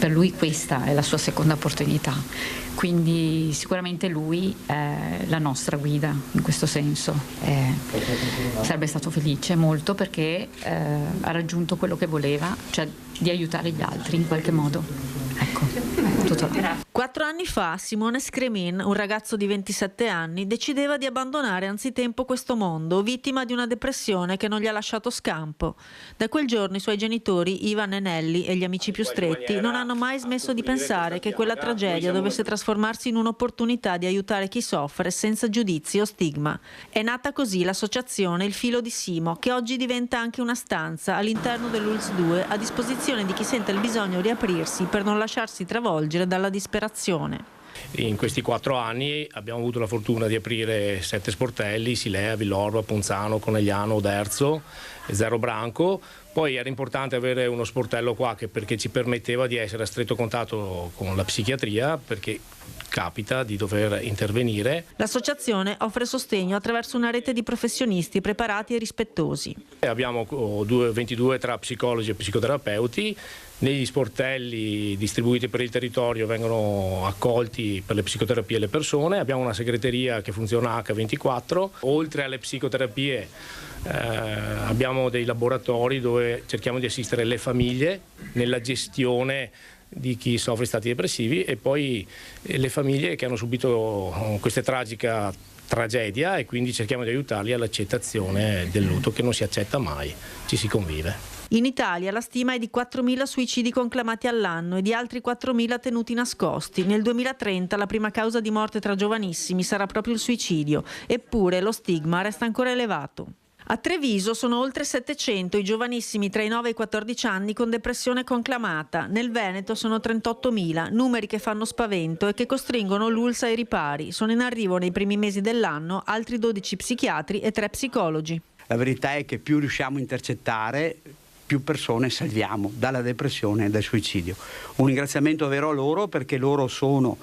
Per lui questa è la sua seconda opportunità, quindi sicuramente lui è la nostra guida in questo senso. Sarebbe stato felice molto perché ha raggiunto quello che voleva, cioè di aiutare gli altri in qualche modo. Ecco, tutto là. 4 anni fa Simone Scremin, un ragazzo di 27 anni, decideva di abbandonare anzitempo questo mondo, vittima di una depressione che non gli ha lasciato scampo. Da quel giorno i suoi genitori, Ivan e Nelly, e gli amici più stretti non hanno mai smesso di pensare che quella tragedia dovesse trasformarsi in un'opportunità di aiutare chi soffre senza giudizi o stigma. È nata così l'associazione Il Filo di Simo, che oggi diventa anche una stanza all'interno dell'ULSS 2 a disposizione di chi sente il bisogno di aprirsi per non lasciarsi travolgere dalla disperazione. In questi 4 anni abbiamo avuto la fortuna di aprire 7 sportelli: Silea, Villorba, Ponzano, Conegliano, Oderzo e Zero Branco. Poi era importante avere uno sportello qua perché ci permetteva di essere a stretto contatto con la psichiatria, perché capita di dover intervenire. L'associazione offre sostegno attraverso una rete di professionisti preparati e rispettosi. Abbiamo 22 tra psicologi e psicoterapeuti. Negli sportelli distribuiti per il territorio vengono accolti per le psicoterapie le persone. Abbiamo una segreteria che funziona H24. Oltre alle psicoterapie abbiamo dei laboratori dove cerchiamo di assistere le famiglie nella gestione di chi soffre di stati depressivi e poi le famiglie che hanno subito questa tragica tragedia, e quindi cerchiamo di aiutarli all'accettazione del lutto, che non si accetta mai, ci si convive. In Italia la stima è di 4.000 suicidi conclamati all'anno e di altri 4.000 tenuti nascosti. Nel 2030 la prima causa di morte tra giovanissimi sarà proprio il suicidio, eppure lo stigma resta ancora elevato. A Treviso sono oltre 700 i giovanissimi tra i 9 e i 14 anni con depressione conclamata. Nel Veneto sono 38.000, numeri che fanno spavento e che costringono l'ULSS ai ripari. Sono in arrivo nei primi mesi dell'anno altri 12 psichiatri e 3 psicologi. La verità è che più riusciamo a intercettare, più persone salviamo dalla depressione e dal suicidio. Un ringraziamento vero a loro, perché loro sono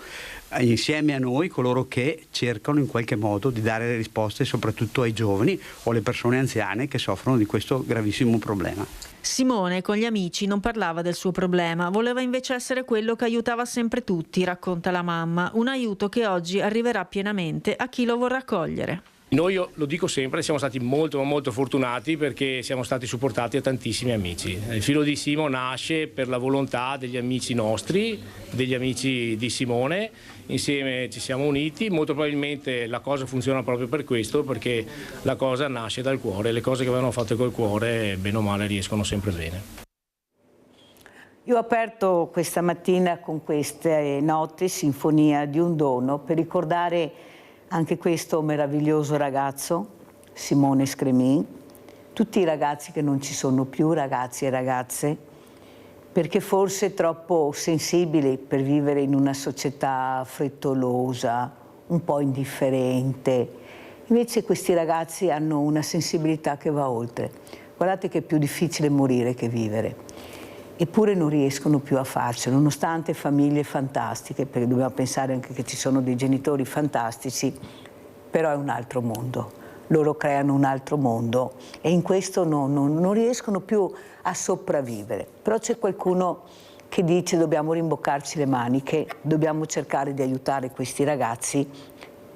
insieme a noi coloro che cercano in qualche modo di dare le risposte soprattutto ai giovani o alle persone anziane che soffrono di questo gravissimo problema. Simone con gli amici non parlava del suo problema, voleva invece essere quello che aiutava sempre tutti, racconta la mamma, un aiuto che oggi arriverà pienamente a chi lo vorrà cogliere. Noi, io lo dico sempre, siamo stati molto fortunati perché siamo stati supportati da tantissimi amici. Il Filo di Simo nasce per la volontà degli amici nostri, degli amici di Simone, insieme ci siamo uniti. Molto probabilmente la cosa funziona proprio per questo, perché la cosa nasce dal cuore, le cose che vengono fatte col cuore bene o male riescono sempre bene. Io ho aperto questa mattina con queste note, Sinfonia di un dono, per ricordare anche questo meraviglioso ragazzo, Simone Scremin, tutti i ragazzi che non ci sono più, ragazzi e ragazze, perché forse troppo sensibili per vivere in una società frettolosa, un po' indifferente. Invece questi ragazzi hanno una sensibilità che va oltre. Guardate che è più difficile morire che vivere. Eppure non riescono più a farcelo, nonostante famiglie fantastiche, perché dobbiamo pensare anche che ci sono dei genitori fantastici, però è un altro mondo. Loro creano un altro mondo e in questo non riescono più a sopravvivere. Però c'è qualcuno che dice dobbiamo rimboccarci le maniche, dobbiamo cercare di aiutare questi ragazzi,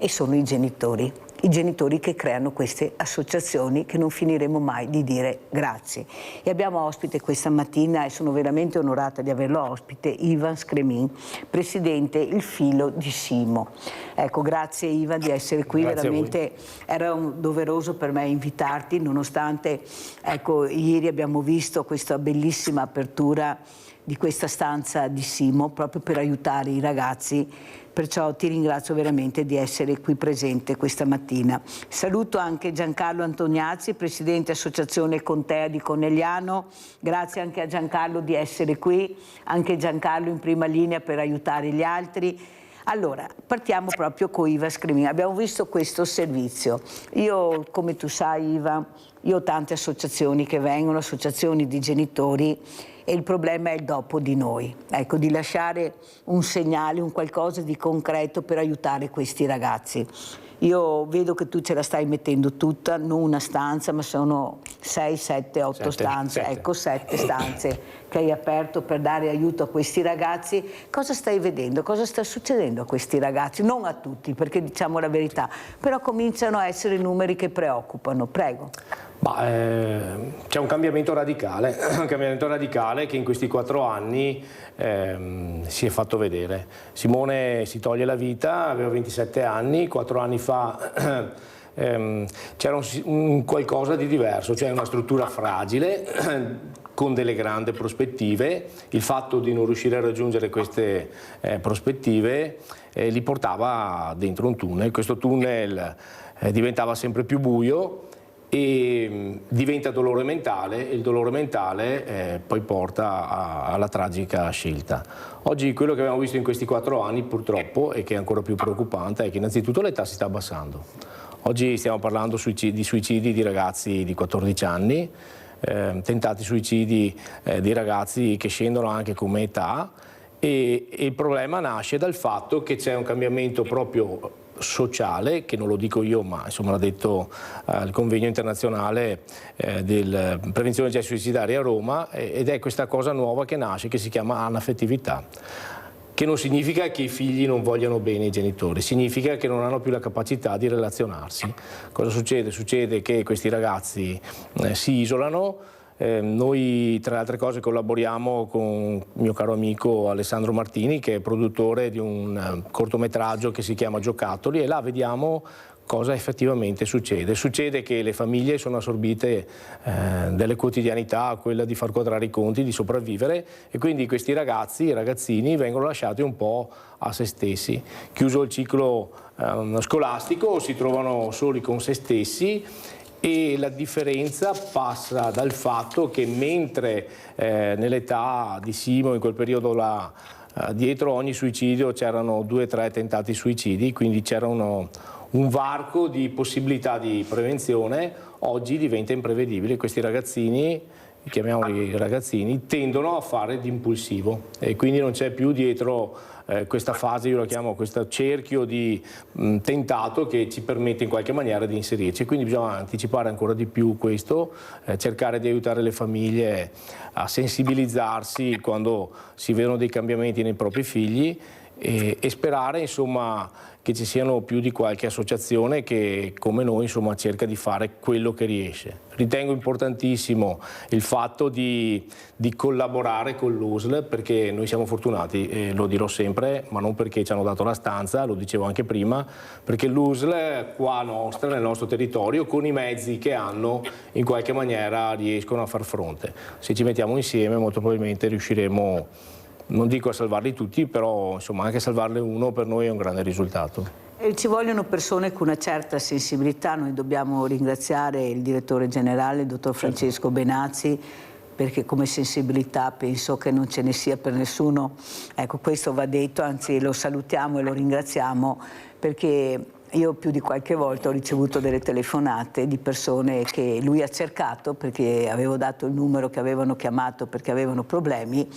e sono i genitori che creano queste associazioni che non finiremo mai di dire grazie. E abbiamo ospite questa mattina, e sono veramente onorata di averlo ospite, Ivan Scremin, presidente Il Filo di Simo. Ecco, grazie Ivan di essere qui, grazie, veramente era doveroso per me invitarti, nonostante, ecco, ieri abbiamo visto questa bellissima apertura di questa stanza di Simo proprio per aiutare i ragazzi, perciò ti ringrazio veramente di essere qui presente questa mattina. Saluto anche Giancarlo Antoniazzi, presidente Associazione Contea di Conegliano, grazie anche a Giancarlo di essere qui, anche Giancarlo in prima linea per aiutare gli altri. Allora, partiamo proprio con Ivan Scremin. Abbiamo visto questo servizio. Io, come tu sai Ivan, io ho tante associazioni che vengono, associazioni di genitori, e il problema è il dopo di noi, ecco, di lasciare un segnale, un qualcosa di concreto per aiutare questi ragazzi. Io vedo che tu ce la stai mettendo tutta, non una stanza, ma sono 6, 7, 8 stanze, ecco, 7 stanze che hai aperto per dare aiuto a questi ragazzi, cosa stai vedendo? Cosa sta succedendo a questi ragazzi? Non a tutti, perché diciamo la verità, però cominciano a essere numeri che preoccupano. Prego. C'è un cambiamento radicale che in questi 4 anni si è fatto vedere. Simone si toglie la vita, aveva 27 anni, 4 anni fa c'era un qualcosa di diverso, cioè una struttura fragile con delle grandi prospettive. Il fatto di non riuscire a raggiungere queste prospettive li portava dentro un tunnel. Questo tunnel diventava sempre più buio e diventa dolore mentale, e il dolore mentale poi porta alla tragica scelta. Oggi quello che abbiamo visto in questi 4 anni purtroppo, e che è ancora più preoccupante, è che innanzitutto l'età si sta abbassando. Oggi stiamo parlando di suicidi di ragazzi di 14 anni, tentati suicidi di ragazzi che scendono anche come età, e il problema nasce dal fatto che c'è un cambiamento proprio sociale, che non lo dico io, ma insomma l'ha detto il convegno internazionale della prevenzione dei suicidari a Roma, ed è questa cosa nuova che nasce, che si chiama anaffettività, che non significa che i figli non vogliano bene i genitori, significa che non hanno più la capacità di relazionarsi. Cosa succede? Succede che questi ragazzi si isolano. Noi tra le altre cose collaboriamo con il mio caro amico Alessandro Martini, che è produttore di un cortometraggio che si chiama Giocattoli, e là vediamo cosa effettivamente succede. Succede che le famiglie sono assorbite delle quotidianità, quella di far quadrare i conti, di sopravvivere, e quindi questi ragazzi, i ragazzini, vengono lasciati un po' a se stessi. Chiuso il ciclo scolastico, si trovano soli con se stessi, e la differenza passa dal fatto che mentre nell'età di Simo, in quel periodo là, dietro ogni suicidio c'erano 2 o 3 tentati suicidi, quindi c'era un varco di possibilità di prevenzione, oggi diventa imprevedibile. Questi ragazzini, chiamiamoli ragazzini, tendono a fare di impulsivo, e quindi non c'è più dietro questa fase, io la chiamo questo cerchio di tentato, che ci permette in qualche maniera di inserirci. Quindi bisogna anticipare ancora di più questo, cercare di aiutare le famiglie a sensibilizzarsi quando si vedono dei cambiamenti nei propri figli, e sperare insomma che ci siano più di qualche associazione che come noi insomma cerca di fare quello che riesce. Ritengo importantissimo il fatto di collaborare con l'USL, perché noi siamo fortunati, e lo dirò sempre, ma non perché ci hanno dato la stanza, lo dicevo anche prima, perché l'USL qua nostra, nel nostro territorio, con i mezzi che hanno, in qualche maniera riescono a far fronte. Se ci mettiamo insieme molto probabilmente riusciremo, non dico a salvarli tutti, però insomma anche salvarne uno per noi è un grande risultato. Ci vogliono persone con una certa sensibilità. Noi dobbiamo ringraziare il direttore generale, il dottor Francesco Benazzi, perché come sensibilità penso che non ce ne sia per nessuno. Ecco, questo va detto, anzi lo salutiamo e lo ringraziamo, perché io più di qualche volta ho ricevuto delle telefonate di persone che lui ha cercato, perché avevo dato il numero che avevano chiamato perché avevano problemi,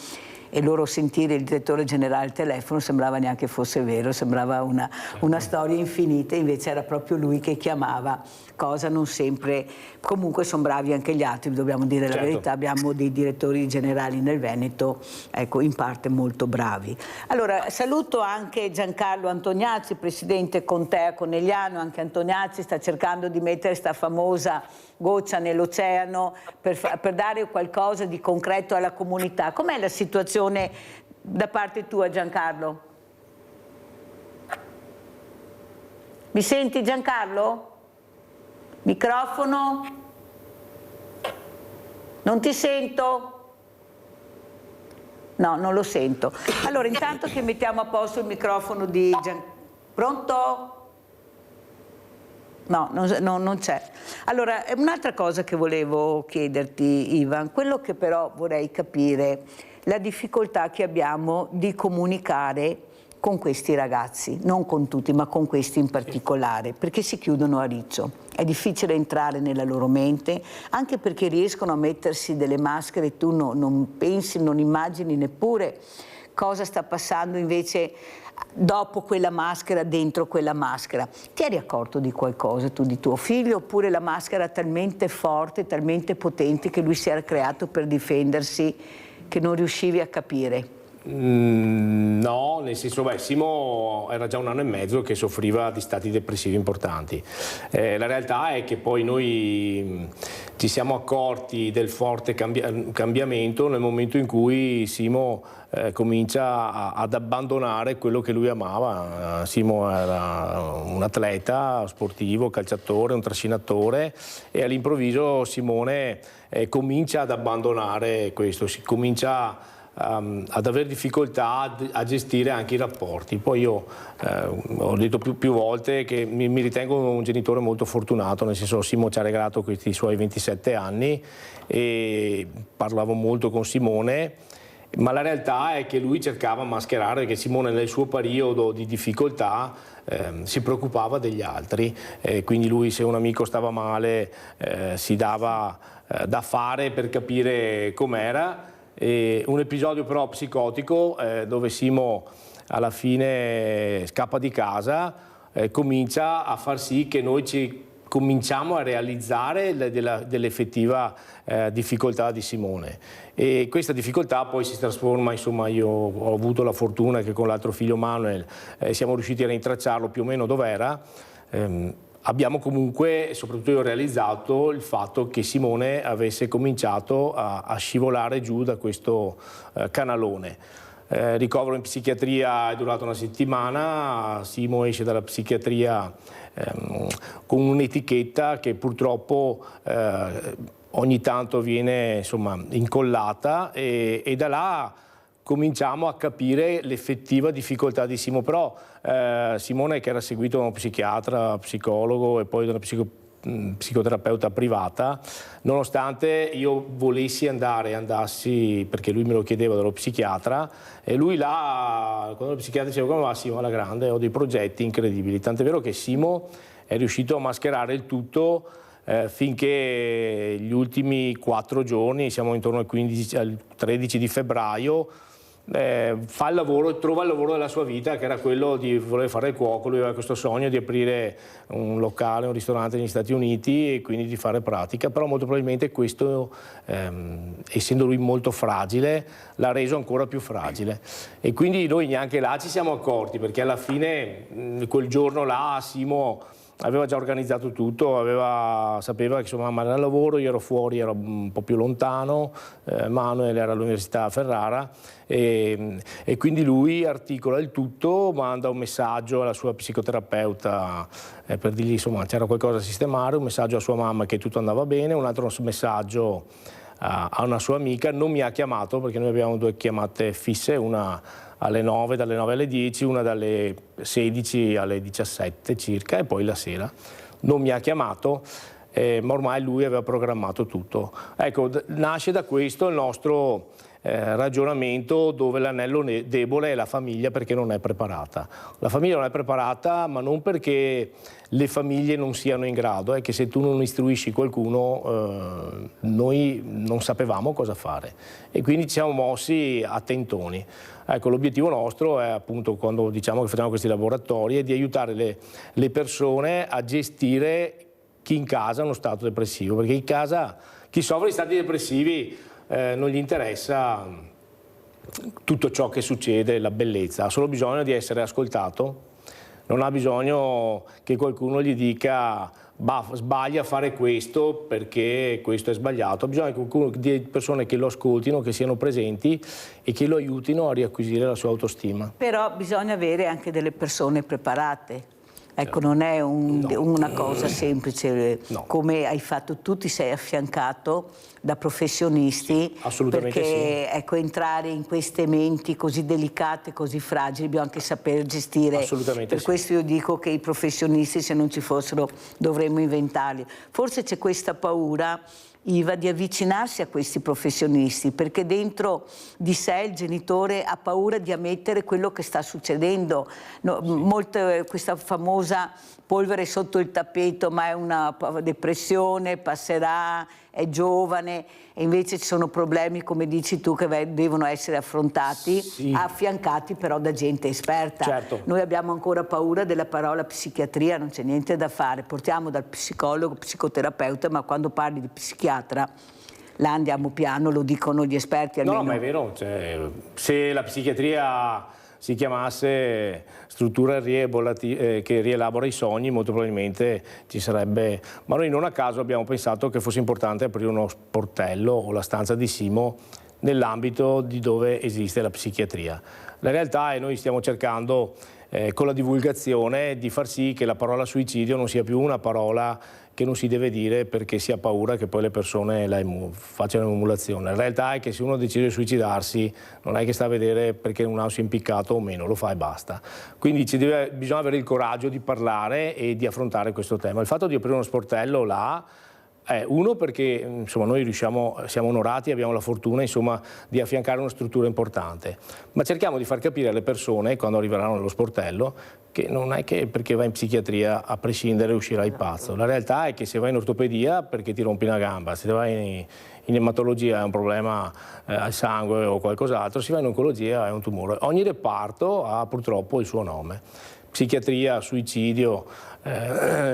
e loro sentire il direttore generale al telefono sembrava neanche fosse vero, sembrava una storia infinita, invece era proprio lui che chiamava, cosa non sempre. Comunque sono bravi anche gli altri, dobbiamo dire la verità, abbiamo dei direttori generali nel Veneto, ecco, in parte molto bravi. Allora, saluto anche Giancarlo Antoniazzi, presidente Contea Conegliano. Anche Antoniazzi sta cercando di mettere sta famosa goccia nell'oceano per dare qualcosa di concreto alla comunità. Com'è la situazione da parte tua, Giancarlo? Mi senti, Giancarlo? Microfono? Non ti sento? No, non lo sento. Allora, intanto che mettiamo a posto il microfono di Giancarlo. Pronto? No, non c'è. Allora, un'altra cosa che volevo chiederti, Ivan, quello che però vorrei capire, la difficoltà che abbiamo di comunicare con questi ragazzi, non con tutti, ma con questi in particolare, perché si chiudono a riccio. È difficile entrare nella loro mente, anche perché riescono a mettersi delle maschere e tu non pensi, non immagini neppure cosa sta passando invece dopo quella maschera, dentro quella maschera. Ti eri accorto di qualcosa tu di tuo figlio, oppure la maschera talmente forte, talmente potente che lui si era creato per difendersi, che non riuscivi a capire? No, nel senso, Simo era già 1 anno e mezzo che soffriva di stati depressivi importanti. La realtà è che poi noi ci siamo accorti del forte cambiamento nel momento in cui Simo comincia ad abbandonare quello che lui amava. Simo era un atleta sportivo, calciatore, un trascinatore, e all'improvviso Simone comincia ad abbandonare questo, si comincia ad avere difficoltà a gestire anche i rapporti. Poi io ho detto più volte che mi ritengo un genitore molto fortunato, nel senso Simo ci ha regalato questi suoi 27 anni e parlavo molto con Simone, ma la realtà è che lui cercava mascherare che Simone nel suo periodo di difficoltà si preoccupava degli altri, quindi lui, se un amico stava male, si dava da fare per capire com'era. Un episodio però psicotico dove Simo alla fine scappa di casa, comincia a far sì che noi ci cominciamo a realizzare dell'effettiva difficoltà di Simone, e questa difficoltà poi si trasforma, insomma, io ho avuto la fortuna che con l'altro figlio Manuel siamo riusciti a rintracciarlo più o meno dov'era. Abbiamo comunque, soprattutto io, realizzato il fatto che Simone avesse cominciato a scivolare giù da questo canalone. Ricovero in psichiatria è durato 1 settimana, Simo esce dalla psichiatria con un'etichetta che purtroppo ogni tanto viene, insomma, incollata, e da là cominciamo a capire l'effettiva difficoltà di Simo. Però Simone, che era seguito da uno psichiatra, psicologo e poi da una psicoterapeuta privata, nonostante io volessi andassi, perché lui me lo chiedeva dallo psichiatra, e lui là, quando lo psichiatra diceva come va Simo, alla grande, ho dei progetti incredibili, tant'è vero che Simo è riuscito a mascherare il tutto finché gli ultimi 4 giorni, siamo intorno al 13 di febbraio, fa il lavoro, trova il lavoro della sua vita, che era quello di voler fare il cuoco. Lui aveva questo sogno di aprire un locale, un ristorante negli Stati Uniti, e quindi di fare pratica, però molto probabilmente questo, essendo lui molto fragile, l'ha reso ancora più fragile, e quindi noi neanche là ci siamo accorti, perché alla fine quel giorno là Simo aveva già organizzato tutto, sapeva che sua mamma era al lavoro, io ero fuori, ero un po' più lontano, Manuel era all'università a Ferrara, e quindi lui articola il tutto, manda un messaggio alla sua psicoterapeuta per dirgli, insomma, c'era qualcosa da sistemare, un messaggio a sua mamma che tutto andava bene, un altro messaggio a una sua amica. Non mi ha chiamato perché noi abbiamo 2 chiamate fisse, una alle 9, dalle 9 alle 10, una dalle 16 alle 17 circa, e poi la sera. Non mi ha chiamato, ma ormai lui aveva programmato tutto. Ecco, nasce da questo il nostro ragionamento, dove l'anello debole è la famiglia, perché non è preparata. La famiglia non è preparata, ma non perché le famiglie non siano in grado, è che se tu non istruisci qualcuno, noi non sapevamo cosa fare, e quindi ci siamo mossi a tentoni. Ecco, l'obiettivo nostro è, appunto, quando diciamo che facciamo questi laboratori, è di aiutare le persone a gestire chi in casa ha uno stato depressivo, perché in casa chi soffre di stati depressivi non gli interessa tutto ciò che succede, la bellezza, ha solo bisogno di essere ascoltato, non ha bisogno che qualcuno gli dica sbaglia a fare questo perché questo è sbagliato, ha bisogno di persone che lo ascoltino, che siano presenti e che lo aiutino a riacquisire la sua autostima. Però bisogna avere anche delle persone preparate. Ecco, non è una cosa semplice, no. Come hai fatto tu, ti sei affiancato da professionisti, assolutamente, perché sì. Ecco, entrare in queste menti così delicate, così fragili, bisogna anche saper gestire. Assolutamente, per questo io dico che i professionisti, se non ci fossero, dovremmo inventarli. Forse c'è questa paura, Iva, di avvicinarsi a questi professionisti, perché dentro di sé il genitore ha paura di ammettere quello che sta succedendo. Questa famosa polvere sotto il tappeto, ma è una depressione, passerà, è giovane, e invece ci sono problemi, come dici tu, che devono essere affrontati, sì, affiancati però da gente esperta. Certo. Noi abbiamo ancora paura della parola psichiatria, non c'è niente da fare, portiamo dal psicologo, psicoterapeuta, ma quando parli di psichiatra là andiamo piano, lo dicono gli esperti almeno. No, ma è vero, cioè, se la psichiatria si chiamasse struttura che rielabora i sogni, molto probabilmente ci sarebbe, ma noi non a caso abbiamo pensato che fosse importante aprire uno sportello o la stanza di Simo nell'ambito di dove esiste la psichiatria. La realtà è che noi stiamo cercando con la divulgazione di far sì che la parola suicidio non sia più una parola che non si deve dire perché si ha paura che poi le persone facciano un'emulazione. La realtà è che se uno decide di suicidarsi non è che sta a vedere perché uno si è impiccato o meno, lo fa e basta. Quindi bisogna avere il coraggio di parlare e di affrontare questo tema. Il fatto di aprire uno sportello là uno perché insomma, noi siamo onorati, abbiamo la fortuna insomma, di affiancare una struttura importante, ma cerchiamo di far capire alle persone quando arriveranno nello sportello che non è che perché vai in psichiatria a prescindere uscirai pazzo. La realtà è che se vai in ortopedia perché ti rompi una gamba, se vai in ematologia è un problema al sangue o qualcos'altro, se vai in oncologia è un tumore. Ogni reparto ha purtroppo il suo nome. Psichiatria, suicidio,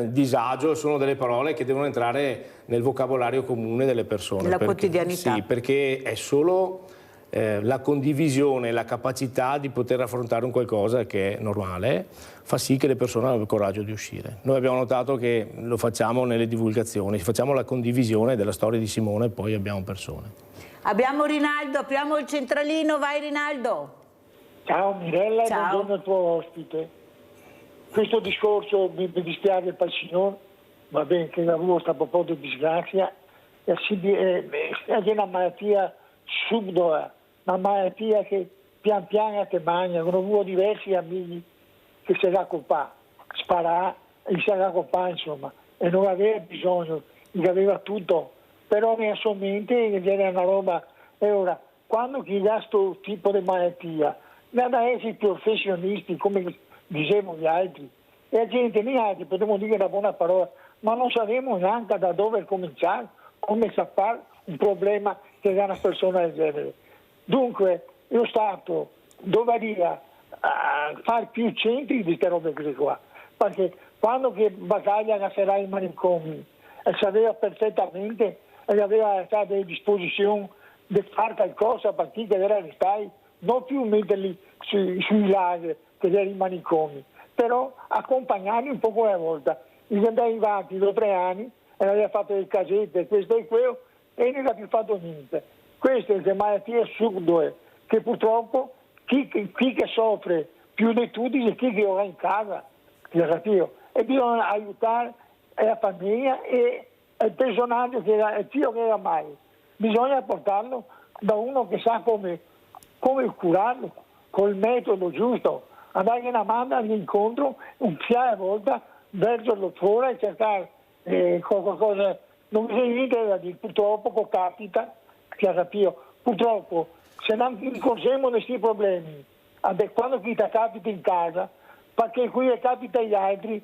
disagio sono delle parole che devono entrare nel vocabolario comune delle persone. Nella quotidianità. Sì, perché è solo la condivisione, la capacità di poter affrontare un qualcosa che è normale, fa sì che le persone abbiano il coraggio di uscire. Noi abbiamo notato che lo facciamo nelle divulgazioni, facciamo la condivisione della storia di Simone e poi abbiamo persone. Abbiamo Rinaldo, apriamo il centralino, vai Rinaldo. Ciao Mirella, ciao. Buongiorno al tuo ospite. Questo discorso mi dispiace per il signore, va bene che lavoro sta un po' di disgrazia, è una malattia subdola, una malattia che pian piano ti mangia, con avuto diversi amici che si era colpa, sparà e si era colpa insomma, e non aveva bisogno, che aveva tutto, però nella sua mente era una roba, e ora, quando chi ha questo tipo di malattia, da essere professionisti come dicevano gli altri, e la gente neanche potremmo dire una buona parola, ma non sappiamo neanche da dove cominciare, come fare un problema che ha una persona del genere. Dunque, lo Stato dovrebbe fare più centri di queste robe qua, perché quando che battaglia lascerà i manicomi, e sapeva perfettamente e aveva a disposizione di fare qualcosa per chi deve restare, non più metterli sui lager che erano i manicomi, però accompagnarli un po' alla volta. Gli andava arrivati 2 o 3 anni e aveva fatto le casette, questo e quello, e non ha più fatto niente. Queste sono malattie assurde che purtroppo chi che soffre più di tutti è chi che ora in casa, e bisogna aiutare la famiglia e il personaggio che era il figlio che era mai. Bisogna portarlo da uno che sa come curarlo, col metodo giusto, andare una mano all'incontro, un piano a volta, vergerlo fuori e cercare qualcosa. Non c'è niente da dire, purtroppo capita, purtroppo se non incontriamo questi problemi, quando ti capita in casa, perché qui capita agli altri,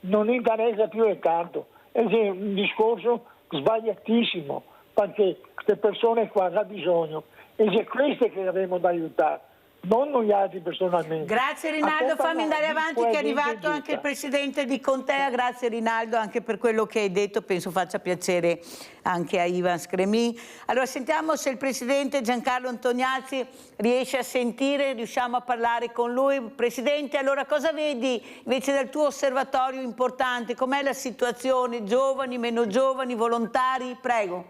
non interessa più il canto. È un discorso sbagliatissimo, perché queste persone qua hanno bisogno, e è queste che avremo da aiutare, non noi altri personalmente. Grazie Rinaldo, fammi andare avanti che è arrivato anche il presidente di Contea. Grazie Rinaldo anche per quello che hai detto, penso faccia piacere anche a Ivan Scremin. Allora sentiamo se il presidente Giancarlo Antoniazzi riesce a sentire, riusciamo a parlare con lui. Presidente, allora cosa vedi invece dal tuo osservatorio importante? Com'è la situazione? Giovani, meno giovani, volontari? Prego.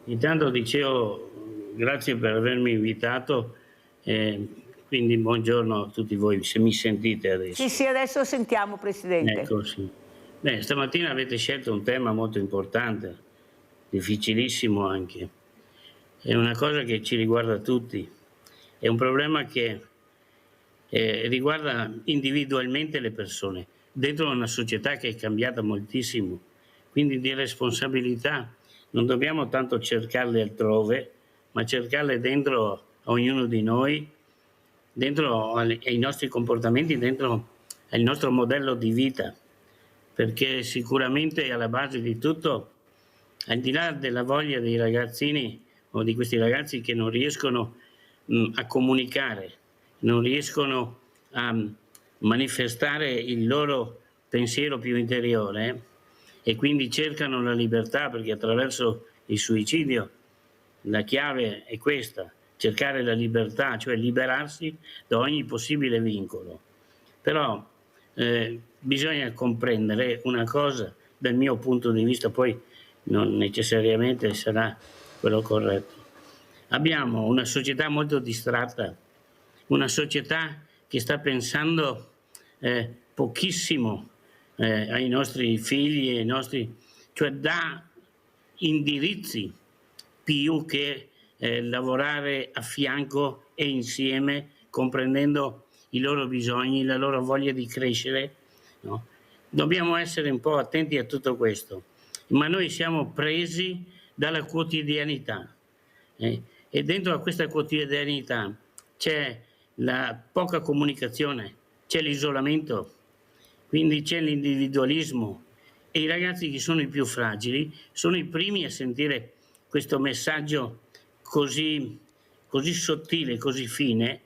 Intanto dicevo grazie per avermi invitato. Quindi buongiorno a tutti voi, se mi sentite adesso. Sì, adesso sentiamo Presidente. Ecco, sì. Beh, stamattina avete scelto un tema molto importante, difficilissimo anche. È una cosa che ci riguarda tutti, è un problema che riguarda individualmente le persone, dentro una società che è cambiata moltissimo, quindi di responsabilità non dobbiamo tanto cercarle altrove, ma cercarle dentro ognuno di noi, dentro ai nostri comportamenti, dentro al nostro modello di vita, perché sicuramente alla base di tutto, al di là della voglia dei ragazzini o di questi ragazzi che non riescono a comunicare, non riescono a manifestare il loro pensiero più interiore e quindi cercano la libertà, perché attraverso il suicidio la chiave è questa, cercare la libertà, cioè liberarsi da ogni possibile vincolo. Però bisogna comprendere una cosa dal mio punto di vista, poi non necessariamente sarà quello corretto. Abbiamo una società molto distratta, una società che sta pensando pochissimo ai nostri figli, cioè dà indirizzi più che lavorare a fianco e insieme, comprendendo i loro bisogni, la loro voglia di crescere, no? Dobbiamo essere un po' attenti a tutto questo, ma noi siamo presi dalla quotidianità e dentro a questa quotidianità c'è la poca comunicazione, c'è l'isolamento, quindi c'è l'individualismo, e i ragazzi che sono i più fragili sono i primi a sentire questo messaggio così sottile, così fine,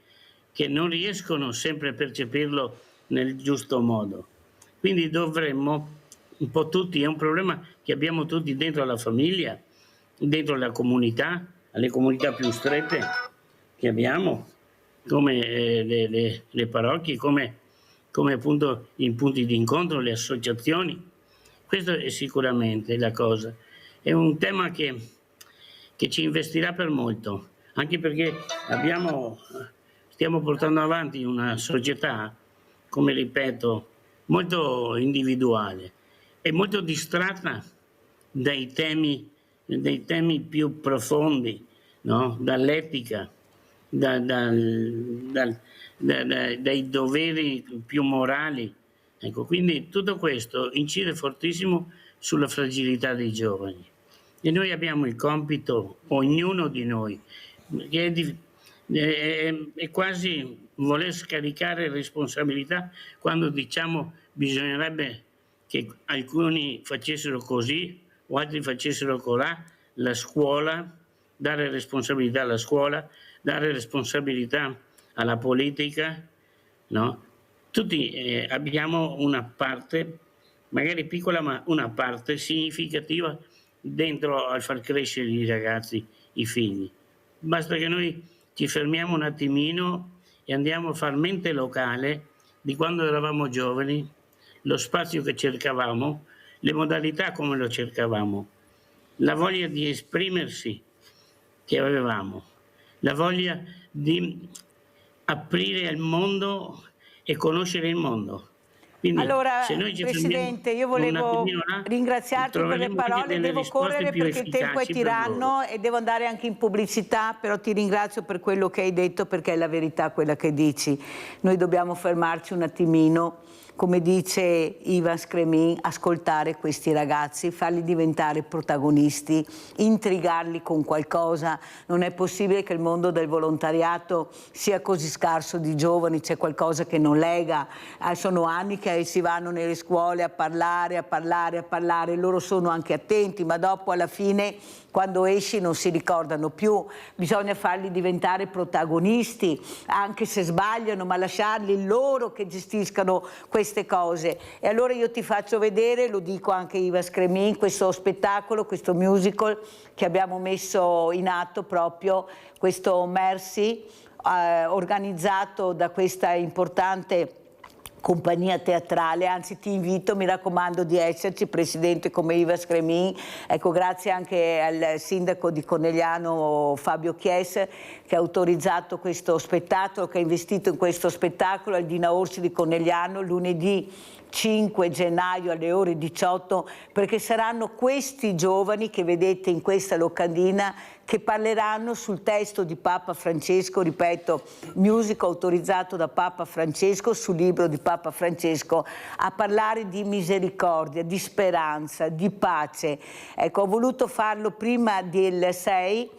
che non riescono sempre a percepirlo nel giusto modo. Quindi dovremmo un po' tutti, è un problema che abbiamo tutti dentro la famiglia, dentro la comunità, alle comunità più strette che abbiamo, come le parrocchie, come appunto i punti di incontro, le associazioni. Questo è sicuramente la cosa. È un tema che ci investirà per molto, anche perché stiamo portando avanti una società, come ripeto, molto individuale e molto distratta dai temi più profondi, no? Dall'etica, dai doveri più morali. Ecco, quindi tutto questo incide fortissimo sulla fragilità dei giovani. E noi abbiamo il compito, ognuno di noi, che è quasi voler scaricare responsabilità quando diciamo bisognerebbe che alcuni facessero così o altri facessero colà, la scuola, dare responsabilità alla scuola, dare responsabilità alla politica, no? Tutti abbiamo una parte, magari piccola, ma una parte significativa dentro al far crescere i ragazzi, i figli. Basta che noi ci fermiamo un attimino e andiamo a far mente locale di quando eravamo giovani, lo spazio che cercavamo, le modalità come lo cercavamo, la voglia di esprimersi che avevamo, la voglia di aprire al mondo e conoscere il mondo. Quindi, allora, se noi ci Presidente, io volevo ringraziarti per le parole, devo correre perché il tempo è tiranno e devo andare anche in pubblicità, però ti ringrazio per quello che hai detto, perché è la verità quella che dici. Noi dobbiamo fermarci un attimino, come dice Ivan Scremin, ascoltare questi ragazzi, farli diventare protagonisti, intrigarli con qualcosa. Non è possibile che il mondo del volontariato sia così scarso di giovani, c'è qualcosa che non lega. Sono anni che si vanno nelle scuole a parlare, loro sono anche attenti, ma dopo alla fine quando esci non si ricordano più. Bisogna farli diventare protagonisti, anche se sbagliano, ma lasciarli loro che gestiscano queste cose. E allora io ti faccio vedere, lo dico anche a Ivan Scremin, questo spettacolo, questo musical che abbiamo messo in atto proprio, questo Mercy, organizzato da questa importante compagnia teatrale. Anzi, ti invito, mi raccomando, di esserci, Presidente, come Ivan Scremin. Ecco, grazie anche al sindaco di Conegliano Fabio Chies, che ha autorizzato questo spettacolo, che ha investito in questo spettacolo, al Dina Orsi di Conegliano, lunedì 5 gennaio alle ore 18, perché saranno questi giovani che vedete in questa locandina che parleranno sul testo di Papa Francesco, ripeto, musical autorizzato da Papa Francesco, sul libro di Papa Francesco, a parlare di misericordia, di speranza, di pace. Ecco, ho voluto farlo prima del 6,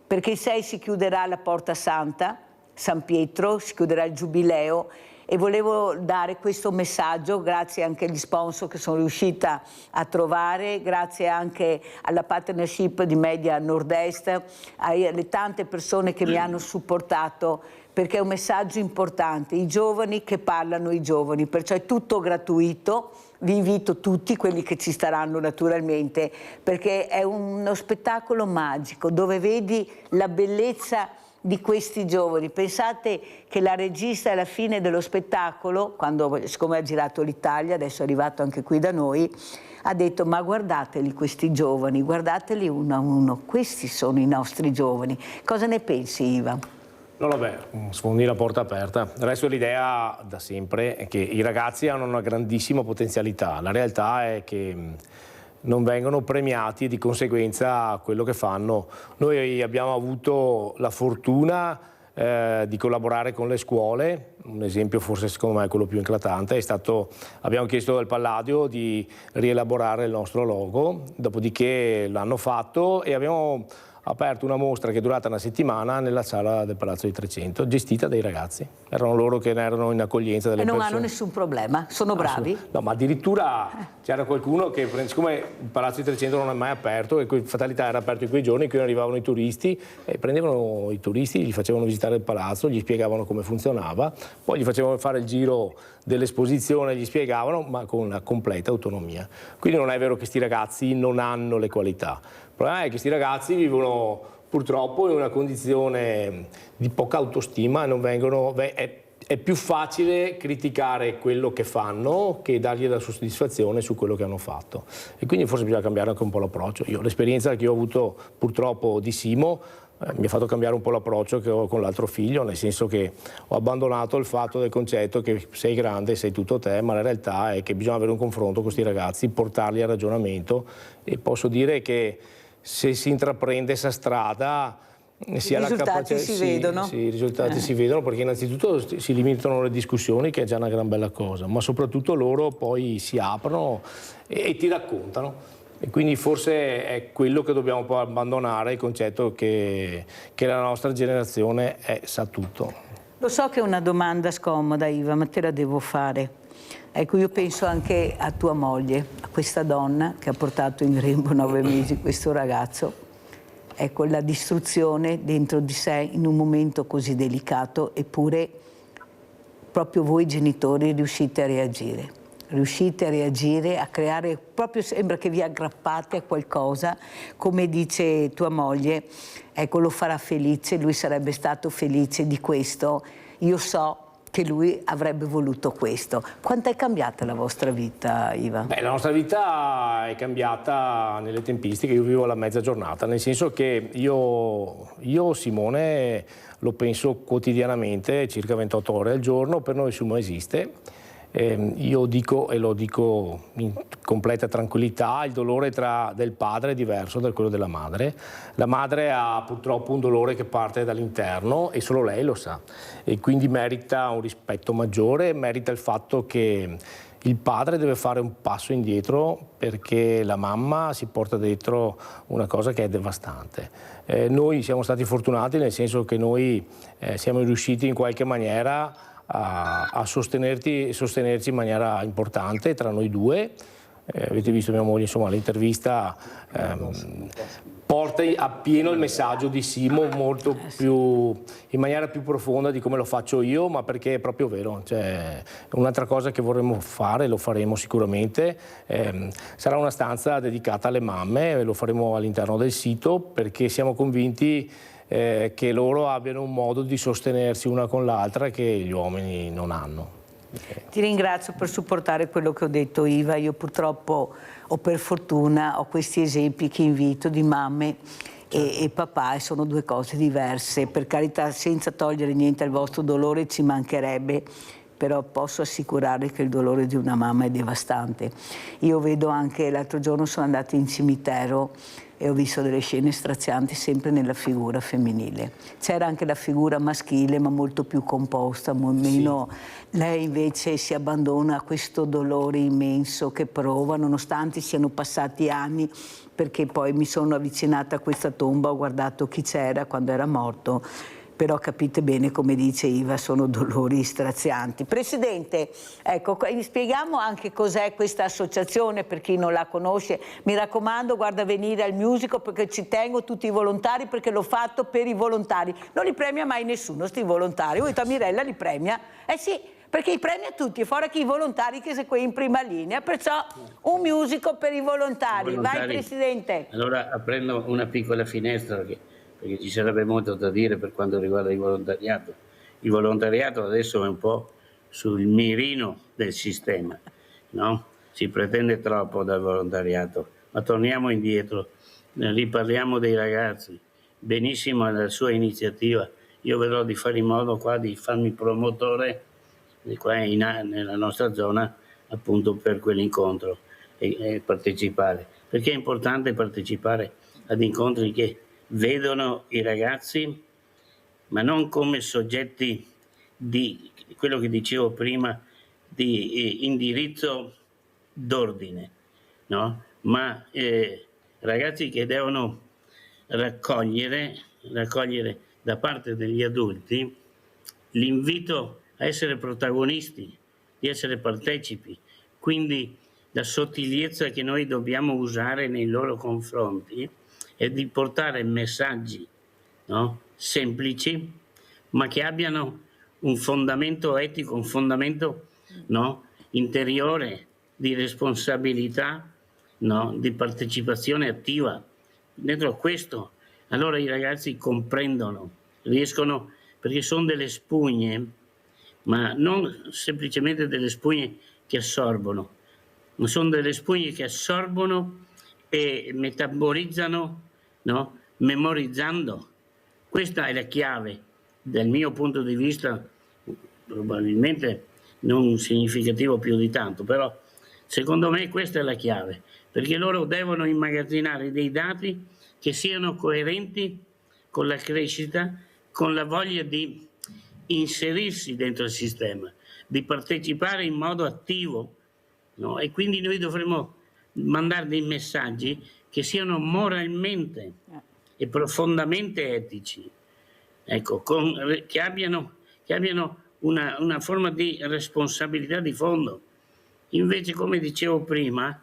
perché il 6 si chiuderà la Porta Santa, San Pietro, si chiuderà il Giubileo, e volevo dare questo messaggio grazie anche agli sponsor che sono riuscita a trovare, grazie anche alla partnership di Media Nord-Est, alle tante persone che mi hanno supportato perché è un messaggio importante, i giovani che parlano ai giovani, perciò è tutto gratuito. Vi invito tutti, quelli che ci staranno naturalmente, perché è uno spettacolo magico dove vedi la bellezza di questi giovani. Pensate che la regista alla fine dello spettacolo, quando, siccome ha girato l'Italia, adesso è arrivato anche qui da noi, ha detto: ma guardateli questi giovani, guardateli uno a uno, questi sono i nostri giovani. Cosa ne pensi, Iva? No, vabbè, sfondi la porta aperta. Il resto l'idea da sempre è che i ragazzi hanno una grandissima potenzialità. La realtà è che non vengono premiati e di conseguenza quello che fanno. Noi abbiamo avuto la fortuna di collaborare con le scuole. Un esempio forse secondo me è quello più eclatante, è stato, abbiamo chiesto al Palladio di rielaborare il nostro logo, dopodiché l'hanno fatto e abbiamo aperto una mostra che è durata una settimana nella sala del Palazzo di Trecento, gestita dai ragazzi. Erano loro che erano in accoglienza delle persone. E non hanno nessun problema? Sono bravi? No, ma addirittura c'era qualcuno che, siccome il Palazzo di Trecento non è mai aperto, e fatalità era aperto in quei giorni in cui arrivavano i turisti, e prendevano i turisti, gli facevano visitare il palazzo, gli spiegavano come funzionava, poi gli facevano fare il giro dell'esposizione, gli spiegavano, ma con una completa autonomia. Quindi non è vero che questi ragazzi non hanno le qualità. Il problema è che questi ragazzi vivono purtroppo in una condizione di poca autostima e non vengono, è più facile criticare quello che fanno che dargli la soddisfazione su quello che hanno fatto. E quindi forse bisogna cambiare anche un po' l'approccio. L'esperienza che io ho avuto purtroppo di Simo mi ha fatto cambiare un po' l'approccio che ho con l'altro figlio, nel senso che ho abbandonato il fatto del concetto che sei grande, sei tutto te, ma la realtà è che bisogna avere un confronto con questi ragazzi, portarli al ragionamento, e posso dire che se si intraprende questa strada i risultati si vedono. Sì, i risultati si vedono, perché innanzitutto si limitano le discussioni, che è già una gran bella cosa, ma soprattutto loro poi si aprono e ti raccontano. E quindi forse è quello che dobbiamo poi abbandonare, il concetto che la nostra generazione sa tutto. Lo so che è una domanda scomoda, Iva, ma te la devo fare. Ecco, io penso anche a tua moglie, a questa donna che ha portato in grembo 9 mesi questo ragazzo. Ecco, la distruzione dentro di sé in un momento così delicato, eppure proprio voi genitori riuscite a reagire. Riuscite a reagire, a creare, proprio sembra che vi aggrappate a qualcosa, come dice tua moglie, ecco, lo farà felice, lui sarebbe stato felice di questo, io so che lui avrebbe voluto questo. Quanto è cambiata la vostra vita, Iva? Beh, la nostra vita è cambiata nelle tempistiche, io vivo la mezza giornata, nel senso che io Simone lo penso quotidianamente, circa 28 ore al giorno, per noi Simo esiste. Io dico, e lo dico in completa tranquillità, il dolore del padre è diverso da quello della madre. La madre ha purtroppo un dolore che parte dall'interno e solo lei lo sa, e quindi merita un rispetto maggiore, merita il fatto che il padre deve fare un passo indietro, perché la mamma si porta dentro una cosa che è devastante. Noi siamo stati fortunati, nel senso che noi siamo riusciti in qualche maniera a sostenerci in maniera importante tra noi due. Avete visto mia moglie, insomma, l'intervista porta appieno il messaggio di Simo molto più, in maniera più profonda di come lo faccio io, ma perché è proprio vero. Cioè, un'altra cosa che vorremmo fare, lo faremo sicuramente, sarà una stanza dedicata alle mamme, lo faremo all'interno del sito, perché siamo convinti che loro abbiano un modo di sostenersi una con l'altra che gli uomini non hanno. Ti ringrazio per supportare quello che ho detto, Iva. Io purtroppo, o per fortuna, ho questi esempi che invito di mamme e papà, e sono due cose diverse. Per carità, senza togliere niente al vostro dolore, ci mancherebbe, però posso assicurare che il dolore di una mamma è devastante. Io vedo anche, l'altro giorno sono andata in cimitero e ho visto delle scene strazianti sempre nella figura femminile. C'era anche la figura maschile, ma molto più composta, meno. Sì. Lei invece si abbandona a questo dolore immenso che prova, nonostante siano passati anni, perché poi mi sono avvicinata a questa tomba, ho guardato chi c'era quando era morto. però capite bene, come dice Iva, sono dolori strazianti. Presidente, ecco, spieghiamo anche cos'è questa associazione per chi non la conosce. Mi raccomando, guarda, venire al musical, perché ci tengo tutti i volontari, perché l'ho fatto per i volontari. Non li premia mai nessuno, sti volontari. Ui, Mirella li premia? Eh sì, perché i premia tutti, fuori che i volontari che sono qui in prima linea, perciò un musical per i volontari. Vai, Presidente. Allora prendo una piccola finestra perché ci sarebbe molto da dire per quanto riguarda il volontariato. Il volontariato adesso è un po' sul mirino del sistema, no? Si pretende troppo dal volontariato, ma torniamo indietro, riparliamo dei ragazzi. Benissimo la sua iniziativa, io vedrò di fare in modo qua di farmi promotore qua nella nostra zona appunto per quell'incontro e partecipare, perché è importante partecipare ad incontri che vedono i ragazzi, ma non come soggetti di quello che dicevo prima, di indirizzo d'ordine, no? Ma ragazzi che devono raccogliere da parte degli adulti l'invito a essere protagonisti, di essere partecipi, quindi la sottigliezza che noi dobbiamo usare nei loro confronti è di portare messaggi, no? Semplici, ma che abbiano un fondamento etico, un fondamento, no? Interiore di responsabilità, no? Di partecipazione attiva. Dentro questo, allora i ragazzi comprendono, riescono, perché sono delle spugne, ma non semplicemente delle spugne che assorbono, ma sono delle spugne che assorbono e metabolizzano, no? Memorizzando. Questa è la chiave, dal mio punto di vista, probabilmente non significativo più di tanto, però secondo me questa è la chiave, perché loro devono immagazzinare dei dati che siano coerenti con la crescita, con la voglia di inserirsi dentro il sistema, di partecipare in modo attivo, no? E quindi noi dovremo mandare dei messaggi che siano moralmente e profondamente etici, ecco, che abbiano una forma di responsabilità di fondo. Invece, come dicevo prima,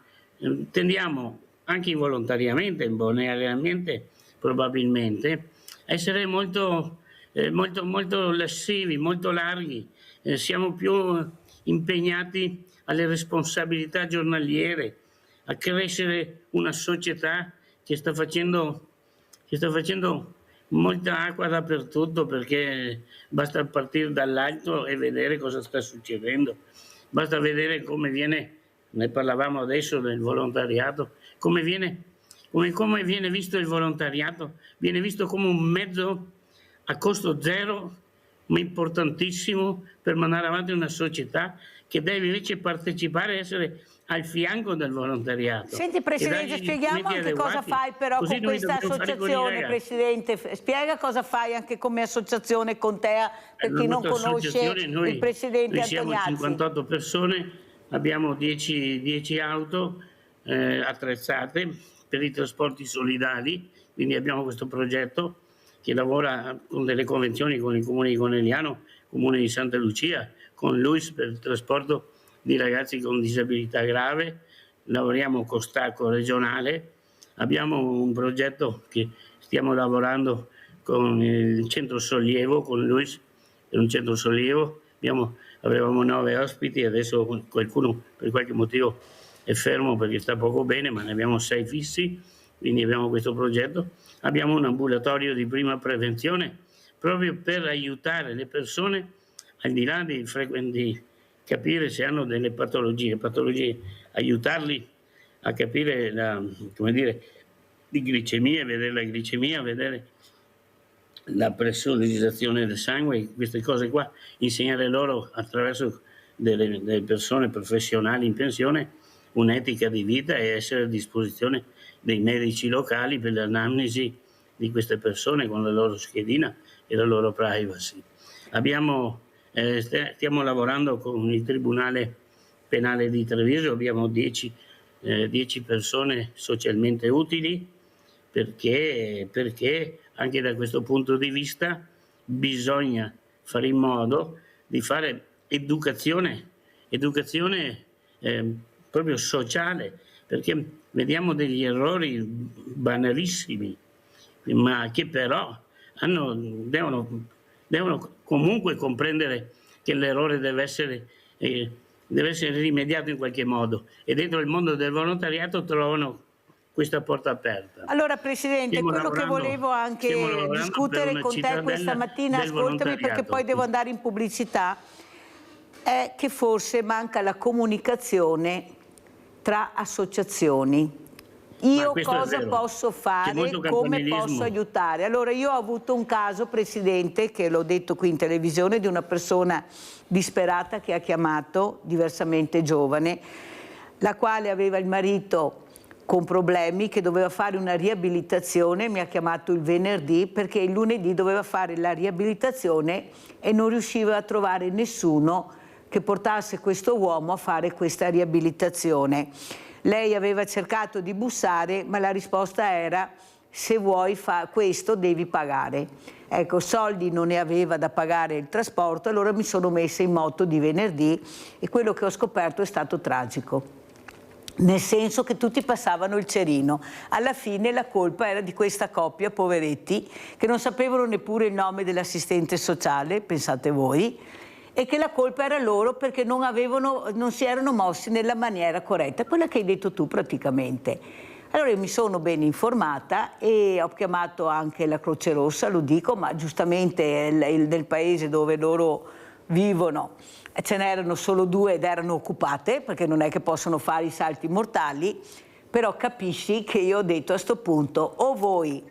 tendiamo anche involontariamente, bonariamente probabilmente, a essere molto lassivi, molto larghi, siamo più impegnati alle responsabilità giornaliere, a crescere una società che sta facendo molta acqua dappertutto, perché basta partire dall'alto e vedere cosa sta succedendo, basta vedere come viene, ne parlavamo adesso del volontariato, come viene visto il volontariato, viene visto come un mezzo a costo zero, ma importantissimo per mandare avanti una società che deve invece partecipare e essere al fianco del volontariato. Senti, Presidente, spieghiamo anche cosa fai però con questa associazione, Presidente. Spiega cosa fai anche come associazione con Tea, per chi non conosce il Presidente Antoniazzi. Noi siamo 58 persone, abbiamo 10 auto attrezzate per i trasporti solidali, quindi abbiamo questo progetto che lavora con delle convenzioni con il Comune di Conegliano, Comune di Santa Lucia, con l'UIS per il trasporto di ragazzi con disabilità grave, lavoriamo con Stacco regionale, abbiamo un progetto che stiamo lavorando con il centro sollievo, con l'UIS per un centro sollievo, avevamo 9 ospiti, adesso qualcuno per qualche motivo è fermo perché sta poco bene, ma ne abbiamo 6 fissi, quindi abbiamo questo progetto. Abbiamo un ambulatorio di prima prevenzione proprio per aiutare le persone, al di là di capire se hanno delle patologie, aiutarli a capire di glicemia, vedere la glicemia, vedere la pressurizzazione del sangue, queste cose qua, insegnare loro attraverso delle persone professionali in pensione un'etica di vita e essere a disposizione dei medici locali per l'anamnesi di queste persone con la loro schedina e la loro privacy. Stiamo lavorando con il Tribunale Penale di Treviso, abbiamo 10 persone socialmente utili perché anche da questo punto di vista bisogna fare in modo di fare educazione proprio sociale, perché vediamo degli errori banalissimi, ma che però devono comunque comprendere che l'errore deve essere rimediato in qualche modo, e dentro il mondo del volontariato trovano questa porta aperta. Allora Presidente, quello che volevo anche discutere con te questa mattina, ascoltami perché poi devo andare in pubblicità, è che forse manca la comunicazione tra associazioni. Io cosa posso fare, come posso aiutare? Allora io ho avuto un caso, Presidente, che l'ho detto qui in televisione, di una persona disperata che ha chiamato, diversamente giovane, la quale aveva il marito con problemi, che doveva fare una riabilitazione, mi ha chiamato il venerdì perché il lunedì doveva fare la riabilitazione e non riusciva a trovare nessuno che portasse questo uomo a fare questa riabilitazione. Lei aveva cercato di bussare, ma la risposta era: se vuoi questo devi pagare. Ecco, soldi non ne aveva da pagare il trasporto, allora mi sono messa in moto di venerdì e quello che ho scoperto è stato tragico. Nel senso che tutti passavano il cerino. Alla fine la colpa era di questa coppia, poveretti, che non sapevano neppure il nome dell'assistente sociale, pensate voi, e che la colpa era loro perché non si erano mossi nella maniera corretta, quella che hai detto tu praticamente. Allora io mi sono ben informata e ho chiamato anche la Croce Rossa, lo dico, ma giustamente nel paese dove loro vivono ce n'erano solo 2 ed erano occupate, perché non è che possono fare i salti mortali, però capisci che io ho detto a sto punto: o voi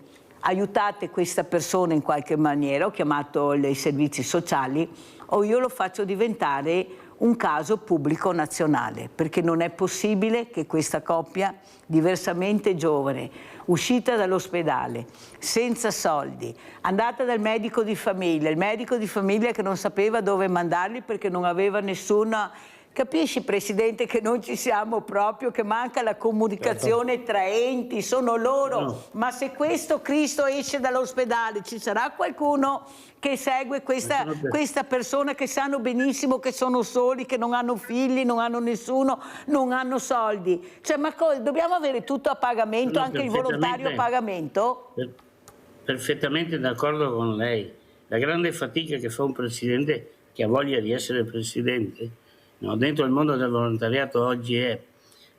aiutate questa persona in qualche maniera, ho chiamato i servizi sociali, o io lo faccio diventare un caso pubblico nazionale, perché non è possibile che questa coppia diversamente giovane, uscita dall'ospedale, senza soldi, andata dal medico di famiglia, il medico di famiglia che non sapeva dove mandarli perché non aveva nessuna... Capisci, Presidente, che non ci siamo proprio, che manca la comunicazione tra enti, sono loro. No. Ma se questo Cristo esce dall'ospedale, ci sarà qualcuno che segue questa persona, che sanno benissimo che sono soli, che non hanno figli, non hanno nessuno, non hanno soldi? Cioè, ma dobbiamo avere tutto a pagamento, anche il volontario a pagamento? Perfettamente d'accordo con lei. La grande fatica che fa un Presidente che ha voglia di essere Presidente, no, dentro il mondo del volontariato oggi è,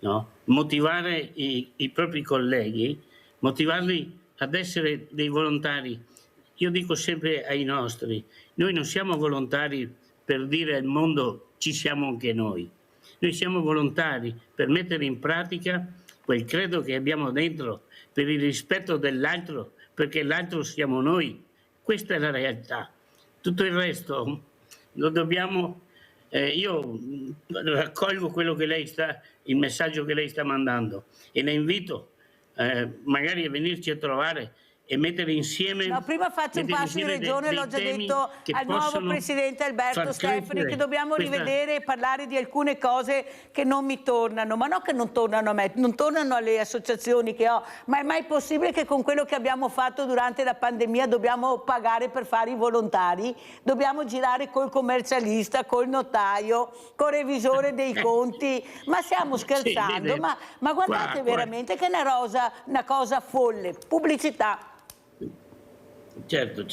no, motivare i propri colleghi, motivarli ad essere dei volontari. Io dico sempre ai nostri: noi non siamo volontari per dire al mondo ci siamo anche noi. Noi siamo volontari per mettere in pratica quel credo che abbiamo dentro, per il rispetto dell'altro, perché l'altro siamo noi. Questa è la realtà. Tutto il resto lo dobbiamo... io raccolgo il messaggio che lei sta mandando e la invito magari a venirci a trovare e mettere insieme... No, prima faccio un passo in regione, l'ho già detto al nuovo Presidente Alberto Stefani, che dobbiamo rivedere e parlare di alcune cose che non mi tornano, ma no che non tornano a me, non tornano alle associazioni che ho, ma è mai possibile che con quello che abbiamo fatto durante la pandemia dobbiamo pagare per fare i volontari? Dobbiamo girare col commercialista, col notaio, col revisore dei conti? Ma stiamo scherzando? Sì, ma guardate veramente che è una cosa folle. Pubblicità. Certo.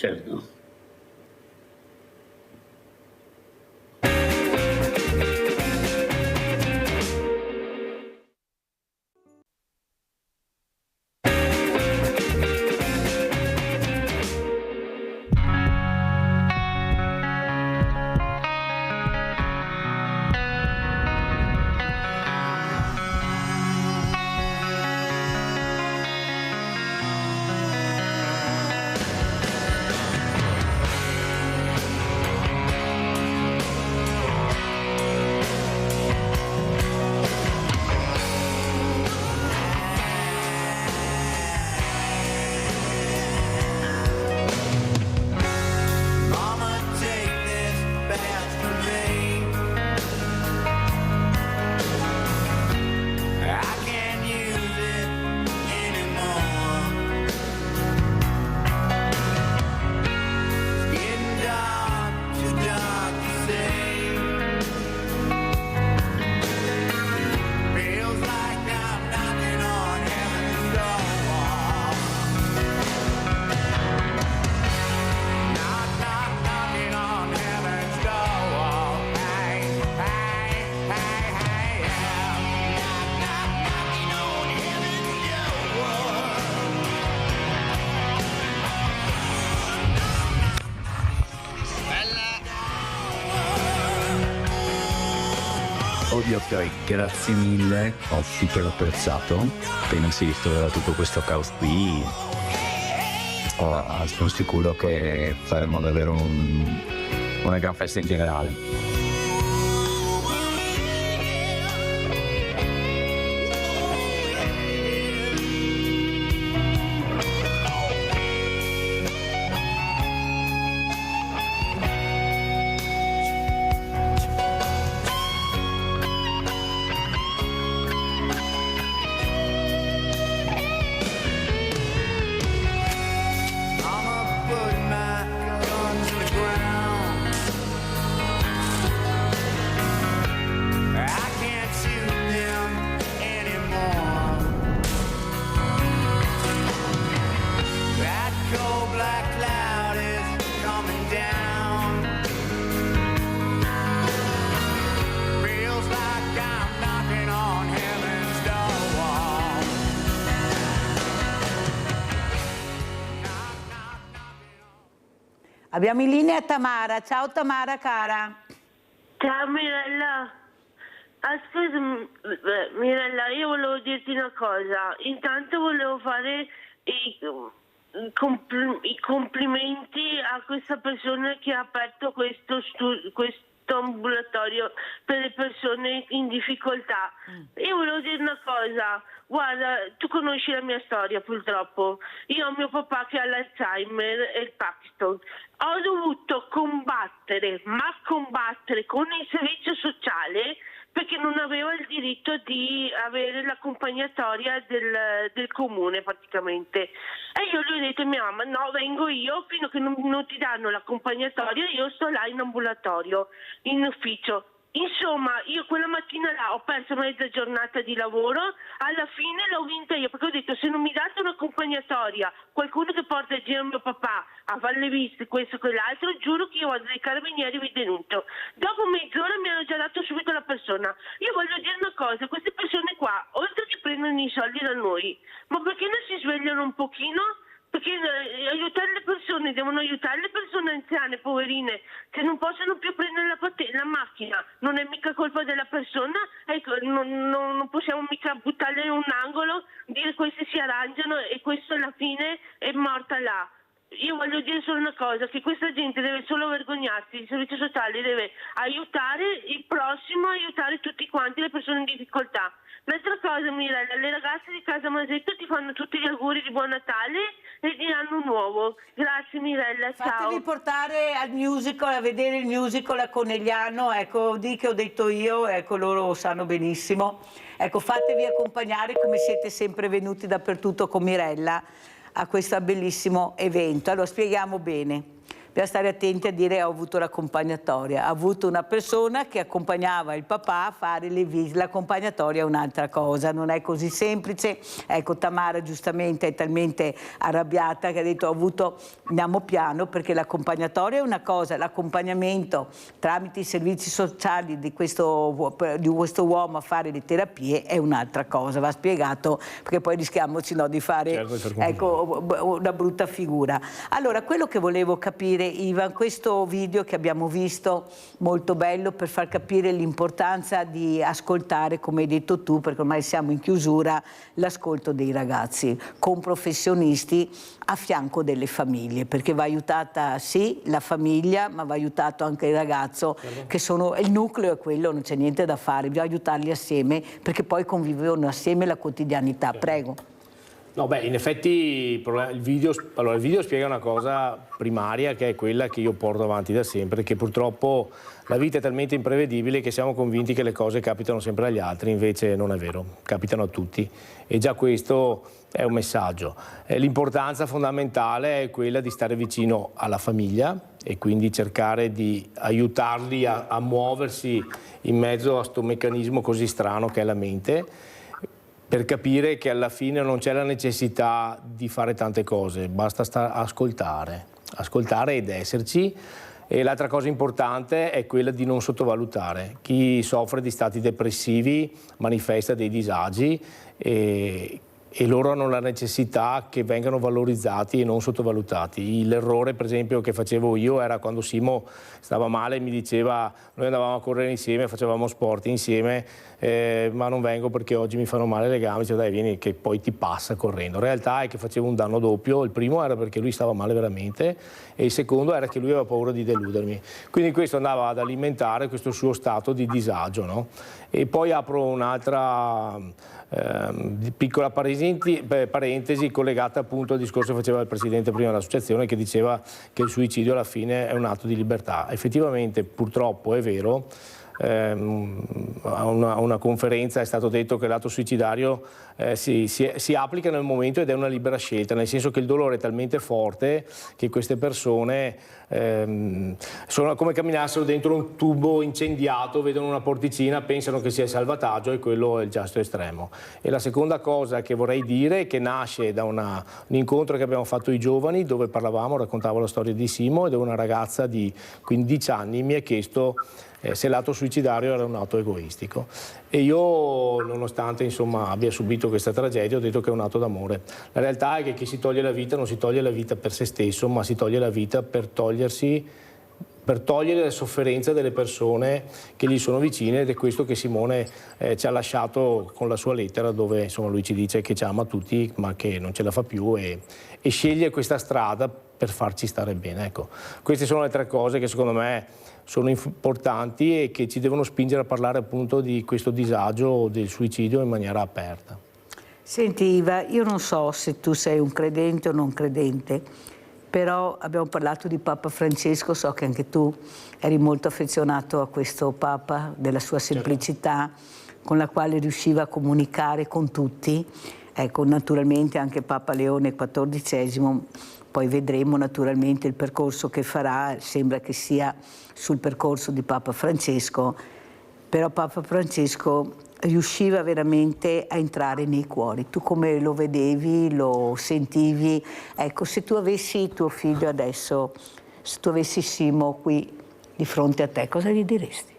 ok, grazie mille, ho super apprezzato. Appena si risolverà tutto questo caos qui, sono sicuro che faremo davvero una gran festa in generale. Abbiamo in linea Tamara. Ciao Tamara cara. Ciao Mirella. Ascolta Mirella, io volevo dirti una cosa. Intanto volevo fare i complimenti a questa persona che ha aperto questo ambulatorio per le persone in difficoltà. Io volevo dire una cosa. Guarda, tu conosci la mia storia purtroppo. Io ho mio papà che ha l'Alzheimer e il Parkinson. Ho dovuto combattere con il servizio sociale perché non avevo il diritto di avere l'accompagnatoria del comune praticamente. E io gli ho detto a mia mamma, no, vengo io, fino a che non ti danno l'accompagnatoria io sto là in ambulatorio, in ufficio. Insomma, io quella mattina là ho perso mezza giornata di lavoro, alla fine l'ho vinta io, perché ho detto se non mi date un'accompagnatoria, qualcuno che porta in giro mio papà a fare le visite, questo e quell'altro, giuro che io vado dai carabinieri e vi denuncio. Dopo mezz'ora mi hanno già dato subito la persona. Io voglio dire una cosa, queste persone qua, oltre che prendono i soldi da noi, ma perché non si svegliano un pochino? Perché aiutare le persone, devono aiutare le persone anziane, poverine, che non possono più prendere la macchina. Non è mica colpa della persona, ecco, non possiamo mica buttarle in un angolo, dire queste si arrangiano e questo alla fine è morta là. Io voglio dire solo una cosa, che questa gente deve solo vergognarsi, il servizio sociale deve aiutare il prossimo, aiutare tutti quanti le persone in difficoltà. L'altra cosa Mirella, le ragazze di Casa Masetto ti fanno tutti gli auguri di Buon Natale e di Anno Nuovo. Grazie Mirella, ciao. Fatevi portare al musical, a vedere il musical a Conegliano, ecco, di che ho detto io, ecco, loro sanno benissimo. Ecco, fatevi accompagnare come siete sempre venuti dappertutto con Mirella a questo bellissimo evento. Allora spieghiamo bene. Bisogna stare attenti a dire ho avuto l'accompagnatoria. Ha avuto una persona che accompagnava il papà a fare le visite. L'accompagnatoria è un'altra cosa, non è così semplice. Ecco, Tamara giustamente è talmente arrabbiata che ha detto andiamo piano, perché l'accompagnatoria è una cosa, l'accompagnamento tramite i servizi sociali di questo uomo a fare le terapie è un'altra cosa. Va spiegato, perché poi rischiamo di fare una brutta figura. Allora, quello che volevo capire, Ivan, questo video che abbiamo visto, molto bello, per far capire l'importanza di ascoltare, come hai detto tu, perché ormai siamo in chiusura, l'ascolto dei ragazzi con professionisti a fianco delle famiglie, perché va aiutata sì la famiglia, ma va aiutato anche il ragazzo, che sono il nucleo, è quello, non c'è niente da fare, bisogna aiutarli assieme, perché poi convivevano assieme la quotidianità. Prego. No, beh, in effetti il video spiega una cosa primaria, che è quella che io porto avanti da sempre, che purtroppo la vita è talmente imprevedibile che siamo convinti che le cose capitano sempre agli altri, invece non è vero, capitano a tutti, e già questo è un messaggio. L'importanza fondamentale è quella di stare vicino alla famiglia e quindi cercare di aiutarli a muoversi in mezzo a questo meccanismo così strano che è la mente, per capire che alla fine non c'è la necessità di fare tante cose, basta ascoltare ed esserci. E l'altra cosa importante è quella di non sottovalutare. Chi soffre di stati depressivi manifesta dei disagi e e loro hanno la necessità che vengano valorizzati e non sottovalutati. L'errore per esempio che facevo io era quando Simo stava male e mi diceva noi andavamo a correre insieme, facevamo sport insieme, ma non vengo perché oggi mi fanno male le gambe, dice dai vieni che poi ti passa correndo. La realtà è che facevo un danno doppio, il primo era perché lui stava male veramente e il secondo era che lui aveva paura di deludermi, quindi questo andava ad alimentare questo suo stato di disagio, no? E poi apro un'altra piccola parentesi collegata appunto al discorso che faceva il presidente prima dell'associazione, che diceva che il suicidio alla fine è un atto di libertà. Effettivamente purtroppo è vero. A una conferenza è stato detto che l'atto suicidario si applica nel momento ed è una libera scelta, nel senso che il dolore è talmente forte che queste persone sono come camminassero dentro un tubo incendiato, vedono una porticina, pensano che sia il salvataggio e quello è il gesto estremo. E la seconda cosa che vorrei dire è che nasce da un incontro che abbiamo fatto i giovani dove raccontavo la storia di Simo, ed una ragazza di 15 anni mi ha chiesto se l'atto suicidario era un atto egoistico, e io nonostante insomma abbia subito questa tragedia ho detto che è un atto d'amore. La realtà è che chi si toglie la vita non si toglie la vita per se stesso, ma si toglie la vita per togliere la sofferenza delle persone che gli sono vicine, ed è questo che Simone ci ha lasciato con la sua lettera, dove insomma lui ci dice che ci ama tutti ma che non ce la fa più e sceglie questa strada per farci stare bene. Ecco, queste sono le tre cose che secondo me sono importanti e che ci devono spingere a parlare appunto di questo disagio del suicidio in maniera aperta. Senti Iva, io non so se tu sei un credente o non credente, però abbiamo parlato di Papa Francesco, so che anche tu eri molto affezionato a questo Papa, della sua semplicità, con la quale riusciva a comunicare con tutti. Ecco, naturalmente anche Papa Leone XIV, poi vedremo naturalmente il percorso che farà, sembra che sia sul percorso di Papa Francesco, però Papa Francesco riusciva veramente a entrare nei cuori. Tu come lo vedevi, lo sentivi? Ecco, se tu avessi tuo figlio adesso, se tu avessi Simo qui di fronte a te, cosa gli diresti?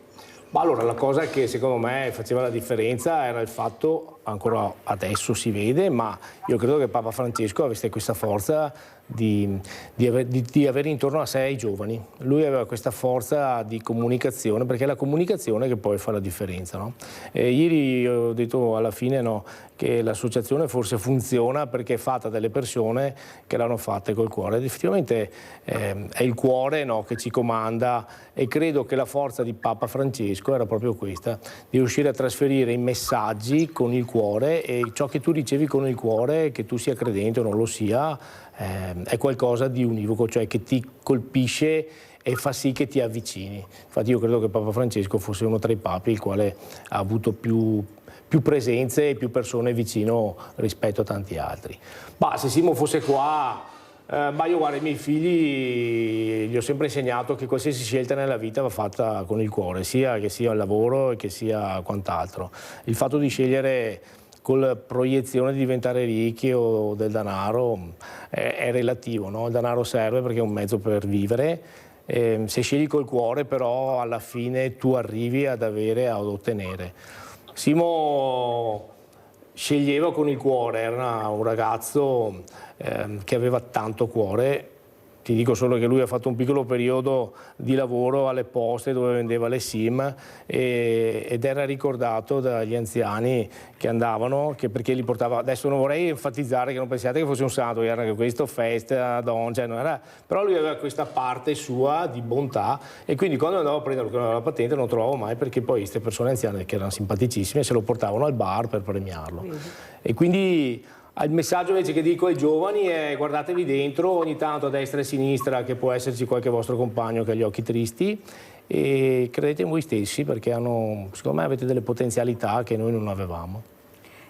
Ma allora la cosa che secondo me faceva la differenza era il fatto, ancora adesso si vede, ma io credo che Papa Francesco avesse questa forza di avere intorno a sé i giovani. Lui aveva questa forza di comunicazione, perché è la comunicazione che poi fa la differenza, no? Ieri ho detto alla fine che l'associazione forse funziona perché è fatta dalle persone che l'hanno fatta col cuore, ed effettivamente è il cuore, no, che ci comanda, e credo che la forza di Papa Francesco era proprio questa, di riuscire a trasferire i messaggi con il cuore, e ciò che tu ricevi con il cuore, che tu sia credente o non lo sia, è qualcosa di univoco, cioè che ti colpisce e fa sì che ti avvicini. Infatti io credo che Papa Francesco fosse uno tra i papi il quale ha avuto più presenze e più persone vicino rispetto a tanti altri. Ma se Simo fosse qua, ma io guarda, i miei figli gli ho sempre insegnato che qualsiasi scelta nella vita va fatta con il cuore, sia che sia il lavoro e che sia quant'altro. Il fatto di scegliere con la proiezione di diventare ricchi o del denaro è relativo, no? Il denaro serve perché è un mezzo per vivere, se scegli col cuore però alla fine tu arrivi ad ottenere. Simo sceglieva con il cuore, era un ragazzo che aveva tanto cuore. Ti dico solo che lui ha fatto un piccolo periodo di lavoro alle poste dove vendeva le SIM ed era ricordato dagli anziani che andavano, perché li portava. Adesso non vorrei enfatizzare, che non pensiate che fosse un santo, era anche questo, festa, cioè non era, però lui aveva questa parte sua di bontà, e quindi quando andavo a prendere la patente non lo trovavo mai, perché poi queste persone anziane che erano simpaticissime se lo portavano al bar per premiarlo. E quindi il messaggio invece che dico ai giovani è: guardatevi dentro ogni tanto a destra e a sinistra, che può esserci qualche vostro compagno che ha gli occhi tristi, e credete in voi stessi, perché secondo me avete delle potenzialità che noi non avevamo.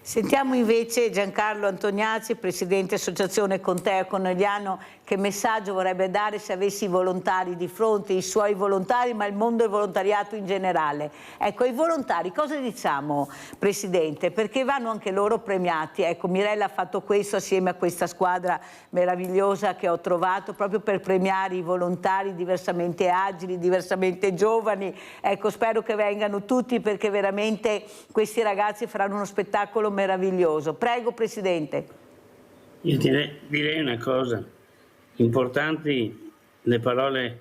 Sentiamo invece Giancarlo Antoniazzi, presidente Associazione Contea Conegliano, che messaggio vorrebbe dare se avessi i volontari di fronte, i suoi volontari, ma il mondo del volontariato in generale. Ecco, ai volontari cosa diciamo, Presidente? Perché vanno anche loro premiati. Ecco, Mirella ha fatto questo assieme a questa squadra meravigliosa che ho trovato, proprio per premiare i volontari diversamente agili, diversamente giovani. Ecco, spero che vengano tutti, perché veramente questi ragazzi faranno uno spettacolo meraviglioso. Prego, Presidente. Io direi una cosa, importanti le parole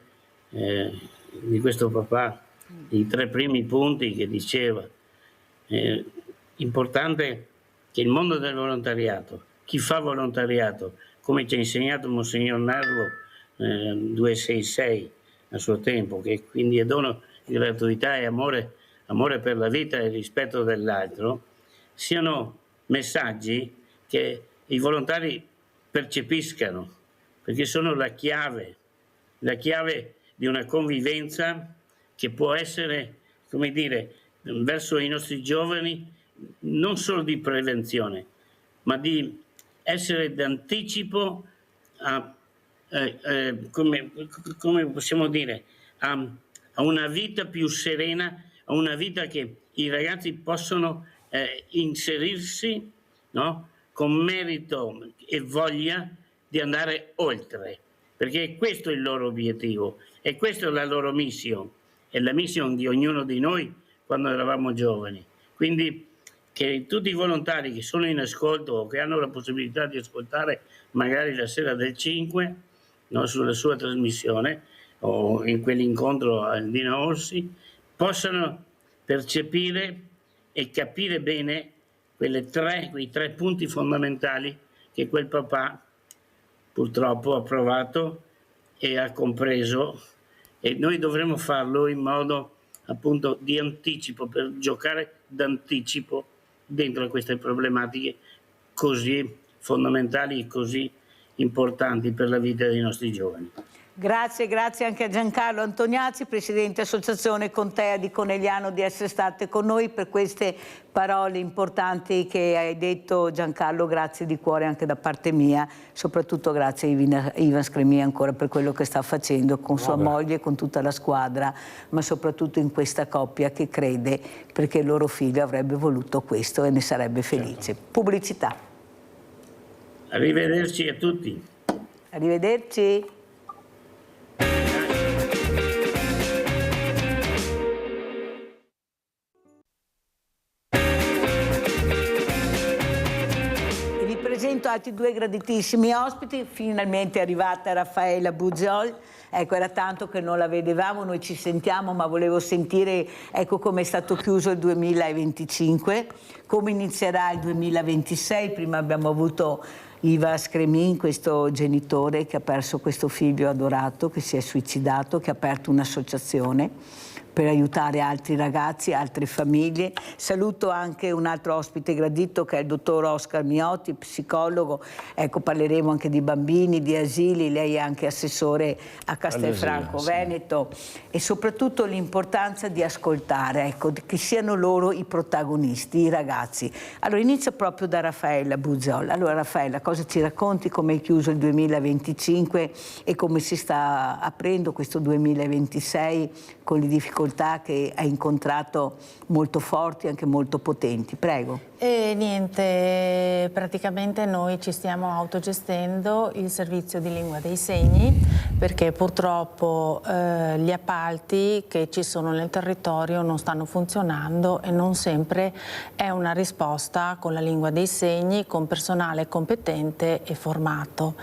di questo papà, i 3 primi punti che diceva. Importante che il mondo del volontariato, chi fa volontariato, come ci ha insegnato Monsignor Nervo 266 a suo tempo, che quindi è dono di gratuità e amore per la vita e rispetto dell'altro, siano messaggi che i volontari percepiscano, perché sono la chiave di una convivenza che può essere, come dire, verso i nostri giovani, non solo di prevenzione, ma di essere d'anticipo a, come possiamo dire, a una vita più serena, a una vita che i ragazzi possono inserirsi, no? Con merito e voglia di andare oltre, perché questo è il loro obiettivo e questa è la loro mission, è la mission di ognuno di noi quando eravamo giovani. Quindi che tutti i volontari che sono in ascolto o che hanno la possibilità di ascoltare magari la sera del 5, no, sulla sua trasmissione o in quell'incontro al Dina Orsi, possano percepire e capire bene quei 3 punti fondamentali che quel papà purtroppo ha provato e ha compreso, e noi dovremo farlo in modo appunto di anticipo, per giocare d'anticipo dentro a queste problematiche così fondamentali e così importanti per la vita dei nostri giovani. Grazie anche a Giancarlo Antoniazzi, Presidente Associazione Contea di Conegliano, di essere state con noi per queste parole importanti che hai detto, Giancarlo. Grazie di cuore anche da parte mia, soprattutto grazie a Ivan Scremia ancora per quello che sta facendo con sua moglie e con tutta la squadra, ma soprattutto in questa coppia che crede, perché il loro figlio avrebbe voluto questo e ne sarebbe felice. Pubblicità. Arrivederci a tutti. Arrivederci. Presento altri 2 graditissimi ospiti. Finalmente è arrivata Raffaella Buziol. Ecco, era tanto che non la vedevamo, noi ci sentiamo, ma volevo sentire, ecco, come è stato chiuso il 2025, come inizierà il 2026. Prima abbiamo avuto Ivan Scremin, questo genitore che ha perso questo figlio adorato, che si è suicidato, che ha aperto un'associazione per aiutare altri ragazzi, altre famiglie. Saluto anche un altro ospite gradito che è il dottor Oscar Miotti, psicologo. Ecco, parleremo anche di bambini, di asili, lei è anche assessore a Castelfranco Veneto, e soprattutto l'importanza di ascoltare, ecco, che siano loro i protagonisti, i ragazzi. Allora inizio proprio da Raffaella Buziol. Allora Raffaella, cosa ci racconti, come hai chiuso il 2025 e come si sta aprendo questo 2026 con le difficoltà che hai incontrato molto forti, anche molto potenti? Prego. E niente, praticamente noi ci stiamo autogestendo il servizio di lingua dei segni, perché purtroppo gli appalti che ci sono nel territorio non stanno funzionando e non sempre è una risposta con la lingua dei segni, con personale competente e formato.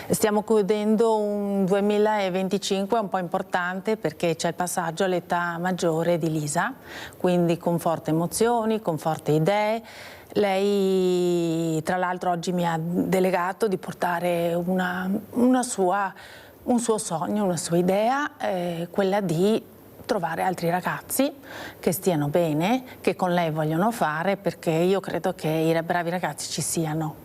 Stiamo chiudendo un 2025 un po' importante, perché c'è il passaggio all'età maggiore di Lisa, quindi con forti emozioni, con forti idee. Lei tra l'altro oggi mi ha delegato di portare un suo sogno, una sua idea, quella di trovare altri ragazzi che stiano bene, che con lei vogliono fare, perché io credo che i bravi ragazzi ci siano.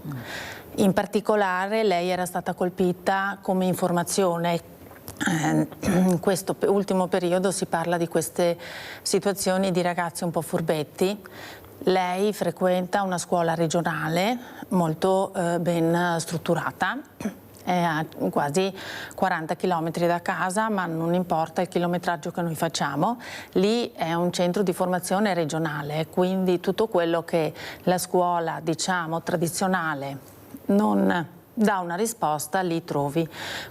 In particolare lei era stata colpita come informazione. In questo ultimo periodo si parla di queste situazioni di ragazzi un po' furbetti. Lei frequenta una scuola regionale molto ben strutturata, è a quasi 40 km da casa, ma non importa il chilometraggio che noi facciamo. Lì è un centro di formazione regionale, quindi tutto quello che la scuola, diciamo, tradizionale non dà una risposta, lì trovi.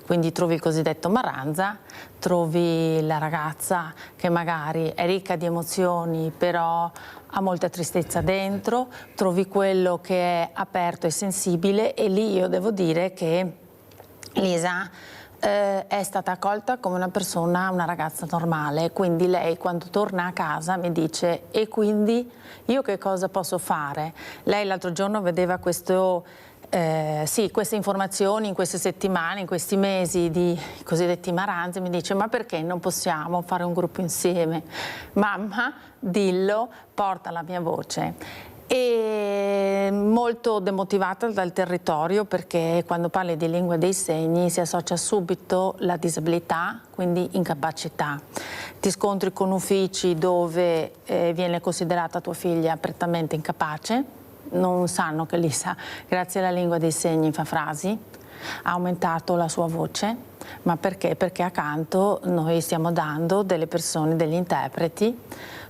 Quindi trovi il cosiddetto Maranza, trovi la ragazza che magari è ricca di emozioni, però ha molta tristezza dentro, trovi quello che è aperto e sensibile, e lì io devo dire che Lisa è stata accolta come una persona, una ragazza normale, quindi lei quando torna a casa mi dice: e quindi io che cosa posso fare? Lei l'altro giorno vedeva queste informazioni in queste settimane, in questi mesi di cosiddetti maranzi, mi dice: ma perché non possiamo fare un gruppo insieme? Mamma, dillo, porta la mia voce. E molto demotivata dal territorio, perché quando parli di lingua dei segni si associa subito la disabilità, quindi incapacità. Ti scontri con uffici dove viene considerata tua figlia prettamente incapace, non sanno che Lisa, grazie alla lingua dei segni, fa frasi, ha aumentato la sua voce. Ma perché? Perché accanto noi stiamo dando delle persone, degli interpreti,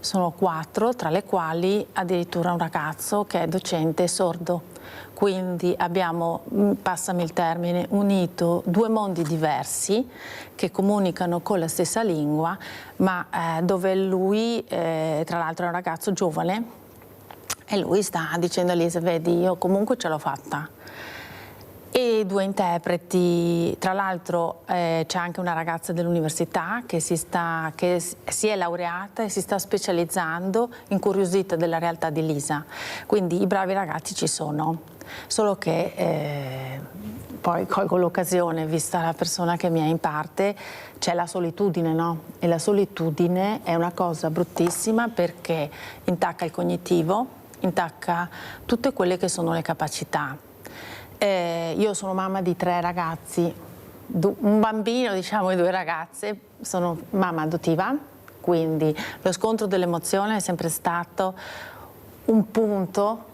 sono 4, tra le quali addirittura un ragazzo che è docente sordo. Quindi abbiamo, passami il termine, unito 2 mondi diversi che comunicano con la stessa lingua, ma dove lui, tra l'altro è un ragazzo giovane, e lui sta dicendo a Lisa: vedi, io comunque ce l'ho fatta. E 2 interpreti, tra l'altro c'è anche una ragazza dell'università che si è laureata e si sta specializzando, incuriosita della realtà di Lisa. Quindi i bravi ragazzi ci sono, solo che poi colgo l'occasione, vista la persona che mi è in parte, c'è la solitudine, no? E la solitudine è una cosa bruttissima, perché intacca il cognitivo, intacca tutte quelle che sono le capacità. Io sono mamma di 3 ragazzi, un bambino, diciamo, e 2 ragazze, sono mamma adottiva, quindi lo scontro dell'emozione è sempre stato un punto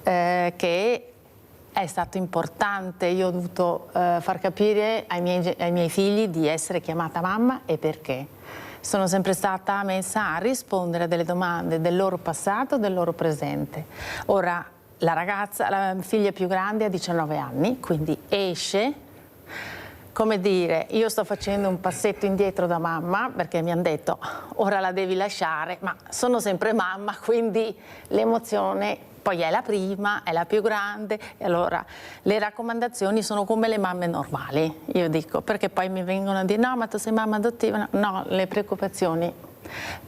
che è stato importante. Io ho dovuto far capire ai miei figli di essere chiamata mamma e perché. Sono sempre stata messa a rispondere a delle domande del loro passato, del loro presente. Ora, la figlia più grande ha 19 anni, quindi esce, come dire, io sto facendo un passetto indietro da mamma, perché mi hanno detto: ora la devi lasciare, ma sono sempre mamma, quindi l'emozione poi è la prima, è la più grande, e allora le raccomandazioni sono come le mamme normali, io dico, perché poi mi vengono a dire: no, ma tu sei mamma adottiva, no, le preoccupazioni.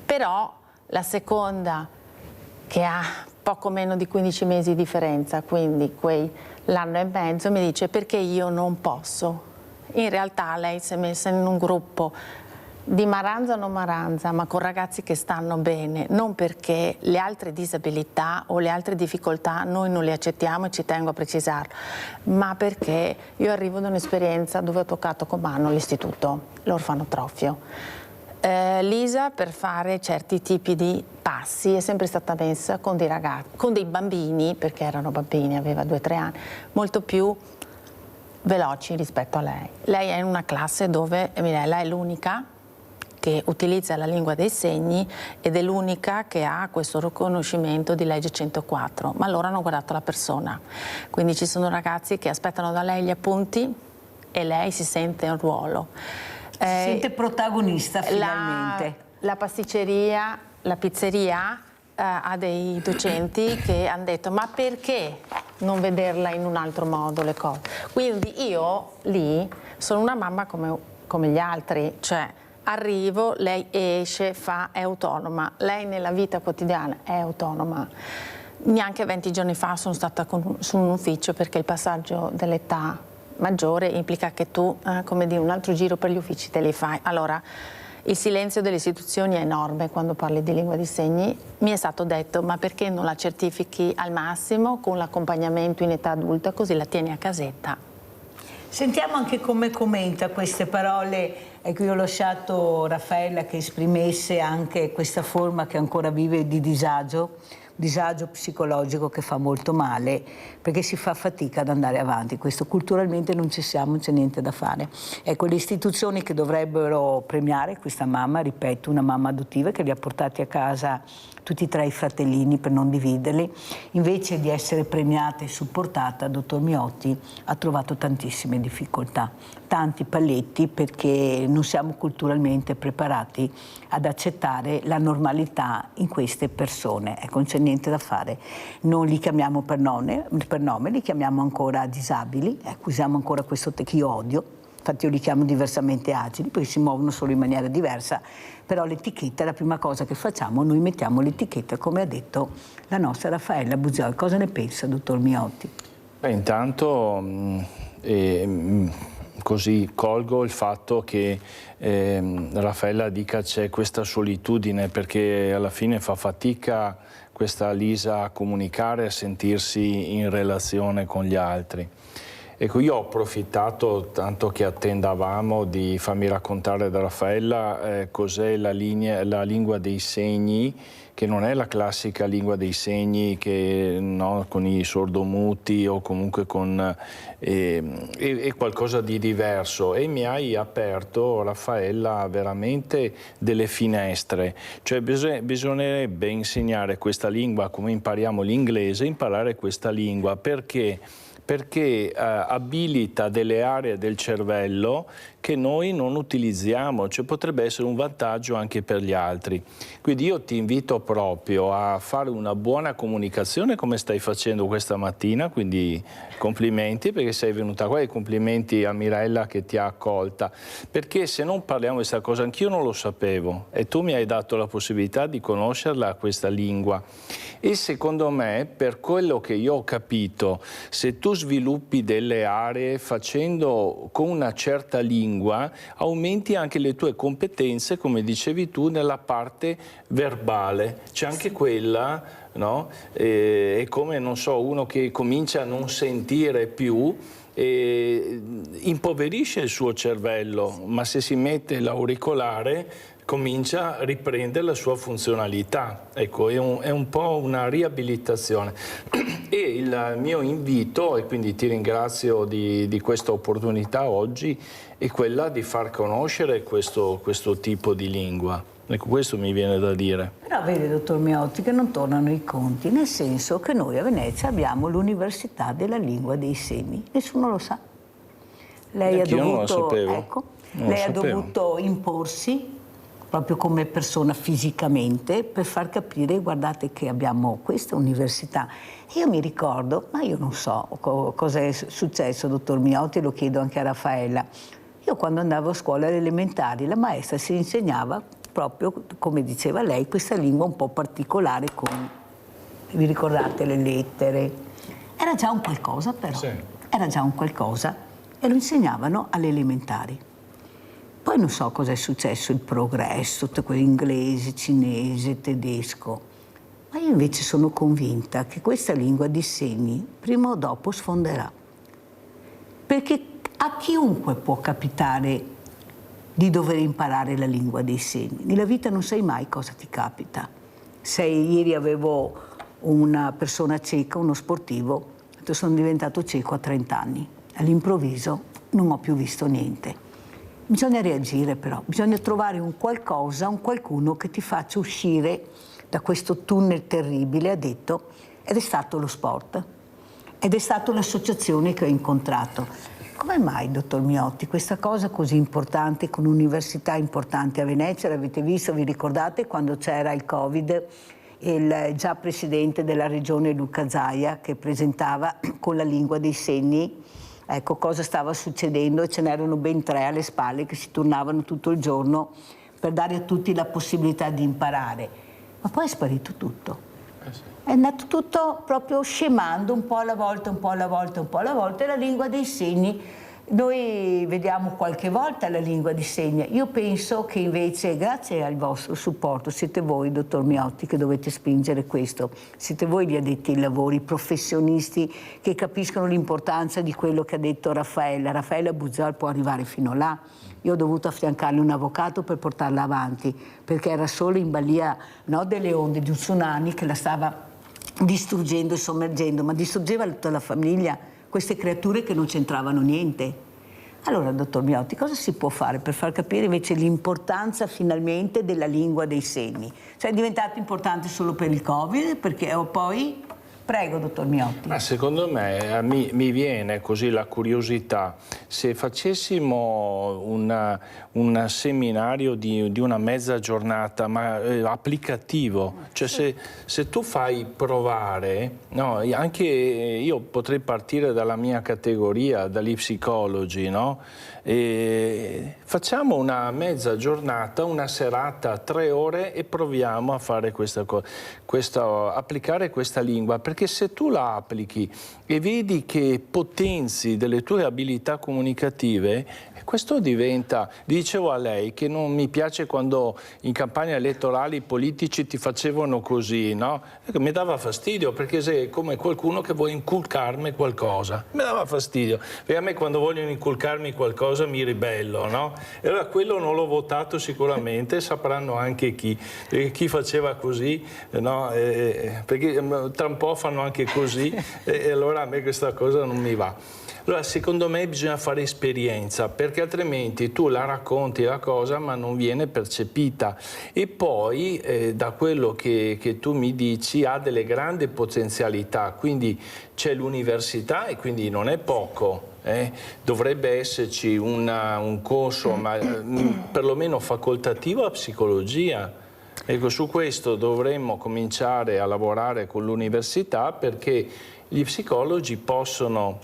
Però la seconda, che ha poco meno di 15 mesi di differenza, quindi l'anno e mezzo, mi dice: perché io non posso. In realtà lei si è messa in un gruppo di maranza o non maranza, ma con ragazzi che stanno bene, non perché le altre disabilità o le altre difficoltà noi non le accettiamo, e ci tengo a precisarlo, ma perché io arrivo da un'esperienza dove ho toccato con mano l'istituto, l'orfanotrofio. Lisa, per fare certi tipi di passi, è sempre stata messa con dei ragazzi, con dei bambini, perché erano bambini, aveva 2-3 anni, molto più veloci rispetto a lei. Lei è in una classe dove lei è l'unica che utilizza la lingua dei segni ed è l'unica che ha questo riconoscimento di legge 104, ma loro hanno guardato la persona. Quindi ci sono ragazzi che aspettano da lei gli appunti e lei si sente in ruolo. Si sente protagonista finalmente. La pasticceria, la pizzeria ha dei docenti che hanno detto: ma perché non vederla in un altro modo le cose? Quindi io lì sono una mamma come gli altri, cioè arrivo, lei esce, è autonoma, lei nella vita quotidiana è autonoma. Neanche 20 giorni fa sono stata su un ufficio, perché il passaggio dell'età maggiore implica che tu, come dire, un altro giro per gli uffici te li fai. Allora, il silenzio delle istituzioni è enorme quando parli di lingua di segni. Mi è stato detto: ma perché non la certifichi al massimo con l'accompagnamento in età adulta, così la tieni a casetta? Sentiamo anche come commenta queste parole. Ecco, io ho lasciato Raffaella che esprimesse anche questa forma che ancora vive di disagio disagio psicologico che fa molto male, perché si fa fatica ad andare avanti. Questo culturalmente non ci siamo, non c'è niente da fare. Ecco, le istituzioni che dovrebbero premiare questa mamma, ripeto, una mamma adottiva che li ha portati a casa tutti e 3 i fratellini per non dividerli, invece di essere premiata e supportata, dottor Miotti ha trovato tantissime difficoltà, tanti paletti, perché non siamo culturalmente preparati ad accettare la normalità in queste persone. Ecco, non c'è niente da fare. Non li chiamiamo per nome, li chiamiamo ancora disabili, ecco, usiamo ancora questo che io odio. Infatti io li chiamo diversamente agili, perché si muovono solo in maniera diversa, però l'etichetta è la prima cosa che facciamo, noi mettiamo l'etichetta, come ha detto la nostra Raffaella Buziol. Cosa ne pensa, dottor Miotti? Beh, intanto così colgo il fatto che Raffaella dica c'è questa solitudine, perché alla fine fa fatica questa Lisa a comunicare, a sentirsi in relazione con gli altri. Ecco, io ho approfittato, tanto che attendavamo, di farmi raccontare da Raffaella cos'è la lingua dei segni, che non è la classica lingua dei segni che, no, con i sordomuti o comunque con è qualcosa di diverso, e mi hai aperto, Raffaella, veramente delle finestre. Cioè bisognerebbe insegnare questa lingua come impariamo l'inglese, imparare questa lingua perché abilita delle aree del cervello che noi non utilizziamo, cioè potrebbe essere un vantaggio anche per gli altri. Quindi io ti invito proprio a fare una buona comunicazione come stai facendo questa mattina, quindi complimenti perché sei venuta qua, e complimenti a Mirella che ti ha accolta, perché se non parliamo di questa cosa, anch'io non lo sapevo e tu mi hai dato la possibilità di conoscerla, questa lingua. E secondo me, per quello che io ho capito, se tu sviluppi delle aree facendo con una certa lingua, aumenti anche le tue competenze, come dicevi tu, nella parte verbale. C'è anche quella, no? È come, non so, uno che comincia a non sentire più, impoverisce il suo cervello, ma se si mette l'auricolare comincia a riprendere la sua funzionalità. Ecco, è un po' una riabilitazione. E il mio invito, e quindi ti ringrazio di questa opportunità oggi, è quella di far conoscere questo tipo di lingua. Ecco, questo mi viene da dire. Però vede, dottor Miotti, che non tornano i conti, nel senso che noi a Venezia abbiamo l'Università della Lingua dei Segni. Nessuno lo sa. Lei ha dovuto, non lo sapevo. Ecco, lei ha dovuto imporsi proprio come persona fisicamente, per far capire, guardate che abbiamo questa università. Io mi ricordo, ma io non so cosa è successo, dottor Miotti, lo chiedo anche a Raffaella. Io quando andavo a scuola alle elementari, la maestra si insegnava proprio, come diceva lei, questa lingua un po' particolare con, vi ricordate, le lettere? Era già un qualcosa però, sì. Era già un qualcosa, e lo insegnavano alle elementari. Poi non so cosa è successo, il progresso, tutto quello inglese, cinese, tedesco. Ma io invece sono convinta che questa lingua di segni prima o dopo sfonderà. Perché a chiunque può capitare di dover imparare la lingua dei segni. Nella vita non sai mai cosa ti capita. Ieri avevo una persona cieca, uno sportivo, sono diventato cieco a 30 anni. All'improvviso non ho più visto niente. Bisogna reagire però, bisogna trovare un qualcosa, un qualcuno che ti faccia uscire da questo tunnel terribile, ha detto, ed è stato lo sport, ed è stata l'associazione che ho incontrato. Come mai, dottor Miotti, questa cosa così importante, con un'università importante a Venezia, l'avete visto, vi ricordate quando c'era il Covid, il già presidente della regione Luca Zaia che presentava con la lingua dei segni, ecco cosa stava succedendo, e ce n'erano ben 3 alle spalle che si turnavano tutto il giorno per dare a tutti la possibilità di imparare. Ma poi è sparito tutto. Sì. È andato tutto proprio scemando, un po' alla volta, un po' alla volta, un po' alla volta, e la lingua dei segni. Noi vediamo qualche volta la lingua di segni. Io penso che invece, grazie al vostro supporto, siete voi, dottor Miotti, che dovete spingere questo. Siete voi gli addetti ai lavori, i professionisti che capiscono l'importanza di quello che ha detto Raffaella. Raffaella Buziol può arrivare fino là. Io ho dovuto affiancarle un avvocato per portarla avanti, perché era solo in balia, no, delle onde di un tsunami che la stava distruggendo e sommergendo, ma distruggeva tutta la famiglia, queste creature che non c'entravano niente. Allora, dottor Miotti, cosa si può fare per far capire invece l'importanza finalmente della lingua dei segni? Cioè è diventato importante solo per il Covid, perché poi... Prego, dottor Miotti. Ma secondo me mi viene così la curiosità, se facessimo un seminario di una mezza giornata, ma applicativo, cioè se tu fai provare, no, anche io potrei partire dalla mia categoria, dagli psicologi, no? E facciamo una mezza giornata, una serata, 3 ore e proviamo a fare questa cosa, applicare questa lingua, perché se tu la applichi e vedi che potenzi delle tue abilità comunicative, questo diventa, dicevo a lei che non mi piace quando in campagna elettorale i politici ti facevano così, no? Mi dava fastidio, perché sei come qualcuno che vuole inculcarmi qualcosa, mi dava fastidio, perché a me quando vogliono inculcarmi qualcosa mi ribello, no? E allora quello non l'ho votato sicuramente, sapranno anche chi faceva così, no? Perché tra un po' fanno anche così e allora a me questa cosa non mi va. Allora secondo me bisogna fare esperienza, perché altrimenti tu la racconti la cosa ma non viene percepita, e poi da quello che tu mi dici ha delle grandi potenzialità, quindi c'è l'università e quindi non è poco. Dovrebbe esserci un corso ma perlomeno facoltativo a psicologia. Ecco, su questo dovremmo cominciare a lavorare con l'università, perché gli psicologi possono,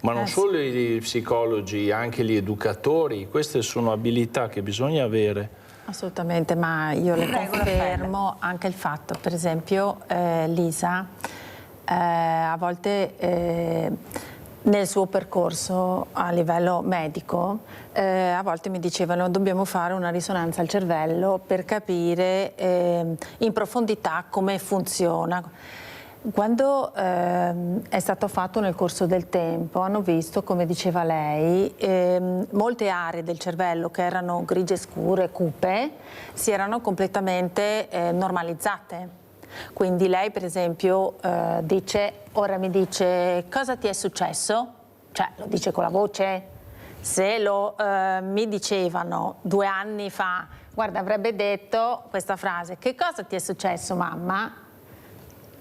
ma non solo gli psicologi, anche gli educatori, queste sono abilità che bisogna avere. Assolutamente, ma io le confermo anche il fatto, per esempio Lisa a volte nel suo percorso a livello medico a volte mi dicevano dobbiamo fare una risonanza al cervello per capire in profondità come funziona. Quando è stato fatto nel corso del tempo hanno visto, come diceva lei, molte aree del cervello che erano grigie scure, cupe, si erano completamente normalizzate. Quindi lei per esempio ora mi dice cosa ti è successo? Cioè lo dice con la voce. Se mi dicevano 2 anni fa, guarda avrebbe detto questa frase, che cosa ti è successo mamma?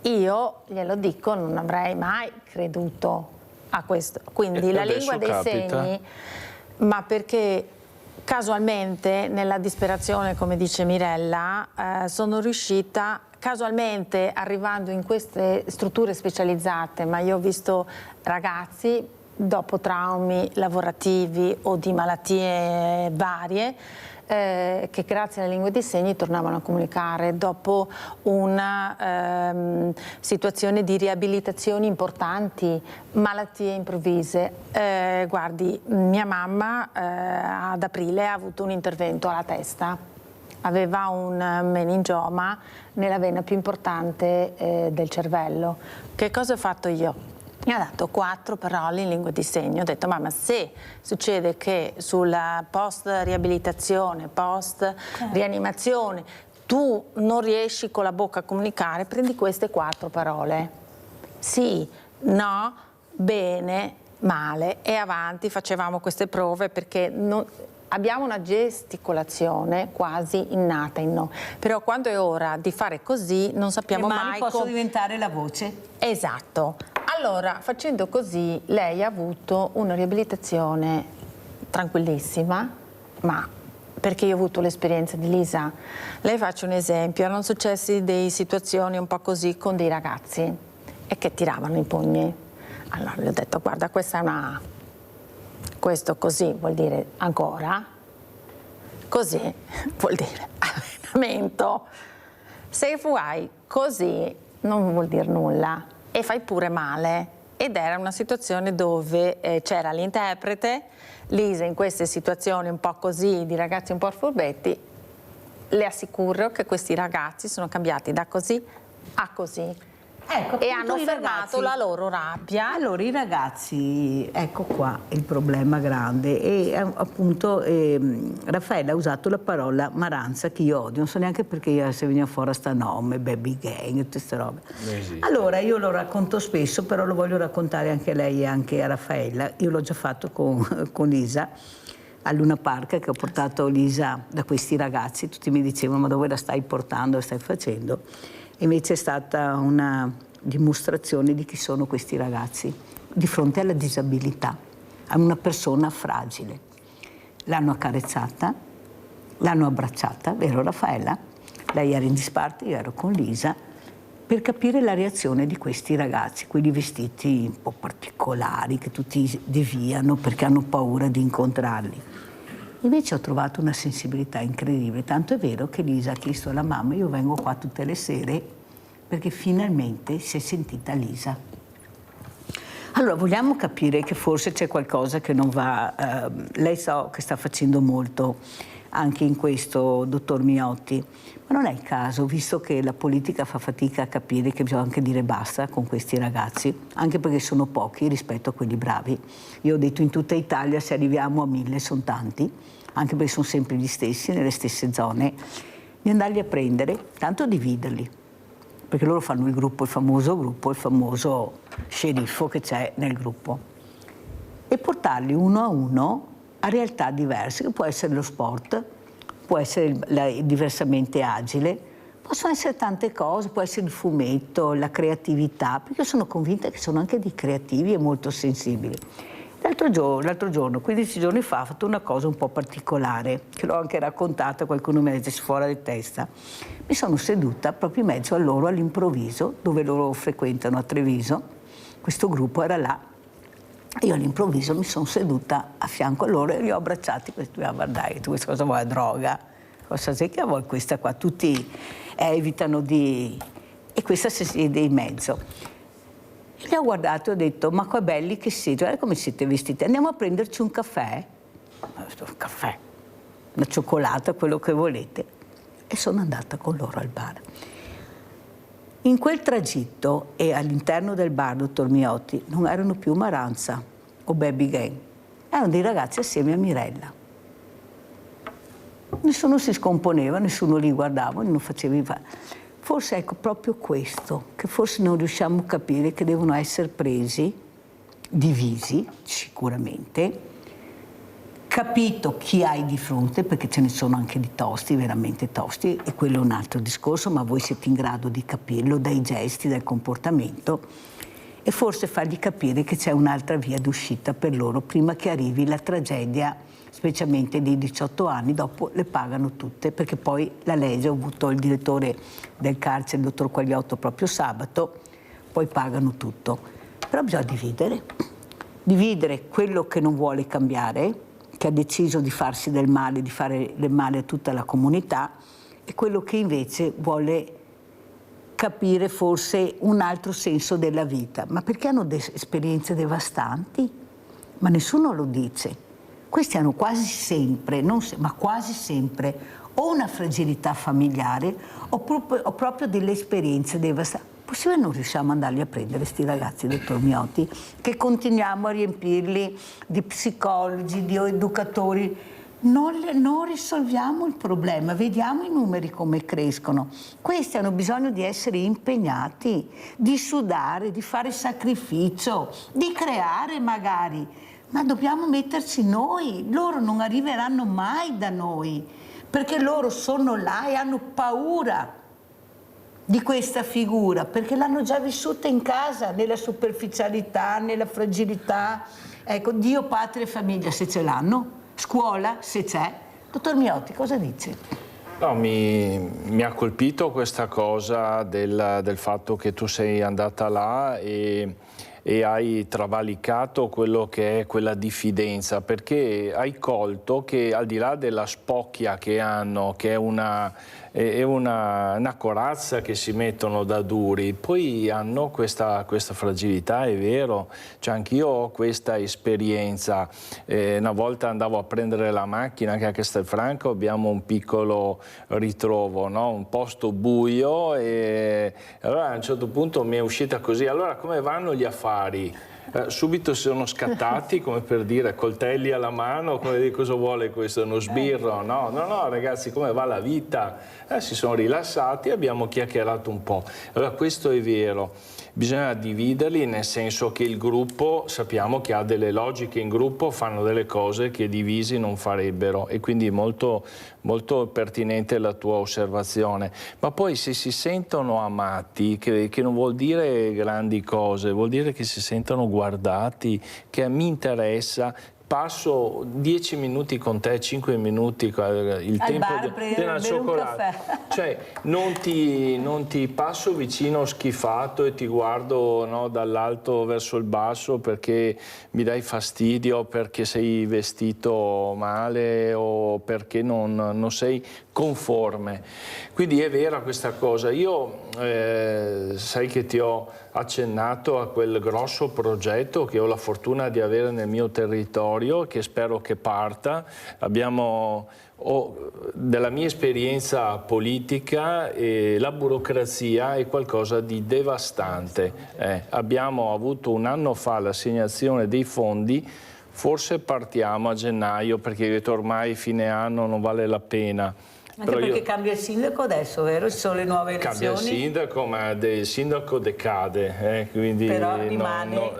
Io glielo dico, non avrei mai creduto a questo. Quindi la lingua dei segni, ma perché casualmente nella disperazione, come dice Mirella, sono riuscita casualmente arrivando in queste strutture specializzate, ma io ho visto ragazzi dopo traumi lavorativi o di malattie varie che grazie alla lingua dei segni tornavano a comunicare dopo una situazione di riabilitazioni importanti, malattie improvvise. Guardi, mia mamma ad aprile ha avuto un intervento alla testa, aveva un meningioma nella vena più importante del cervello. Che cosa ho fatto io? Mi ha dato 4 parole in lingua di segno. Ho detto, mamma, se succede che sulla post-riabilitazione, post-rianimazione, tu non riesci con la bocca a comunicare, prendi queste 4 parole. Sì, no, bene, male e avanti. Facevamo queste prove perché abbiamo una gesticolazione quasi innata in noi, però quando è ora di fare così non sappiamo mai. Le mani possono diventare la voce. Esatto. Allora, facendo così, lei ha avuto una riabilitazione tranquillissima, ma perché io ho avuto l'esperienza di Lisa. Le faccio un esempio, erano successe delle situazioni un po' così con dei ragazzi e che tiravano i pugni. Allora le ho detto, guarda, questa è una... Questo così vuol dire ancora, così vuol dire allenamento. Se fai così non vuol dire nulla e fai pure male. Ed era una situazione dove c'era l'interprete, Lisa in queste situazioni un po' così, di ragazzi un po' furbetti, le assicuro che questi ragazzi sono cambiati da così a così. Ecco, e hanno fermato la loro rabbia. Allora i ragazzi, ecco qua il problema grande, e appunto Raffaella ha usato la parola maranza che io odio, non so neanche perché se veniva fuori sta nome, baby gang, tutte queste robe. Allora io lo racconto spesso, però lo voglio raccontare anche a lei e anche a Raffaella. Io l'ho già fatto con Lisa a Luna Park, che ho portato Lisa da questi ragazzi, tutti mi dicevano ma dove la stai portando, la stai facendo? Invece è stata una dimostrazione di chi sono questi ragazzi di fronte alla disabilità, a una persona fragile. L'hanno accarezzata, l'hanno abbracciata, vero Raffaella? Lei era in disparte, io ero con Lisa, per capire la reazione di questi ragazzi, quelli vestiti un po' particolari, che tutti deviano perché hanno paura di incontrarli. Invece ho trovato una sensibilità incredibile, tanto è vero che Lisa ha chiesto alla mamma, io vengo qua tutte le sere perché finalmente si è sentita Lisa. Allora, vogliamo capire che forse c'è qualcosa che non va. Lei so che sta facendo molto anche in questo, dottor Miotti, ma non è il caso, visto che la politica fa fatica a capire che bisogna anche dire basta con questi ragazzi, anche perché sono pochi rispetto a quelli bravi. Io ho detto in tutta Italia se arriviamo a 1000 sono tanti, anche perché sono sempre gli stessi, nelle stesse zone, di andarli a prendere, tanto dividerli, perché loro fanno il gruppo, il famoso sceriffo che c'è nel gruppo, e portarli uno a uno a realtà diverse, che può essere lo sport, può essere diversamente agile, possono essere tante cose, può essere il fumetto, la creatività, perché io sono convinta che sono anche dei creativi e molto sensibili. L'altro giorno, 15 giorni fa, ho fatto una cosa un po' particolare, che l'ho anche raccontata, qualcuno mi ha detto fuori di testa. Mi sono seduta proprio in mezzo a loro all'improvviso, dove loro frequentano a Treviso, questo gruppo era là. Io all'improvviso mi sono seduta a fianco a loro e li ho abbracciati. Questo, guardai, tu questa cosa vuoi, droga? Cosa sei che vuoi questa qua? Tutti evitano di... E questa si siede in mezzo. E li ho guardati e ho detto, ma qua belli che siete, guarda come siete vestiti, andiamo a prenderci un caffè? Un caffè, una cioccolata, quello che volete. E sono andata con loro al bar. In quel tragitto e all'interno del bar, dottor Miotti, non erano più Maranza o Baby Gang, erano dei ragazzi assieme a Mirella. Nessuno si scomponeva, nessuno li guardava, non faceva. Forse ecco proprio questo, che forse non riusciamo a capire, che devono essere presi, divisi sicuramente, capito chi hai di fronte, perché ce ne sono anche di tosti, veramente tosti, e quello è un altro discorso, ma voi siete in grado di capirlo dai gesti, dal comportamento, e forse fargli capire che c'è un'altra via d'uscita per loro prima che arrivi la tragedia, specialmente dei 18 anni, dopo le pagano tutte, perché poi la legge, ho avuto il direttore del carcere, il dottor Quagliotto, proprio sabato, poi pagano tutto. Però bisogna dividere quello che non vuole cambiare, che ha deciso di farsi del male, di fare del male a tutta la comunità, e quello che invece vuole capire forse un altro senso della vita. Ma perché hanno esperienze devastanti? Ma nessuno lo dice. Questi hanno quasi sempre, ma quasi sempre, o una fragilità familiare o proprio delle esperienze devastanti. Possibile non riusciamo ad andarli a prendere questi ragazzi, dottor Miotti, che continuiamo a riempirli di psicologi, di educatori? Non risolviamo il problema, vediamo i numeri come crescono. Questi hanno bisogno di essere impegnati, di sudare, di fare sacrificio, di creare magari, ma dobbiamo metterci noi. Loro non arriveranno mai da noi, perché loro sono là e hanno paura di questa figura, perché l'hanno già vissuta in casa, nella superficialità, nella fragilità. Ecco, Dio, patria e famiglia, se ce l'hanno, scuola, se c'è. Dottor Miotti, cosa dice? No, mi ha colpito questa cosa del fatto che tu sei andata là e hai travalicato quello che è quella diffidenza, perché hai colto che al di là della spocchia che hanno, che è una è una corazza che si mettono da duri, poi hanno questa fragilità, è vero, cioè anch'io ho questa esperienza. Una volta andavo a prendere la macchina che a Castelfranco abbiamo un piccolo ritrovo, no? Un posto buio, e allora a un certo punto mi è uscita così: allora come vanno gli affari? Subito sono scattati, come per dire, coltelli alla mano, come dire, cosa vuole questo, uno sbirro? No, ragazzi, come va la vita? Si sono rilassati e abbiamo chiacchierato un po'. Allora questo è vero, bisogna dividerli, nel senso che il gruppo, sappiamo che ha delle logiche in gruppo, fanno delle cose che divisi non farebbero, e quindi molto, molto pertinente la tua osservazione. Ma poi se si sentono amati, che non vuol dire grandi cose, vuol dire che si sentono guardati, che mi interessa, passo 10 minuti con te, 5 minuti, il tempo della cioccolata, cioè non ti passo vicino schifato e ti guardo, no, dall'alto verso il basso perché mi dai fastidio, perché sei vestito male o perché non sei conforme. Quindi è vera questa cosa. Io sai che ti ho accennato a quel grosso progetto che ho la fortuna di avere nel mio territorio, che spero che parta. Della mia esperienza politica, la burocrazia è qualcosa di devastante. Abbiamo avuto un anno fa l'assegnazione dei fondi, forse partiamo a gennaio perché ho detto ormai fine anno non vale la pena. Anche perché cambia il sindaco adesso, vero? Ci sono le nuove elezioni. Cambia il sindaco, ma il sindaco decade, quindi però rimane...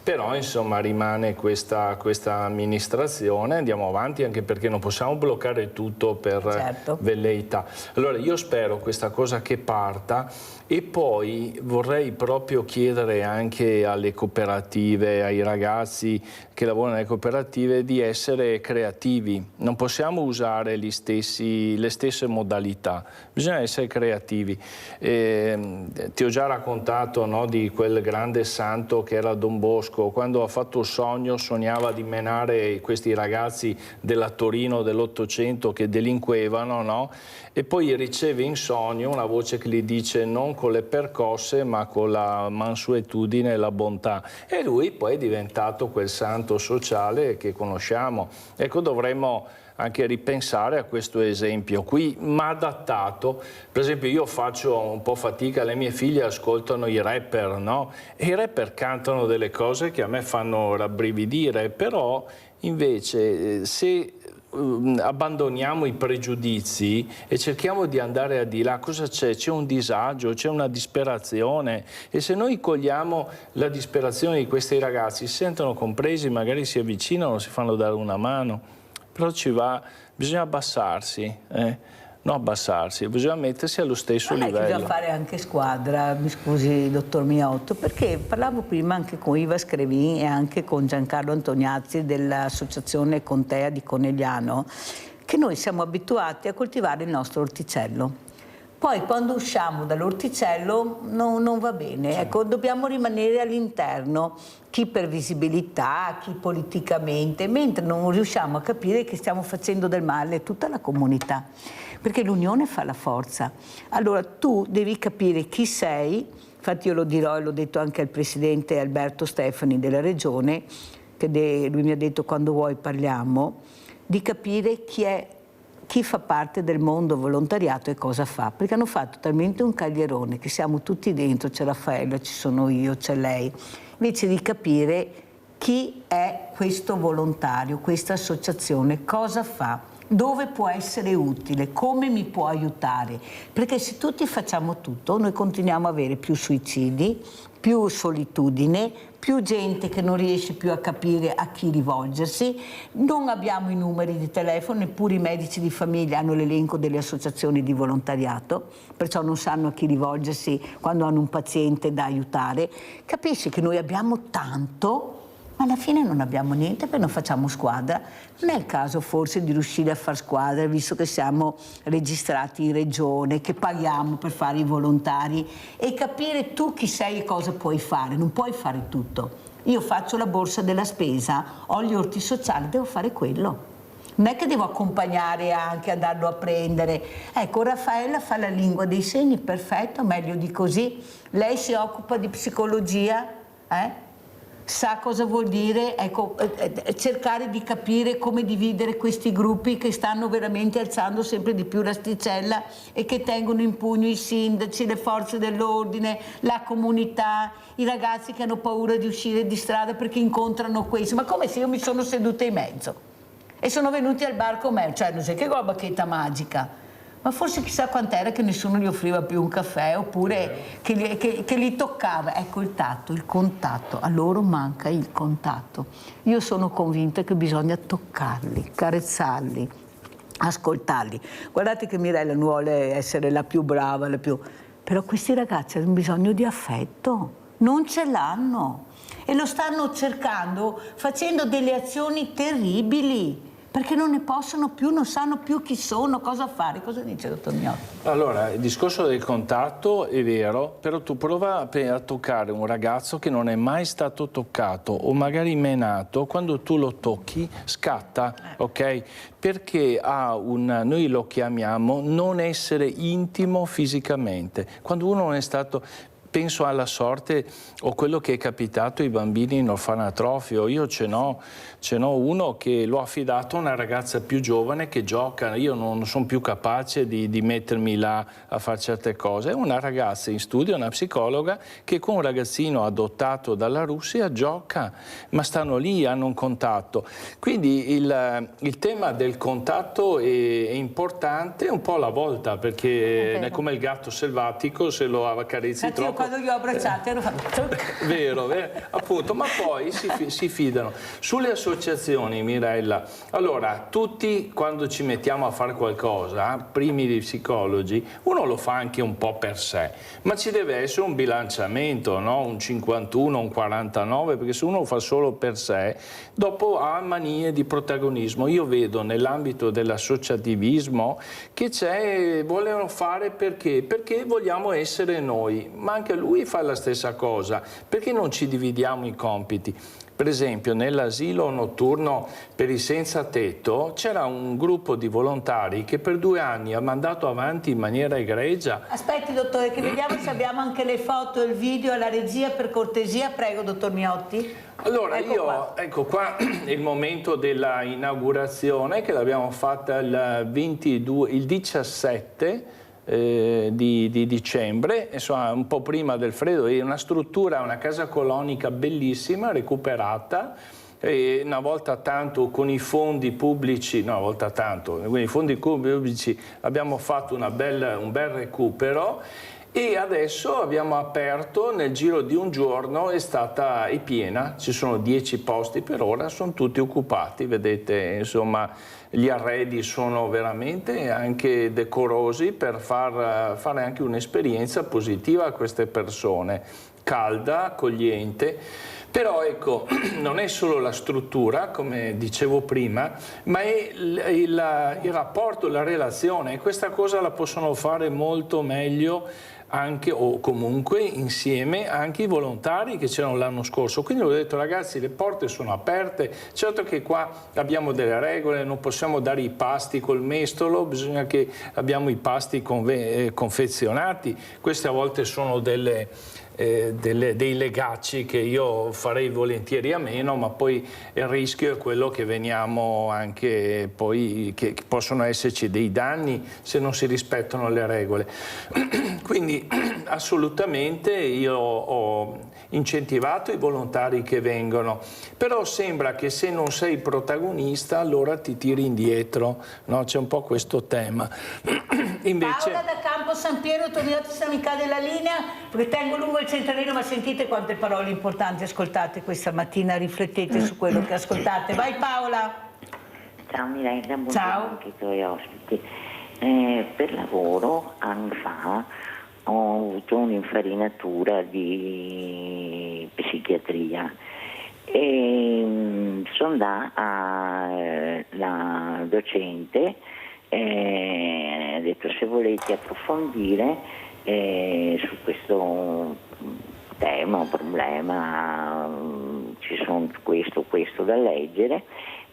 però insomma rimane questa amministrazione, andiamo avanti, anche perché non possiamo bloccare tutto per velleità. Allora io spero questa cosa che parta, e poi vorrei proprio chiedere anche alle cooperative, ai ragazzi che lavorano nelle cooperative, di essere creativi. Non possiamo usare le stesse modalità, bisogna essere creativi. Ti ho già raccontato, no, di quel grande santo che era Don Bosco. Quando ha fatto il sogno, sognava di menare questi ragazzi della Torino dell'Ottocento che delinquevano, no? E poi riceve in sogno una voce che gli dice: non con le percosse ma con la mansuetudine e la bontà. E lui poi è diventato quel santo sociale che conosciamo. Ecco, dovremmo anche ripensare a questo esempio qui, ma adattato. Per esempio io faccio un po' fatica, le mie figlie ascoltano i rapper, no? E i rapper cantano delle cose che a me fanno rabbrividire, però invece se abbandoniamo i pregiudizi e cerchiamo di andare al di là, cosa c'è? C'è un disagio, c'è una disperazione, e se noi cogliamo la disperazione di questi ragazzi, si sentono compresi, magari si avvicinano, si fanno dare una mano, però bisogna abbassarsi, non abbassarsi, bisogna mettersi allo stesso livello. Bisogna fare anche squadra, mi scusi dottor Miotto, perché parlavo prima anche con Iva Screvin e anche con Giancarlo Antoniazzi dell'associazione Contea di Conegliano, che noi siamo abituati a coltivare il nostro orticello. Poi quando usciamo dall'orticello non va bene, ecco, dobbiamo rimanere all'interno, chi per visibilità, chi politicamente, mentre non riusciamo a capire che stiamo facendo del male a tutta la comunità, perché l'unione fa la forza. Allora tu devi capire chi sei, infatti io lo dirò e l'ho detto anche al presidente Alberto Stefani della regione, che lui mi ha detto: quando vuoi parliamo, di capire chi fa parte del mondo volontariato e cosa fa, perché hanno fatto talmente un caglierone che siamo tutti dentro, c'è Raffaella, ci sono io, c'è lei, invece di capire chi è questo volontario, questa associazione, cosa fa, dove può essere utile, come mi può aiutare, perché se tutti facciamo tutto noi continuiamo a avere più suicidi, più solitudine, più gente che non riesce più a capire a chi rivolgersi, non abbiamo i numeri di telefono, neppure i medici di famiglia hanno l'elenco delle associazioni di volontariato, perciò non sanno a chi rivolgersi quando hanno un paziente da aiutare. Capisci che noi abbiamo tanto, ma alla fine non abbiamo niente perché non facciamo squadra. Non è il caso forse di riuscire a far squadra, visto che siamo registrati in regione, che paghiamo per fare i volontari, e capire tu chi sei e cosa puoi fare. Non puoi fare tutto. Io faccio la borsa della spesa, ho gli orti sociali, devo fare quello. Non è che devo accompagnare anche, andarlo a prendere. Ecco, Raffaella fa la lingua dei segni, perfetto, meglio di così. Lei si occupa di psicologia, sa cosa vuol dire, ecco, cercare di capire come dividere questi gruppi che stanno veramente alzando sempre di più l'asticella e che tengono in pugno i sindaci, le forze dell'ordine, la comunità, i ragazzi che hanno paura di uscire di strada perché incontrano questo. Ma come se io mi sono seduta in mezzo e sono venuti al bar con me, cioè non sai che bacchetta magica, ma forse chissà quant'era che nessuno gli offriva più un caffè, oppure che li toccava. Ecco il tatto, il contatto, a loro manca il contatto. Io sono convinta che bisogna toccarli, carezzarli, ascoltarli. Guardate che Mirella non vuole essere la più brava, però questi ragazzi hanno bisogno di affetto, non ce l'hanno e lo stanno cercando facendo delle azioni terribili, perché non ne possono più, non sanno più chi sono, cosa fare. Cosa dice, dottor Miotti? Allora, il discorso del contatto è vero, però tu prova a toccare un ragazzo che non è mai stato toccato o magari menato, quando tu lo tocchi scatta, ok? Perché ha noi lo chiamiamo non essere intimo fisicamente. Quando uno non è stato... Penso alla sorte o quello che è capitato ai bambini in orfanatrofio. Io ce n'ho uno che l'ho affidato a una ragazza più giovane che gioca. Io non sono più capace di mettermi là a fare certe cose. È una ragazza in studio, una psicologa, che con un ragazzino adottato dalla Russia gioca, ma stanno lì, hanno un contatto. Quindi il tema del contatto è importante un po' alla volta, perché è come il gatto selvatico, se lo accarezzi troppo. Quando li ho abbracciati hanno fatto... Vero, appunto, ma poi si fidano. Sulle associazioni, Mirella, allora, tutti quando ci mettiamo a fare qualcosa, primi di psicologi, uno lo fa anche un po' per sé, ma ci deve essere un bilanciamento, no? Un 51, un 49, perché se uno lo fa solo per sé, dopo ha manie di protagonismo. Io vedo nell'ambito dell'associativismo che vogliono fare perché vogliamo essere noi, ma anche lui fa la stessa cosa. Perché non ci dividiamo i compiti? Per esempio nell'asilo notturno per i senza tetto c'era un gruppo di volontari che per 2 anni ha mandato avanti in maniera egregia. Aspetti dottore, che vediamo se abbiamo anche le foto e il video alla regia, per cortesia, prego dottor Miotti. Allora ecco qua il momento della inaugurazione, che l'abbiamo fatta il 17 di dicembre, insomma un po' prima del freddo. È una struttura, una casa colonica bellissima, recuperata, e una volta tanto con i fondi pubblici, con i fondi pubblici abbiamo fatto un bel recupero, e adesso abbiamo aperto nel giro di un giorno, è piena, ci sono 10 posti per ora, sono tutti occupati, vedete, insomma gli arredi sono veramente anche decorosi per fare anche un'esperienza positiva a queste persone, calda, accogliente. Però ecco, non è solo la struttura, come dicevo prima, ma è il rapporto, la relazione, e questa cosa la possono fare molto meglio anche, o comunque insieme, anche i volontari che c'erano l'anno scorso. Quindi ho detto, ragazzi, le porte sono aperte, certo che qua abbiamo delle regole, non possiamo dare i pasti col mestolo, bisogna che abbiamo i pasti confezionati. Queste a volte sono dei legacci che io farei volentieri a meno, ma poi il rischio è quello che veniamo anche poi, che possono esserci dei danni se non si rispettano le regole. Quindi assolutamente io ho incentivato i volontari che vengono, però sembra che se non sei protagonista allora ti tiri indietro, no? C'è un po' questo tema. Invece... Paola da Campo San Piero, Tomiotti, sta mi cade la linea perché tengo lungo il centralino, ma sentite quante parole importanti ascoltate questa mattina, riflettete su quello che ascoltate. Vai Paola! Ciao Mirella, buongiorno anche ai tuoi ospiti. Per lavoro anni fa ho avuto un'infarinatura di psichiatria e sono andata alla docente, ha detto se volete approfondire su questo tema o problema ci sono questo da leggere,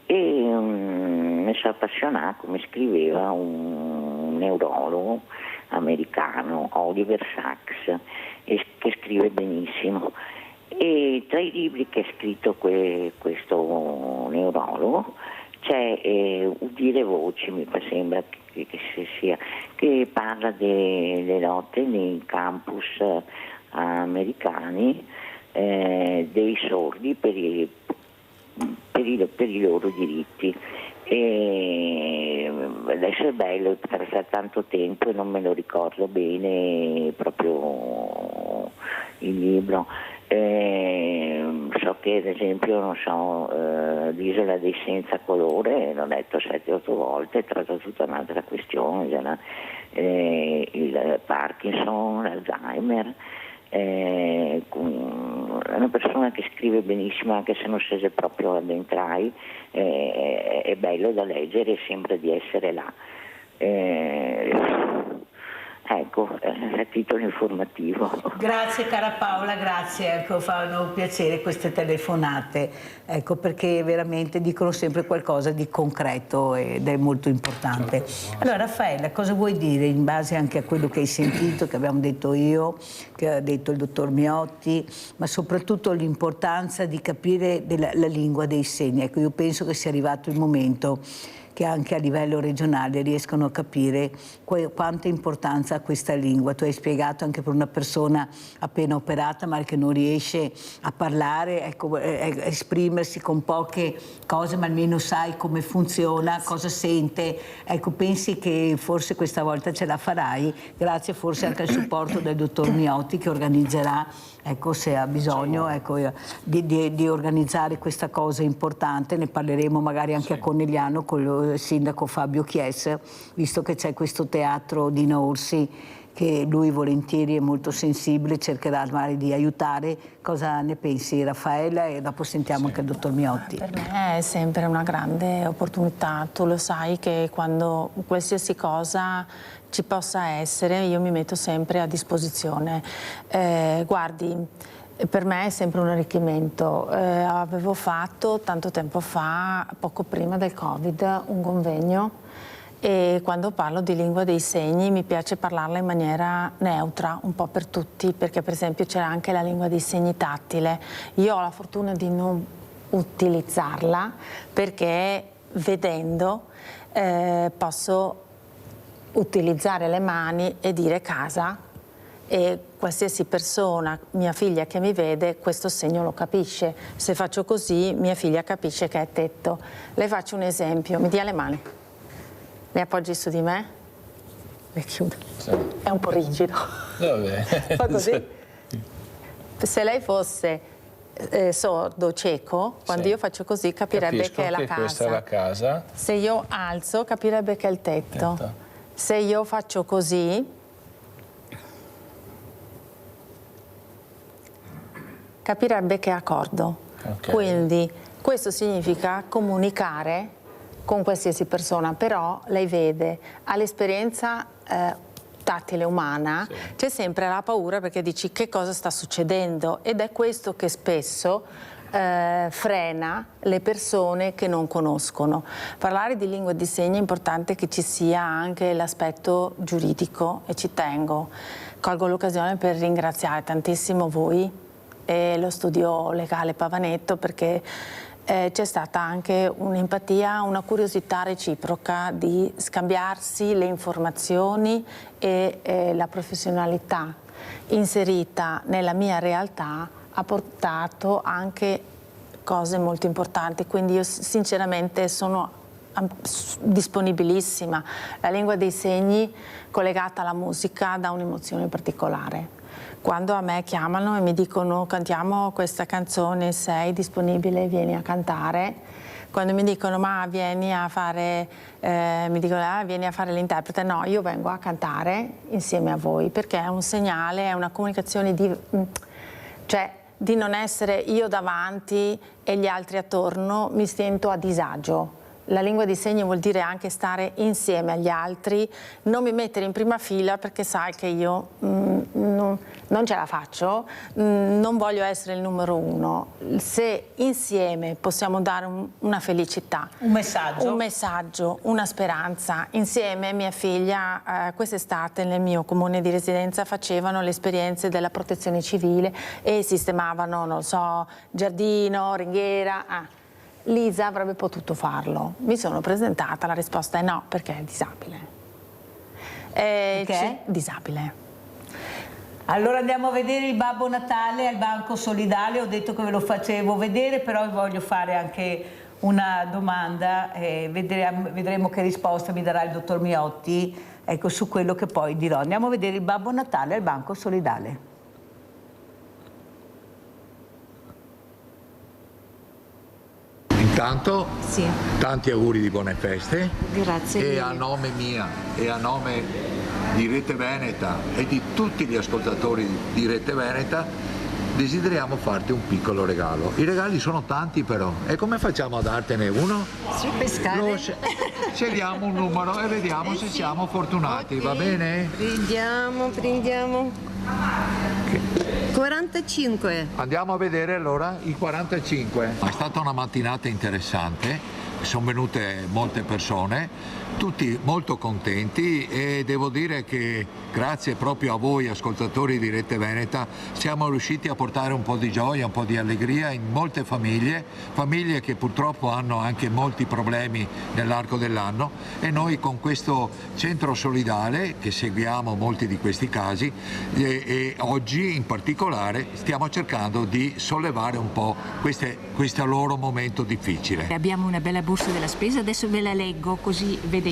e mi sono appassionata, come scriveva un neurologo americano, Oliver Sacks, che scrive benissimo. E tra i libri che ha scritto questo neurologo c'è Udire voci, mi sembra che parla delle lotte nei campus americani dei sordi per i loro diritti. E adesso è bello, perché tanto tempo e non me lo ricordo bene proprio il libro. So che ad esempio, non so, l'Isola dei senza colore l'ho letto 7-8 volte, tratta tutta un'altra questione, il Parkinson, l'Alzheimer. È una persona che scrive benissimo, anche se non si proprio addentrai, è bello da leggere e sembra di essere là. Ecco, a titolo informativo. Grazie cara Paola, grazie, ecco, fanno piacere queste telefonate, ecco, perché veramente dicono sempre qualcosa di concreto ed è molto importante. Allora Raffaella, cosa vuoi dire in base anche a quello che hai sentito, che abbiamo detto io, che ha detto il dottor Miotti, ma soprattutto l'importanza di capire la lingua dei segni? Ecco, io penso che sia arrivato il momento che anche a livello regionale riescono a capire quanta importanza ha questa lingua. Tu hai spiegato anche per una persona appena operata ma che non riesce a parlare, ecco, esprimersi con poche cose, ma almeno sai come funziona, cosa sente. Ecco, pensi che forse questa volta ce la farai, grazie forse anche al supporto del dottor Miotti che organizzerà, ecco, se ha bisogno, ecco, di organizzare questa cosa importante. Ne parleremo magari anche a Conegliano con il sindaco Fabio Chies, visto che c'è questo teatro di Orsi che lui volentieri è molto sensibile, cercherà magari di aiutare. Cosa ne pensi Raffaella? E dopo sentiamo anche il dottor Miotti. Per me è sempre una grande opportunità, tu lo sai che quando qualsiasi cosa ci possa essere io mi metto sempre a disposizione. Guardi, per me è sempre un arricchimento. Avevo fatto tanto tempo fa, poco prima del Covid, un convegno e quando parlo di lingua dei segni mi piace parlarla in maniera neutra, un po' per tutti, perché per esempio c'era anche la lingua dei segni tattile. Io ho la fortuna di non utilizzarla perché vedendo posso utilizzare le mani e dire casa, e qualsiasi persona, mia figlia che mi vede, questo segno lo capisce. Se faccio così, mia figlia capisce che è tetto. Le faccio un esempio, mi dia le mani, le appoggi su di me, le chiudo. Sì. È un po' rigido. Vabbè. Fa così. Se lei fosse sordo, cieco, quando io faccio così capirebbe che è la casa. Questa è la casa. Se io alzo capirebbe che è il tetto. Se io faccio così capirebbe che è accordo. Okay. Quindi questo significa comunicare con qualsiasi persona, però lei vede, ha l'esperienza tattile umana, sì. C'è sempre la paura perché dici che cosa sta succedendo, ed è questo che spesso frena le persone che non conoscono. Parlare di lingua di segni è importante che ci sia anche l'aspetto giuridico e ci tengo. Colgo l'occasione per ringraziare tantissimo voi e lo studio legale Pavanetto perché c'è stata anche un'empatia, una curiosità reciproca di scambiarsi le informazioni e la professionalità inserita nella mia realtà ha portato anche cose molto importanti, quindi io sinceramente sono disponibilissima. La lingua dei segni collegata alla musica dà un'emozione particolare. Quando a me chiamano e mi dicono cantiamo questa canzone, sei disponibile, vieni a cantare. Quando mi dicono ma vieni a fare, vieni a fare l'interprete, no, io vengo a cantare insieme a voi perché è un segnale, è una comunicazione di non essere io davanti e gli altri attorno, mi sento a disagio. La lingua dei segni vuol dire anche stare insieme agli altri, non mi mettere in prima fila perché sai che io non ce la faccio, non voglio essere il numero uno. Se insieme possiamo dare una felicità, un messaggio, una speranza. Insieme mia figlia quest'estate nel mio comune di residenza facevano le esperienze della protezione civile e sistemavano, non so, giardino, ringhiera. Lisa avrebbe potuto farlo. Mi sono presentata, la risposta è no, perché è disabile. Perché? Disabile. Allora andiamo a vedere il Babbo Natale al Banco Solidale. Ho detto che ve lo facevo vedere, però voglio fare anche una domanda, vedremo che risposta mi darà il dottor Miotti, ecco, su quello che poi dirò. Andiamo a vedere il Babbo Natale al Banco Solidale. Intanto tanti auguri di buone feste. Grazie mille. E a nome mia e a nome di Rete Veneta e di tutti gli ascoltatori di Rete Veneta desideriamo farti un piccolo regalo. I regali sono tanti però, e come facciamo a dartene uno? Su pescare. Scegliamo un numero e vediamo se siamo fortunati, va bene? Prendiamo. 45. Andiamo a vedere allora i 45. È stata una mattinata interessante, sono venute molte persone, tutti molto contenti, e devo dire che grazie proprio a voi ascoltatori di Rete Veneta siamo riusciti a portare un po' di gioia, un po' di allegria in molte famiglie che purtroppo hanno anche molti problemi nell'arco dell'anno, e noi con questo centro solidale che seguiamo molti di questi casi e oggi in particolare stiamo cercando di sollevare un po' questo loro momento difficile. Abbiamo una bella borsa della spesa, adesso ve la leggo così vedete.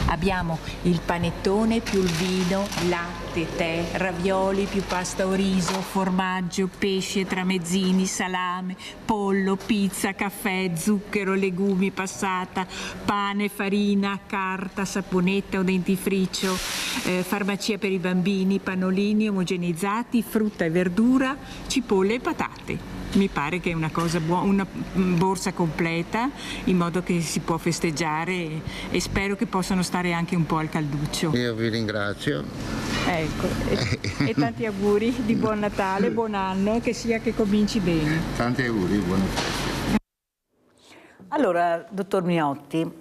Abbiamo il panettone più il vino, latte, tè, ravioli più pasta o riso, formaggio, pesce, tramezzini, salame, pollo, pizza, caffè, zucchero, legumi, passata, pane, farina, carta, saponetta o dentifricio, farmacia per i bambini, pannolini omogeneizzati, frutta e verdura, cipolle e patate. Mi pare che è una cosa una borsa completa, in modo che si può festeggiare, e spero che possano stare anche un po' al calduccio. Io vi ringrazio. Ecco, e tanti auguri di buon Natale, buon anno, che cominci bene. Tanti auguri, buon Natale. Allora, dottor Miotti,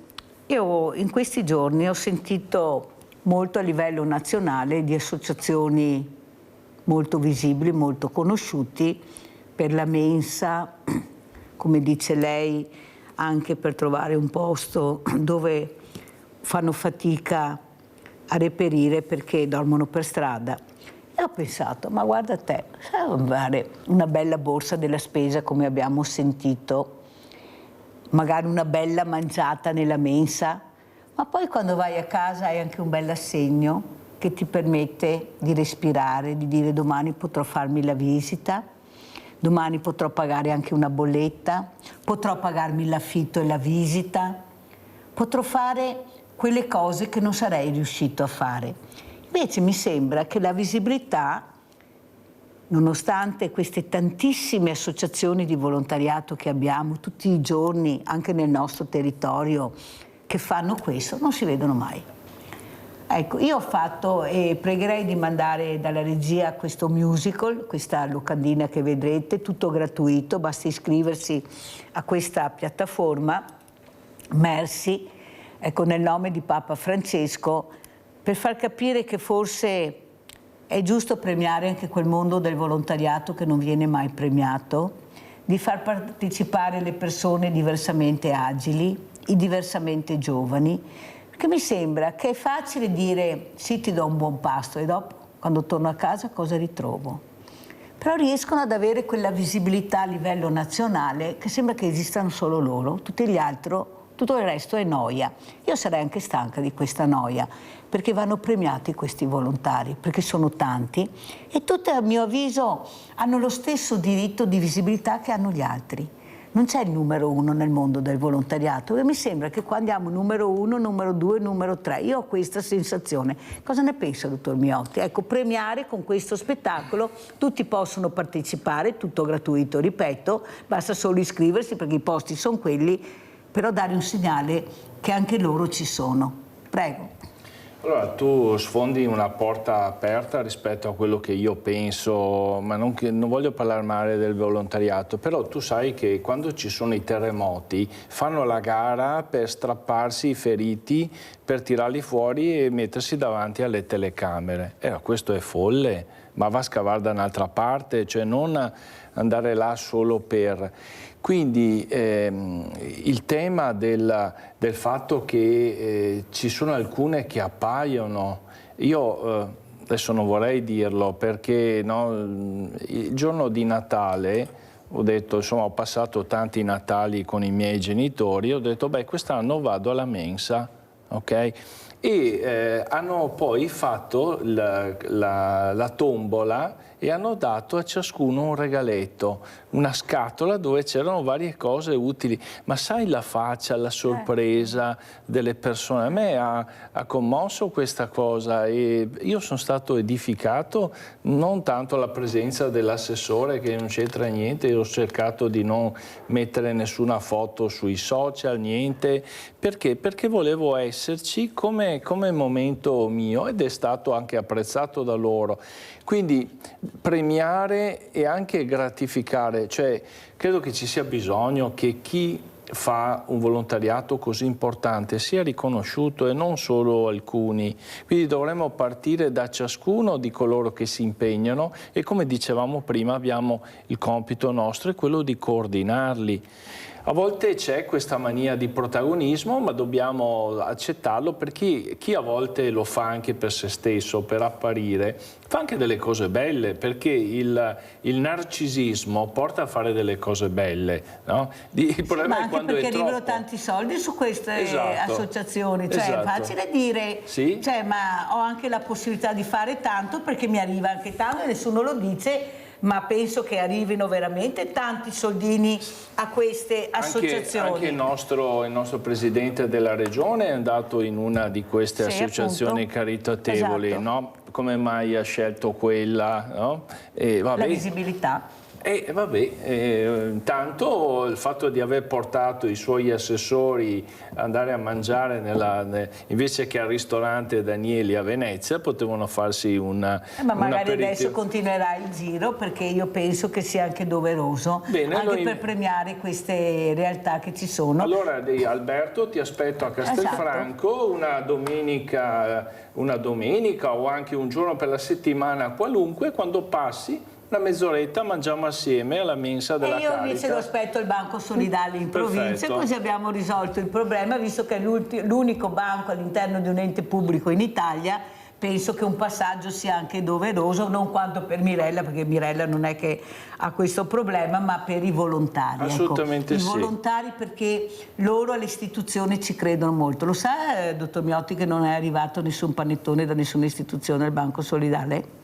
io in questi giorni ho sentito molto a livello nazionale di associazioni molto visibili, molto conosciuti, per la mensa, come dice lei, anche per trovare un posto dove fanno fatica a reperire perché dormono per strada. E ho pensato, ma guarda te, sai fare una bella borsa della spesa come abbiamo sentito, magari una bella mangiata nella mensa, ma poi quando vai a casa hai anche un bel assegno che ti permette di respirare, di dire domani potrò farmi la visita, domani potrò pagare anche una bolletta, potrò pagarmi l'affitto e la visita, potrò fare quelle cose che non sarei riuscito a fare. Invece mi sembra che la visibilità, nonostante queste tantissime associazioni di volontariato che abbiamo tutti i giorni, anche nel nostro territorio, che fanno questo, non si vedono mai. Ecco, io ho fatto, e pregherei di mandare dalla regia questo musical, questa locandina che vedrete, tutto gratuito, basta iscriversi a questa piattaforma, Mercy, ecco, nel nome di Papa Francesco, per far capire che forse è giusto premiare anche quel mondo del volontariato che non viene mai premiato, di far partecipare le persone diversamente agili, i diversamente giovani, perché mi sembra che è facile dire sì, ti do un buon pasto, e dopo, quando torno a casa, cosa ritrovo? Però riescono ad avere quella visibilità a livello nazionale che sembra che esistano solo loro, tutto il resto è noia. Io sarei anche stanca di questa noia, perché vanno premiati questi volontari, perché sono tanti, e tutti, a mio avviso, hanno lo stesso diritto di visibilità che hanno gli altri. Non c'è il numero uno nel mondo del volontariato, e mi sembra che qua andiamo numero 1, numero 2, numero 3. Io ho questa sensazione. Cosa ne pensa, dottor Miotti? Ecco, premiare con questo spettacolo, tutti possono partecipare, tutto gratuito, ripeto, basta solo iscriversi perché i posti sono quelli, però dare un segnale che anche loro ci sono. Prego. Allora, tu sfondi una porta aperta rispetto a quello che io penso, ma non voglio parlare male del volontariato, però tu sai che quando ci sono i terremoti fanno la gara per strapparsi i feriti, per tirarli fuori e mettersi davanti alle telecamere. Questo è folle, ma va a scavare da un'altra parte, cioè non andare là solo per... Quindi il tema del fatto che ci sono alcune che appaiono, io adesso non vorrei dirlo perché il giorno di Natale ho detto, insomma, ho passato tanti Natali con i miei genitori, ho detto beh, quest'anno vado alla mensa, ok? E hanno poi fatto la tombola e hanno dato a ciascuno un regaletto, una scatola dove c'erano varie cose utili. Ma sai la faccia, la sorpresa delle persone? A me ha commosso questa cosa e io sono stato edificato, non tanto la presenza dell'assessore che non c'entra niente, io ho cercato di non mettere nessuna foto sui social, niente, perché? Perché volevo esserci come momento mio ed è stato anche apprezzato da loro. Quindi premiare e anche gratificare, cioè credo che ci sia bisogno che chi fa un volontariato così importante sia riconosciuto e non solo alcuni. Quindi dovremmo partire da ciascuno di coloro che si impegnano e, come dicevamo prima, abbiamo il compito nostro è quello di coordinarli. A volte c'è questa mania di protagonismo, ma dobbiamo accettarlo perché chi a volte lo fa anche per se stesso, per apparire, fa anche delle cose belle, perché il narcisismo porta a fare delle cose belle, no? Il problema ma è quando perché è troppo. arrivano tanti soldi su queste associazioni, cioè è facile dire, cioè, ma ho anche la possibilità di fare tanto perché mi arriva anche tanto e nessuno lo dice. Ma penso che arrivino veramente tanti soldini a queste associazioni. Anche il nostro presidente della regione è andato in una di queste associazioni appunto. caritatevoli, Esatto. no? Come mai ha scelto quella? No? La visibilità. Intanto il fatto di aver portato i suoi assessori ad andare a mangiare invece che al ristorante Danieli a Venezia, potevano farsi ma magari adesso continuerà il giro, perché io penso che sia anche doveroso. Bene, anche per premiare queste realtà che ci sono. Allora Alberto, ti aspetto a Castelfranco una domenica o anche un giorno per la settimana qualunque, quando passi una mezz'oretta mangiamo assieme alla mensa della Caritas. Io invece lo aspetto il Banco Solidale in provincia, così abbiamo risolto il problema, visto che è l'unico banco all'interno di un ente pubblico in Italia. Penso che un passaggio sia anche doveroso, non quanto per Mirella, perché Mirella non è che ha questo problema, ma per i volontari. Assolutamente I volontari, perché loro all'istituzione ci credono molto. Lo sa, dottor Miotti, che non è arrivato nessun panettone da nessuna istituzione al Banco Solidale?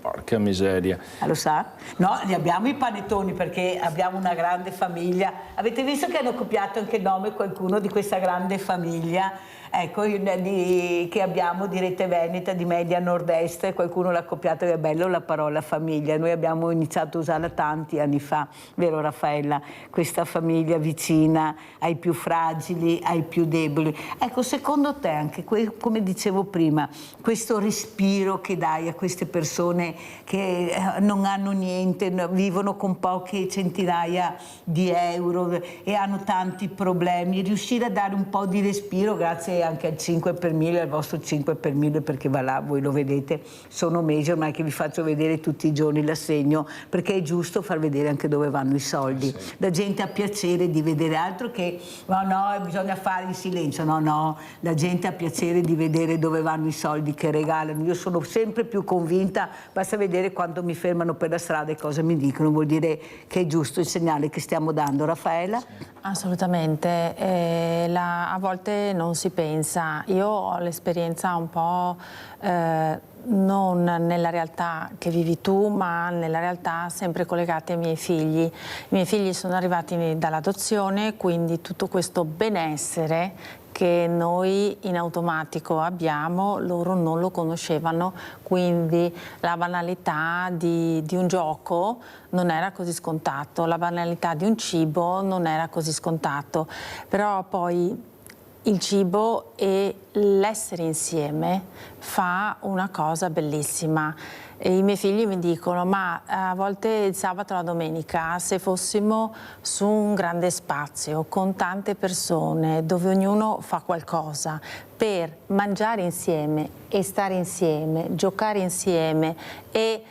Porca miseria. Lo sa? No, li abbiamo i panettoni perché abbiamo una grande famiglia. Avete visto che hanno copiato anche il nome qualcuno di questa grande famiglia? Ecco, che abbiamo di Rete Veneta, di Media Nord-Est, qualcuno l'ha copiato, è bello la parola famiglia. Noi abbiamo iniziato a usarla tanti anni fa, vero Raffaella? Questa famiglia vicina ai più fragili, ai più deboli. Ecco, secondo te anche, come dicevo prima, questo respiro che dai a queste persone che non hanno niente, vivono con poche centinaia di euro e hanno tanti problemi, riuscire a dare un po' di respiro grazie anche al 5 per 1000, al vostro 5 per 1000, perché va là, voi lo vedete, sono mesi ormai che vi faccio vedere tutti i giorni l'assegno, perché è giusto far vedere anche dove vanno i soldi. La gente ha piacere di vedere, altro che no, bisogna fare in silenzio, no, la gente ha piacere di vedere dove vanno i soldi che regalano. Io sono sempre più convinta, basta vedere quando mi fermano per la strada e cosa mi dicono, vuol dire che è giusto il segnale che stiamo dando. Raffaella? Assolutamente, a volte non si pensa. Io ho l'esperienza un po' non nella realtà che vivi tu, ma nella realtà sempre collegate ai miei figli. I miei figli sono arrivati dall'adozione, quindi tutto questo benessere che noi in automatico abbiamo, loro non lo conoscevano, quindi la banalità di un gioco non era così scontato, la banalità di un cibo non era così scontato, però poi il cibo e l'essere insieme fa una cosa bellissima. E i miei figli mi dicono: ma a volte il sabato e la domenica, se fossimo su un grande spazio con tante persone dove ognuno fa qualcosa per mangiare insieme e stare insieme, giocare insieme e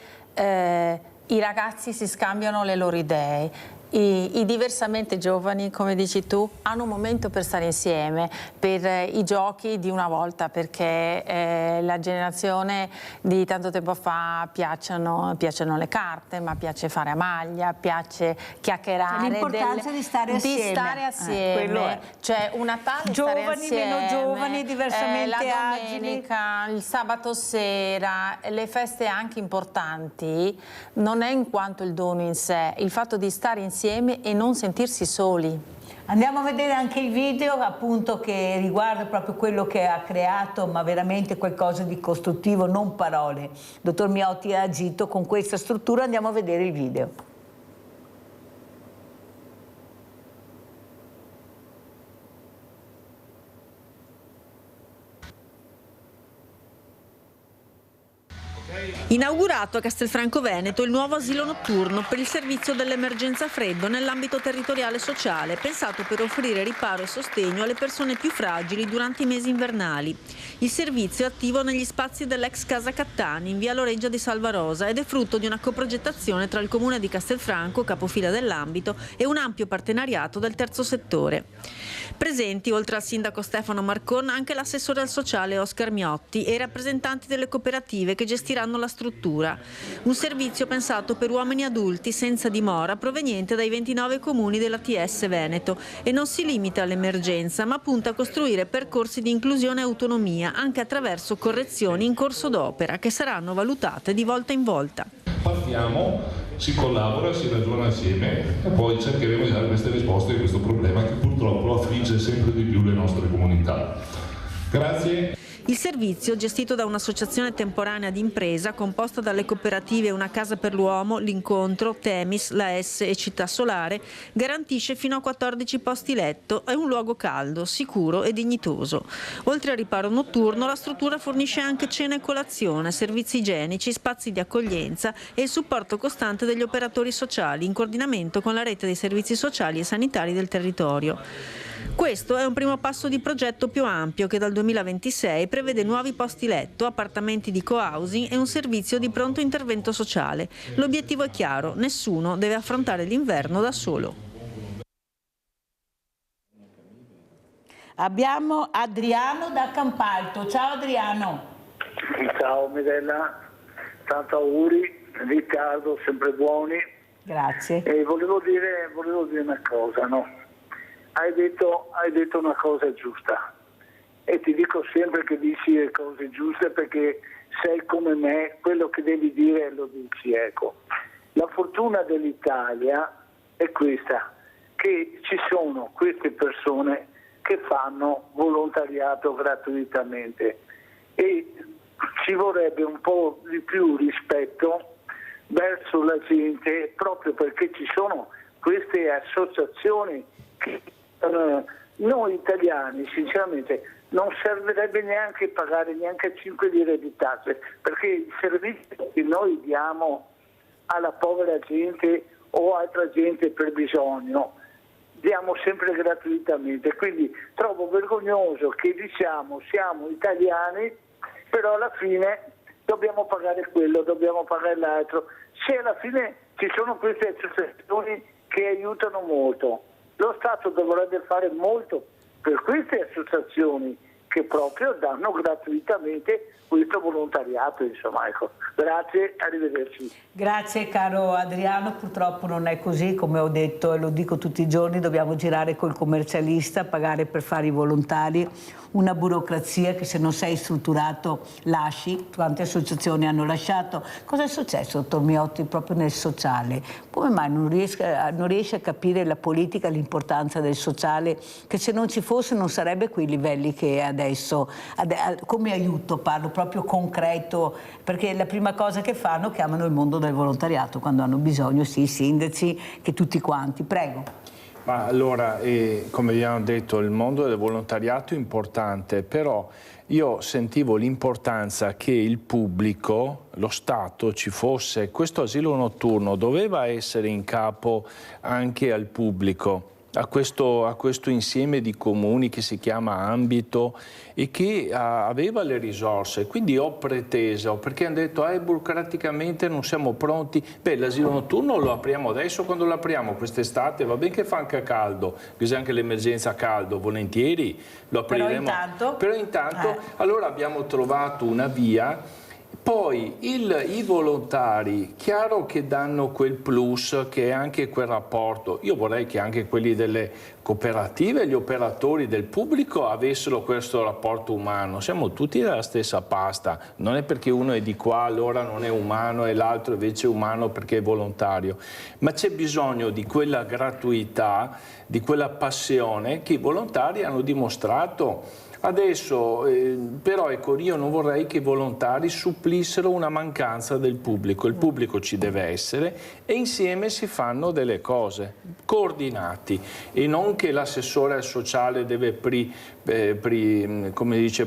i ragazzi si scambiano le loro idee. I diversamente giovani, come dici tu, hanno un momento per stare insieme, per i giochi di una volta, perché la generazione di tanto tempo fa piacciono le carte, ma piace fare a maglia, piace chiacchierare. L'importanza di stare assieme. Quello è. Cioè un Natale giovani, stare assieme, meno giovani, diversamente la agili. domenica, il sabato sera, le feste anche importanti, non è in quanto il dono in sé, il fatto di stare insieme e non sentirsi soli. Andiamo a vedere anche il video appunto che riguarda proprio quello che ha creato, ma veramente qualcosa di costruttivo, non parole. Dottor Miotti ha agito con questa struttura, andiamo a vedere il video. Inaugurato a Castelfranco Veneto il nuovo asilo notturno per il servizio dell'emergenza freddo nell'ambito territoriale sociale, pensato per offrire riparo e sostegno alle persone più fragili durante i mesi invernali. Il servizio è attivo negli spazi dell'ex Casa Cattani in via Loreggia di Salvarosa ed è frutto di una coprogettazione tra il Comune di Castelfranco, capofila dell'ambito, e un ampio partenariato del terzo settore. Presenti, oltre al sindaco Stefano Marcon, anche l'assessore al sociale Oscar Miotti e i rappresentanti delle cooperative che gestiranno la struttura. Un servizio pensato per uomini adulti senza dimora proveniente dai 29 comuni della TS Veneto e non si limita all'emergenza, ma punta a costruire percorsi di inclusione e autonomia anche attraverso correzioni in corso d'opera che saranno valutate di volta in volta. Partiamo, si collabora, si ragiona assieme e poi cercheremo di dare queste risposte a questo problema che purtroppo affligge sempre di più le nostre comunità. Grazie. Il servizio, gestito da un'associazione temporanea di impresa composta dalle cooperative Una Casa per l'Uomo, L'Incontro, Temis, La S e Città Solare, garantisce fino a 14 posti letto e un luogo caldo, sicuro e dignitoso. Oltre al riparo notturno, la struttura fornisce anche cena e colazione, servizi igienici, spazi di accoglienza e il supporto costante degli operatori sociali in coordinamento con la rete dei servizi sociali e sanitari del territorio. Questo è un primo passo di progetto più ampio che dal 2026 prevede nuovi posti letto, appartamenti di co-housing e un servizio di pronto intervento sociale. L'obiettivo è chiaro: nessuno deve affrontare l'inverno da solo. Abbiamo Adriano da Campalto. Ciao Adriano. Ciao Mirella, tanto auguri, Riccardo, sempre buoni. Grazie. E volevo dire una cosa, no? Hai detto una cosa giusta e ti dico sempre che dici le cose giuste perché sei come me, quello che devi dire lo dici, ecco. La fortuna dell'Italia è questa, che ci sono queste persone che fanno volontariato gratuitamente e ci vorrebbe un po' di più rispetto verso la gente proprio perché ci sono queste associazioni che noi italiani sinceramente non servirebbe neanche pagare neanche 5 lire di tasse perché il servizio che noi diamo alla povera gente o altra gente per bisogno diamo sempre gratuitamente, quindi trovo vergognoso che diciamo siamo italiani però alla fine dobbiamo pagare quello, dobbiamo pagare l'altro, se alla fine ci sono queste associazioni che aiutano molto. Lo Stato dovrebbe fare molto per queste associazioni che che proprio danno gratuitamente questo volontariato, insomma, ecco. Grazie, arrivederci. Grazie caro Adriano, purtroppo non è così, come ho detto e lo dico tutti i giorni, dobbiamo girare col commercialista, pagare per fare i volontari, una burocrazia che se non sei strutturato lasci. Quante associazioni hanno lasciato? Cosa è successo, dottor Miotti, proprio nel sociale? Come mai non riesce a capire la politica, l'importanza del sociale, che se non ci fosse non sarebbe quei livelli che è adesso, come aiuto parlo proprio concreto, perché la prima cosa che fanno chiamano il mondo del volontariato quando hanno bisogno, sì, i sindaci, che tutti quanti. Prego. Ma allora, come abbiamo detto, il mondo del volontariato è importante, però io sentivo l'importanza che il pubblico, lo Stato, ci fosse. Questo asilo notturno doveva essere in capo anche al pubblico, a questo insieme di comuni che si chiama ambito e che aveva le risorse. Quindi ho preteso, perché hanno detto burocraticamente non siamo pronti. Beh, l'asilo notturno lo apriamo adesso, quando lo apriamo quest'estate, va bene che fa anche caldo, che c'è anche l'emergenza caldo, volentieri lo apriremo. Però intanto allora abbiamo trovato una via. Poi i volontari, chiaro che danno quel plus, che è anche quel rapporto. Io vorrei che anche quelli delle cooperative, gli operatori del pubblico avessero questo rapporto umano. Siamo tutti della stessa pasta, non è perché uno è di qua allora non è umano e l'altro invece è umano perché è volontario. Ma c'è bisogno di quella gratuità, di quella passione che i volontari hanno dimostrato. Adesso però ecco, io non vorrei che i volontari supplissero una mancanza del pubblico. Il pubblico ci deve essere e insieme si fanno delle cose coordinati, e non che l'assessore al sociale deve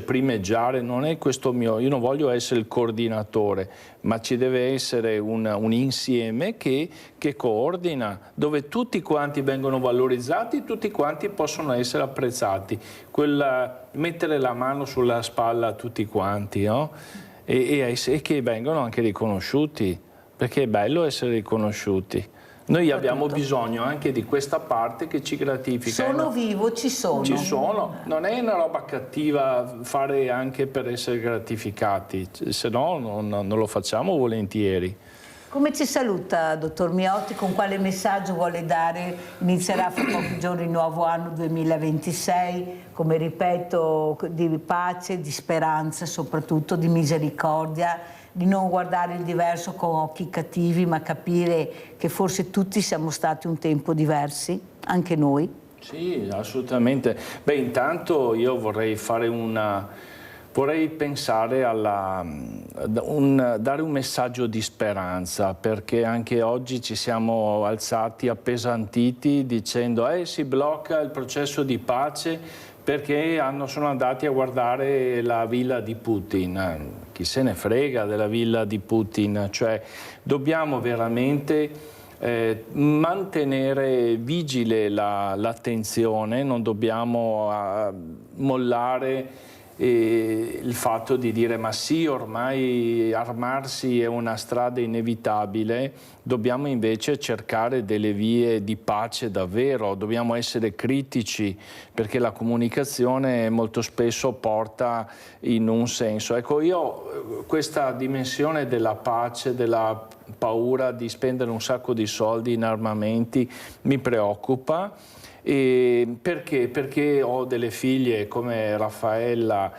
primeggiare. Non è questo io non voglio essere il coordinatore, ma ci deve essere un insieme che coordina, dove tutti quanti vengono valorizzati, tutti quanti possono essere apprezzati. Mettere la mano sulla spalla a tutti quanti, no? e che vengono anche riconosciuti, perché è bello essere riconosciuti. Noi abbiamo bisogno anche di questa parte che ci gratifica. Sono vivo, ci sono. Ci sono, non è una roba cattiva fare anche per essere gratificati, se no non lo facciamo volentieri. Come ci saluta, dottor Miotti? Con quale messaggio vuole dare? Inizierà fra pochi giorni il nuovo anno 2026, come ripeto, di pace, di speranza, soprattutto di misericordia, di non guardare il diverso con occhi cattivi, ma capire che forse tutti siamo stati un tempo diversi, anche noi. Sì, assolutamente. Beh, intanto io vorrei fare vorrei pensare dare un messaggio di speranza, perché anche oggi ci siamo alzati appesantiti dicendo si blocca il processo di pace perché sono andati a guardare la villa di Putin. Chi se ne frega della villa di Putin? Cioè, dobbiamo veramente mantenere vigile l'attenzione, non dobbiamo mollare il fatto di dire ma sì, ormai armarsi è una strada inevitabile. Dobbiamo invece cercare delle vie di pace davvero, dobbiamo essere critici, perché la comunicazione molto spesso porta in un senso. Ecco, io questa dimensione della pace, della paura di spendere un sacco di soldi in armamenti mi preoccupa. Perché? Perché ho delle figlie come Raffaella,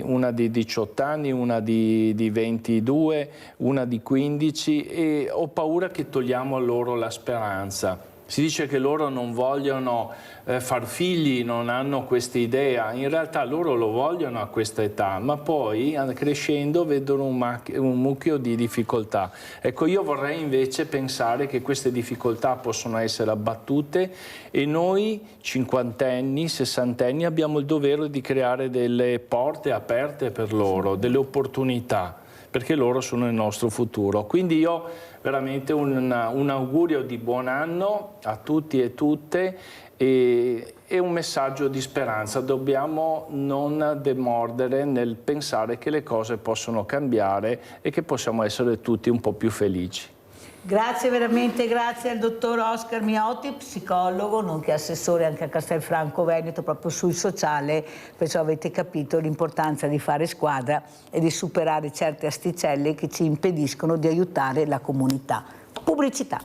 una di 18 anni, una di 22, una di 15, e ho paura che togliamo loro la speranza. Si dice che loro non vogliono far figli, non hanno questa idea. In realtà loro lo vogliono a questa età, ma poi crescendo vedono un mucchio di difficoltà. Ecco, io vorrei invece pensare che queste difficoltà possono essere abbattute e noi, cinquantenni, sessantenni, abbiamo il dovere di creare delle porte aperte per loro, delle opportunità, perché loro sono il nostro futuro. Quindi io veramente un augurio di buon anno a tutti e tutte e un messaggio di speranza. Dobbiamo non demordere nel pensare che le cose possono cambiare e che possiamo essere tutti un po' più felici. Grazie veramente, grazie al dottor Oscar Miotti, psicologo, nonché assessore anche a Castelfranco Veneto, proprio sul sociale, perciò avete capito l'importanza di fare squadra e di superare certe asticelle che ci impediscono di aiutare la comunità. Pubblicità.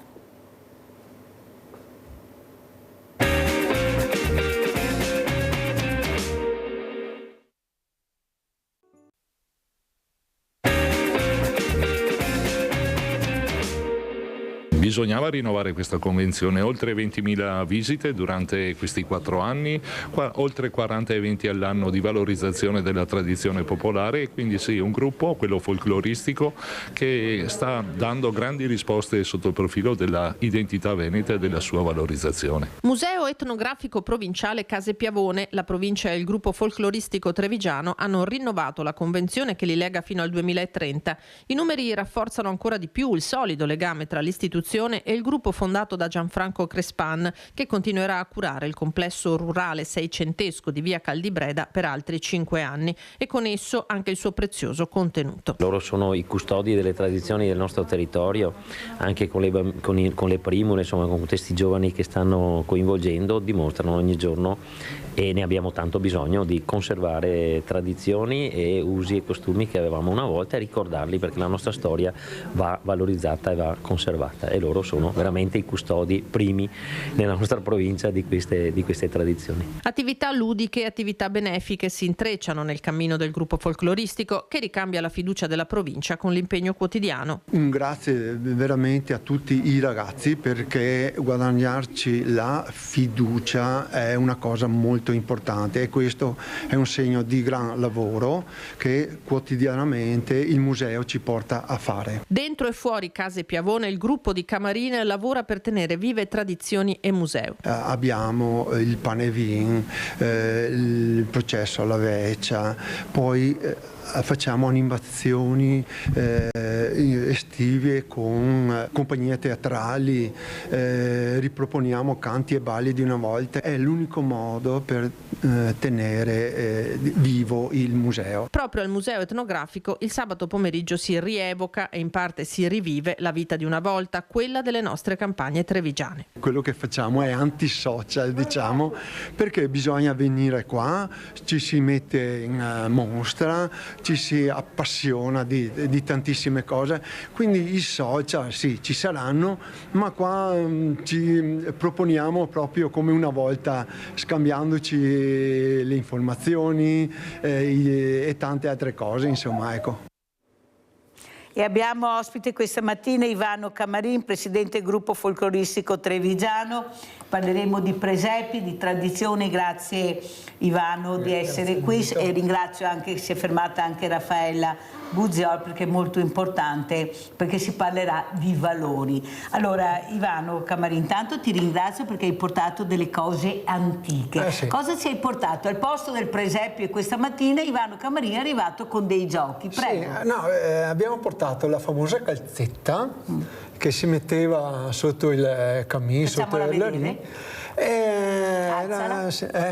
Bisognava rinnovare questa convenzione, oltre 20.000 visite durante questi 4 anni, oltre 40 eventi all'anno di valorizzazione della tradizione popolare, e quindi sì, un gruppo, quello folcloristico, che sta dando grandi risposte sotto il profilo della identità veneta e della sua valorizzazione. Museo etnografico provinciale Case Piavone, la provincia e il gruppo folcloristico trevigiano hanno rinnovato la convenzione che li lega fino al 2030. I numeri rafforzano ancora di più il solido legame tra l'istituzione e il gruppo fondato da Gianfranco Crespan, che continuerà a curare il complesso rurale seicentesco di via Caldibreda per altri 5 anni e con esso anche il suo prezioso contenuto. Loro sono i custodi delle tradizioni del nostro territorio, anche con le primule, insomma, con questi giovani che stanno coinvolgendo, dimostrano ogni giorno, e ne abbiamo tanto bisogno, di conservare tradizioni e usi e costumi che avevamo una volta e ricordarli, perché la nostra storia va valorizzata e va conservata, e loro sono veramente i custodi primi nella nostra provincia di queste tradizioni. Attività ludiche e attività benefiche si intrecciano nel cammino del gruppo folcloristico, che ricambia la fiducia della provincia con l'impegno quotidiano. Un grazie veramente a tutti i ragazzi, perché guadagnarci la fiducia è una cosa molto importante, e questo è un segno di gran lavoro che quotidianamente il museo ci porta a fare. Dentro e fuori Case Piavone il gruppo di Camarine lavora per tenere vive tradizioni e museo. Abbiamo il pane vin, il processo alla veccia, poi facciamo animazioni estive con compagnie teatrali, riproponiamo canti e balli di una volta. È l'unico modo per tenere vivo il museo. Proprio al museo etnografico il sabato pomeriggio si rievoca e in parte si rivive la vita di una volta, quella delle nostre campagne trevigiane. Quello che facciamo è antisocial, diciamo, perché bisogna venire qua, ci si mette in mostra, ci si appassiona di tantissime cose, quindi i social sì, ci saranno, ma qua ci proponiamo proprio come una volta, scambiandoci le informazioni e tante altre cose, insomma, ecco. E abbiamo ospite questa mattina Ivano Camarin, presidente del gruppo folcloristico trevigiano. Parleremo di presepi, di tradizioni. Grazie Ivano di essere qui, e ringrazio anche, si è fermata anche Raffaella Buziol, perché è molto importante, perché si parlerà di valori. Allora Ivano Camarin, intanto ti ringrazio perché hai portato delle cose antiche. Sì. Cosa ci hai portato? Al posto del presepio questa mattina Ivano Camarin è arrivato con dei giochi. Prego. Sì, no, abbiamo portato la famosa calzetta che si metteva sotto il cammin, sotto il lerino.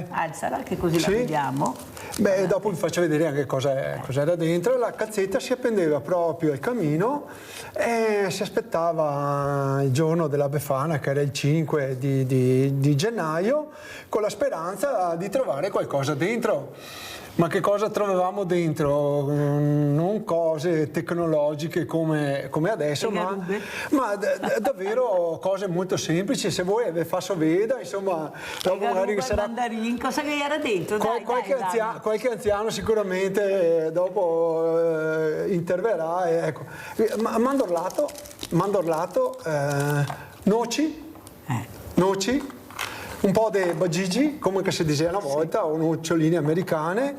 Alzala, che così la vediamo. Beh, dopo vi faccio vedere anche cosa era dentro. La calzetta si appendeva proprio al camino e si aspettava il giorno della Befana, che era il 5 di gennaio, con la speranza di trovare qualcosa dentro. Ma che cosa trovavamo dentro? Non cose tecnologiche come adesso, ma davvero cose molto semplici. Se vuoi vi faccio vedere, insomma, magari che sarà mandarin, cosa che era dentro? Qualche anziano sicuramente dopo interverrà. Ecco. Mandorlato, noci, un po' di bagigi, come si diceva una volta, o noccioline americane,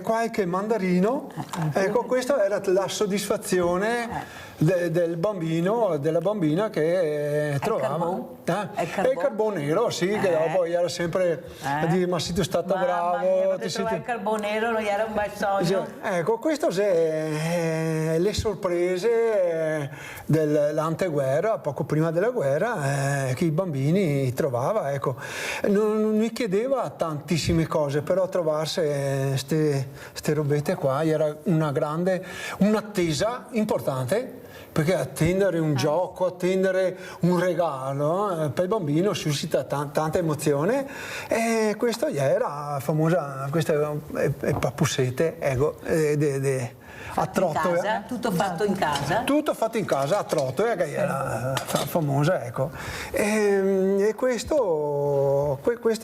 qualche mandarino. Ecco, questa era la soddisfazione del bambino, della bambina che trovava. Il carbone nero, sì, che dopo era sempre a dire: ma sei tu stata bravo. Il carbone nero non era un bel sogno. Ecco, queste sono le sorprese dell'anteguerra, poco prima della guerra, che i bambini trovava. Ecco. Non mi chiedeva tantissime cose, però trovarsi queste robette qua era un'attesa importante, perché attendere un gioco, attendere un regalo per il bambino suscita tanta emozione, e questa era famosa, questa è Pappusete, ecco, a Trotto, tutto fatto in casa? Tutto fatto in casa, a Trotto, che era famosa, ecco. E questo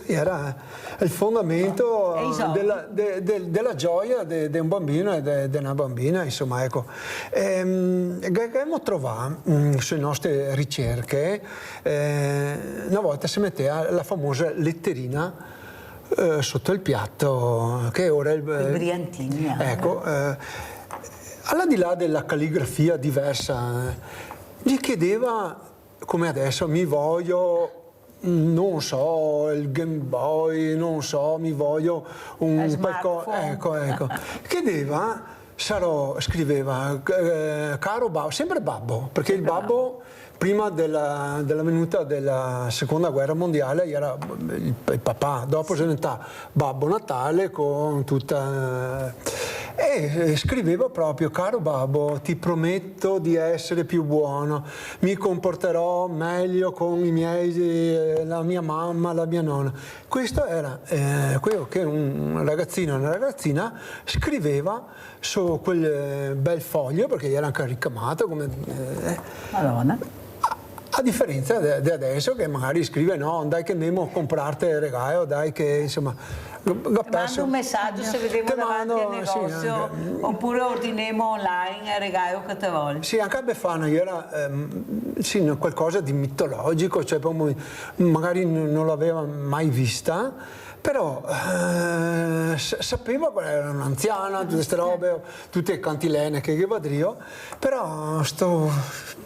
era il fondamento della gioia di un bambino e di una bambina, insomma, ecco. Abbiamo trovato sulle nostre ricerche, una volta si metteva la famosa letterina sotto il piatto, che ora il briantini. Ecco, al di là della calligrafia diversa, gli chiedeva, come adesso, mi voglio, non so, il Game Boy, non so, mi voglio un qualcosa, ecco. Chiedeva, scriveva, caro babbo, sempre babbo, perché il babbo prima della venuta della seconda guerra mondiale era il papà, dopo si è diventato Babbo Natale con tutta... E scriveva proprio, caro babbo, ti prometto di essere più buono, mi comporterò meglio con i miei, la mia mamma, la mia nonna. Questo era quello che un ragazzino e una ragazzina scriveva su quel bel foglio, perché era anche ricamato come... Madonna. A differenza di adesso, che magari scrive, no, dai che andiamo a comprarti il regalo, dai che, insomma... Mando un messaggio se vediamo davanti al negozio, oppure ordiniamo online il regalo che te vuole. Sì, anche a Befana era qualcosa di mitologico, cioè magari non l'aveva mai vista, però sapeva qual era un'anziana, tutte queste robe, tutte le cantilene che vadrio, però sto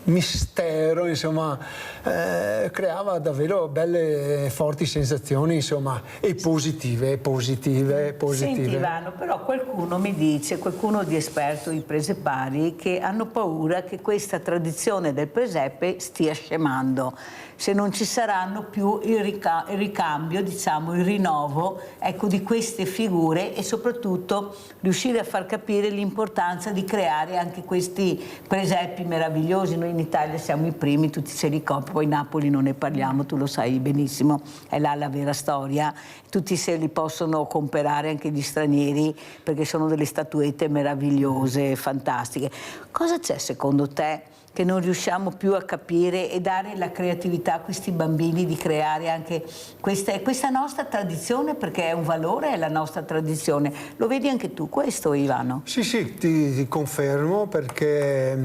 mistero, insomma, creava davvero belle, forti sensazioni, insomma, e positive. Senti Ivano, però qualcuno mi dice, qualcuno di esperto, i presepari, che hanno paura che questa tradizione del presepe stia scemando, se non ci saranno più il ricambio, diciamo, il rinnovo, ecco, di queste figure, e soprattutto riuscire a far capire l'importanza di creare anche questi presepi meravigliosi. Noi in Italia siamo i primi, tutti se li coprono, poi Napoli non ne parliamo, tu lo sai benissimo, è là la vera storia, tutti se li possono comprare anche gli stranieri, perché sono delle statuette meravigliose, fantastiche. Cosa c'è secondo te che non riusciamo più a capire e dare la creatività a questi bambini di creare anche questa nostra tradizione, perché è un valore, è la nostra tradizione. Lo vedi anche tu questo, Ivano? Sì, ti confermo, perché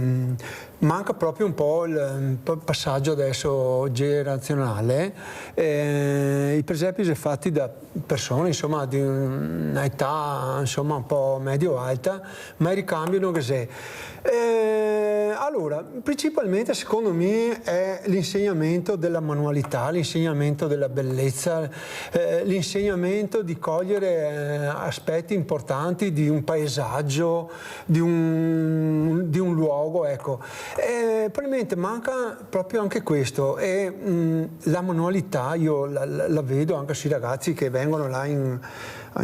manca proprio un po' il passaggio adesso generazionale. I presepi sono fatti da persone, insomma, di un'età, insomma, un po' medio-alta, ma ricambiano così. Allora, principalmente secondo me è l'insegnamento della manualità, l'insegnamento della bellezza, l'insegnamento di cogliere aspetti importanti di un paesaggio, di un luogo, ecco. Probabilmente manca proprio anche questo, e la manualità io la vedo anche sui ragazzi che vengono là in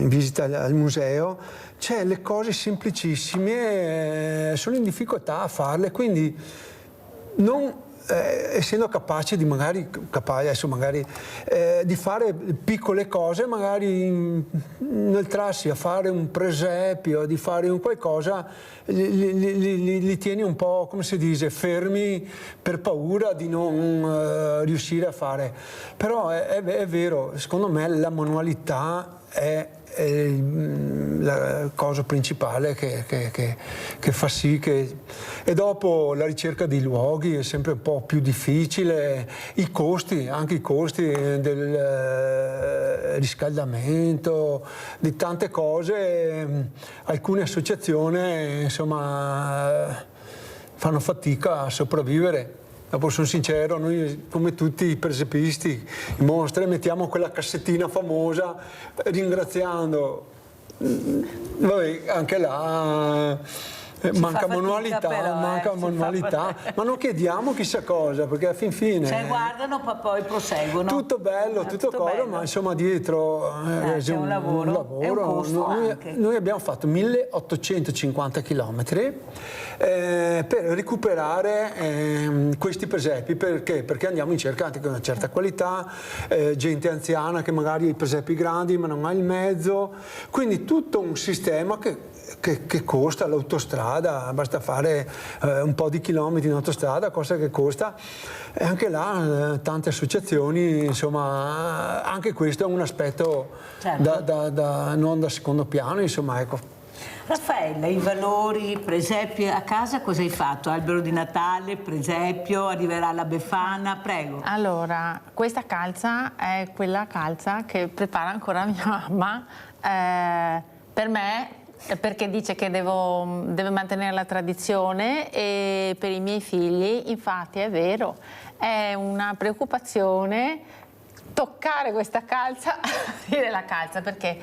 visita al museo. Cioè, le cose semplicissime sono in difficoltà a farle, quindi non essendo capaci di di fare piccole cose, magari nel trassi a fare un presepio, di fare un qualcosa, li tieni un po', come si dice, fermi per paura di non riuscire a fare. Però è vero, secondo me la manualità è la cosa principale che fa sì che... E dopo la ricerca dei luoghi è sempre un po' più difficile, anche i costi del riscaldamento, di tante cose. Alcune associazioni, insomma, fanno fatica a sopravvivere. Dopo sono sincero, noi come tutti i presepisti, i mostri, mettiamo quella cassettina famosa ringraziando. Vabbè, anche là Manca manualità, ma non chiediamo chissà cosa, perché a fin fine guardano, poi proseguono. Tutto bello, tutto bello, ma insomma dietro c'è un lavoro. E un costo anche. Noi abbiamo fatto 1850 km per recuperare questi presepi. Perché andiamo in cerca anche di una certa qualità, gente anziana che magari ha i presepi grandi ma non ha il mezzo, quindi tutto un sistema che costa l'autostrada, basta fare un po' di chilometri in autostrada, cosa che costa, e anche là tante associazioni, insomma, anche questo è un aspetto non da secondo piano, insomma, ecco. Raffaella, i valori, presepi a casa cosa hai fatto? Albero di Natale, presepio, arriverà la Befana, prego. Allora, questa calza è quella calza che prepara ancora mia mamma per me, perché dice che deve mantenere la tradizione, e per i miei figli, infatti è vero, è una preoccupazione toccare questa calza, dire la calza, perché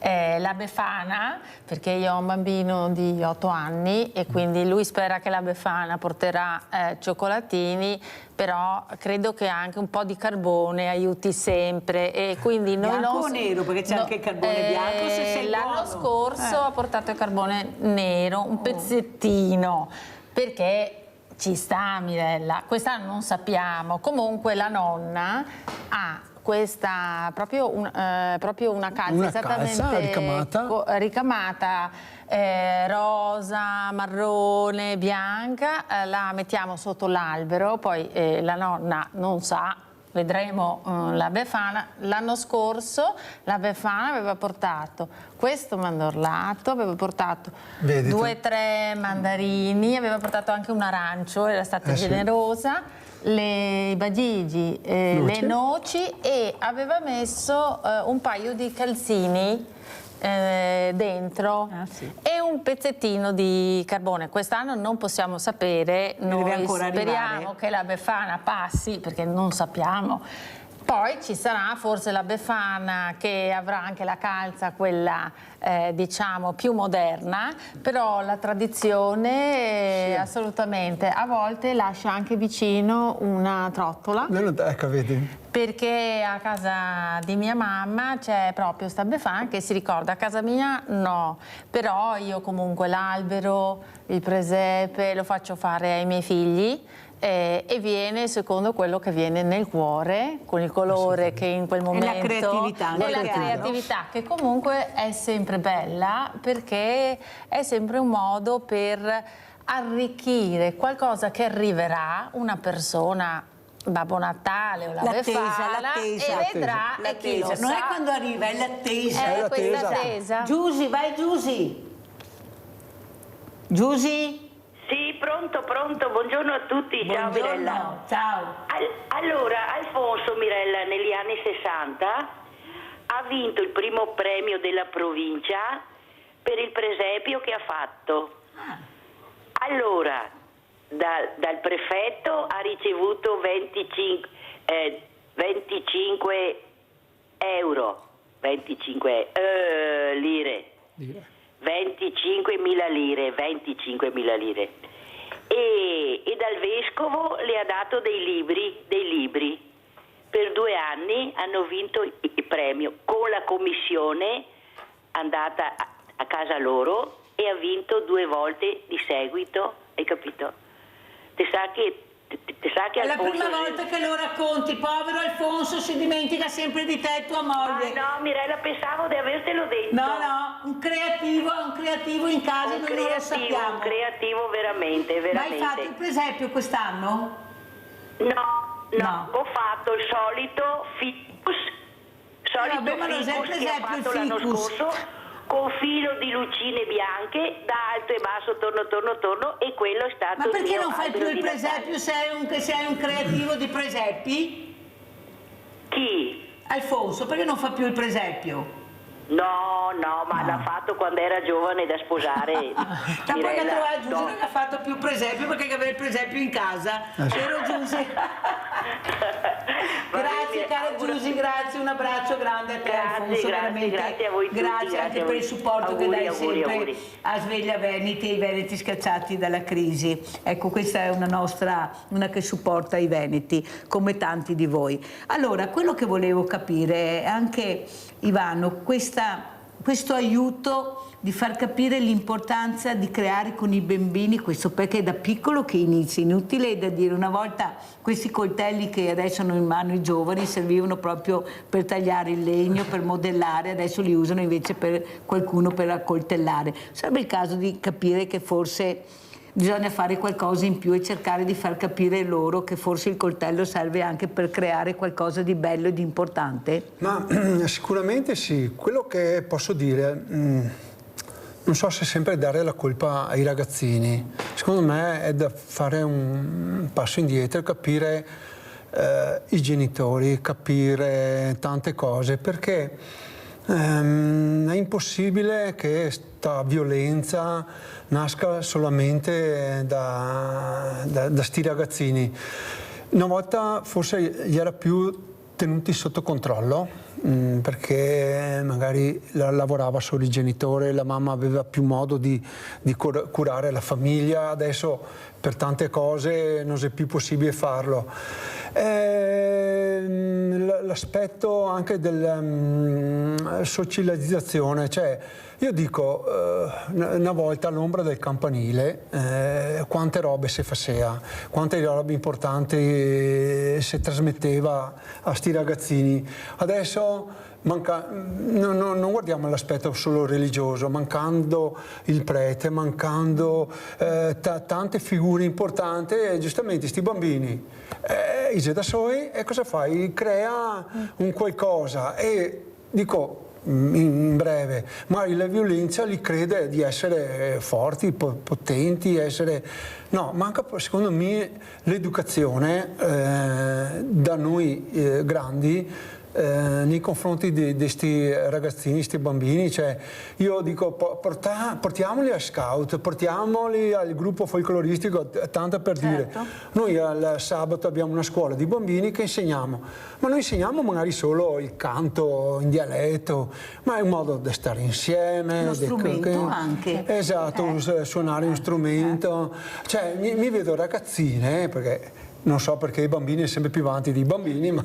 la Befana, perché io ho un bambino di 8 anni e quindi lui spera che la Befana porterà cioccolatini, però credo che anche un po' di carbone aiuti sempre, e quindi noi bianco o nero, perché c'è anche il carbone bianco, se sei l'anno buono. scorso ha portato il carbone nero, un pezzettino, perché ci sta, Mirella, quest'anno non sappiamo. Comunque la nonna ha questa proprio una calza esattamente ricamata, rosa, marrone, bianca, la mettiamo sotto l'albero, poi la nonna non sa, vedremo la Befana. L'anno scorso la Befana aveva portato questo mandorlato, aveva portato 2 o 3 mandarini, aveva portato anche un arancio, era stata generosa, le bagigi, le noci, e aveva messo un paio di calzini dentro e un pezzettino di carbone. Quest'anno non possiamo sapere, noi speriamo che la Befana passi, perché non sappiamo. Poi ci sarà forse la Befana che avrà anche la calza, quella diciamo più moderna, però la tradizione assolutamente. A volte lascia anche vicino una trottola. Ecco, vedi. Perché a casa di mia mamma c'è proprio sta Befana che si ricorda, a casa mia no, però io comunque l'albero, il presepe lo faccio fare ai miei figli. E viene secondo quello che viene nel cuore, con il colore che in quel momento, e la creatività, e la creatività che comunque è sempre bella, perché è sempre un modo per arricchire qualcosa che arriverà, una persona, Babbo Natale o la Befana, e vedrà, e chi lo sa. Non è quando arriva, è l'attesa. È questa attesa. Giusy, vai Giusy. Giusy? Sì, pronto, buongiorno a tutti, ciao Mirella. Ciao. Allora, Alfonso, Mirella, negli anni 60 ha vinto il primo premio della provincia per il presepio che ha fatto. Allora, dal prefetto ha ricevuto 25 euro, 25 lire. 25.000 lire e dal vescovo le ha dato dei libri. Per 2 anni hanno vinto il premio con la commissione andata a casa loro, e ha vinto 2 volte di seguito, hai capito? Te sa che è la prima volta che lo racconti, povero Alfonso, si dimentica sempre di te e tua moglie. No, Mirella, pensavo di avertelo detto. No, un creativo in casa, noi non lo sappiamo. Un creativo veramente. Ma hai fatto il presepio quest'anno? No, ho fatto il solito ficus, che ho fatto l'anno scorso, con filo di lucine bianche da alto e basso, torno, e quello è stato. Ma perché il mio non fai più il presepio se sei un creativo di presepi? Chi? Alfonso, perché non fa più il presepio? No, ma l'ha fatto quando era giovane da sposare. Ma poi che trovare Giusy non ha fatto più presepio perché aveva il presepio in casa. Vero Giusy? Grazie cara Giusy, grazie, un abbraccio grande a te Alfonso, grazie a voi tutti, grazie anche per il supporto che dai sempre a Sveglia Veneti e i veneti scacciati dalla crisi. Ecco, questa è una che supporta i veneti come tanti di voi. Allora, quello che volevo capire è anche, Ivano, questo aiuto di far capire l'importanza di creare con i bambini questo, perché è da piccolo che inizia. Inutile da dire, una volta questi coltelli che adesso hanno in mano i giovani servivano proprio per tagliare il legno, per modellare, adesso li usano invece per qualcuno per accoltellare. Sarebbe il caso di capire che forse bisogna fare qualcosa in più e cercare di far capire loro che forse il coltello serve anche per creare qualcosa di bello e di importante? Ma sicuramente sì. Quello che posso dire, non so se sempre dare la colpa ai ragazzini. Secondo me è da fare un passo indietro e capire i genitori, capire tante cose, perché è impossibile che sta violenza nasca solamente da sti ragazzini. Una volta forse gli era più tenuti sotto controllo, perché magari lavorava solo il genitore, la mamma aveva più modo di curare la famiglia. Adesso per tante cose non è più possibile farlo. L'aspetto anche della socializzazione, cioè io dico, una volta all'ombra del campanile quante robe si faceva, quante robe importanti si trasmetteva a sti ragazzini. Adesso non guardiamo l'aspetto solo religioso, mancando il prete, mancando tante figure importanti, giustamente sti bambini i da soli, e cosa fai? Crea un qualcosa, e dico in breve, magari la violenza li crede di essere forti, potenti, no, manca secondo me l'educazione da noi grandi nei confronti di questi ragazzini, questi bambini. Cioè, io dico, portiamoli a scout, portiamoli al gruppo folcloristico, tanto per dire. Noi al sabato abbiamo una scuola di bambini che insegniamo, ma noi insegniamo magari solo il canto in dialetto, ma è un modo di stare insieme, uno strumento anche. Esatto, suonare un strumento. Cioè, mi vedo ragazzine, perché non so perché i bambini sono sempre più avanti dei bambini, ma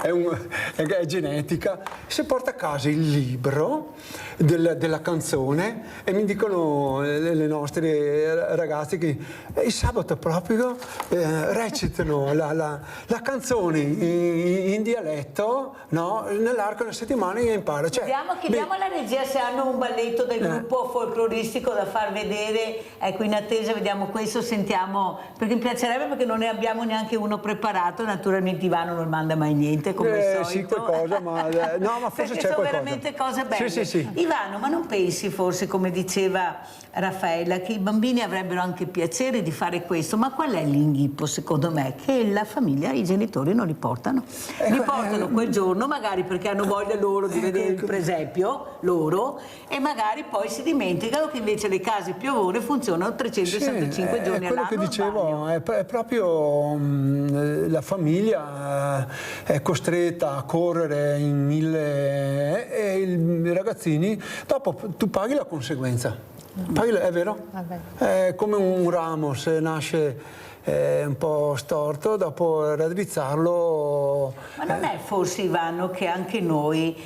è genetica. Si porta a casa il libro della canzone e mi dicono le nostre ragazze che il sabato proprio recitano la canzone in dialetto, no? Nell'arco della settimana e impara. Cioè, chiediamo alla regia se hanno un balletto del gruppo folcloristico da far vedere. Ecco, in attesa vediamo questo, sentiamo, perché mi piacerebbe, perché non ne abbiamo neanche uno preparato. Naturalmente Ivano non manda mai niente, come al solito. Sì, qualcosa, ma forse c'è qualcosa. Sono veramente cose belle. Sì. Ivano, ma non pensi forse, come diceva Raffaella, che i bambini avrebbero anche piacere di fare questo? Ma qual è l'inghippo, secondo me? Che la famiglia, i genitori non li portano. Li portano quel giorno, magari perché hanno voglia loro di vedere il presepio, loro, e magari poi si dimenticano che invece le case piovone funzionano 365 giorni all'anno. Quello che dicevo è proprio la famiglia è costretta a correre in 1000 e i ragazzini, dopo tu paghi la conseguenza. È vero? È come un ramo, se nasce un po' storto, dopo raddrizzarlo. Ma non è forse, Ivano, che anche noi,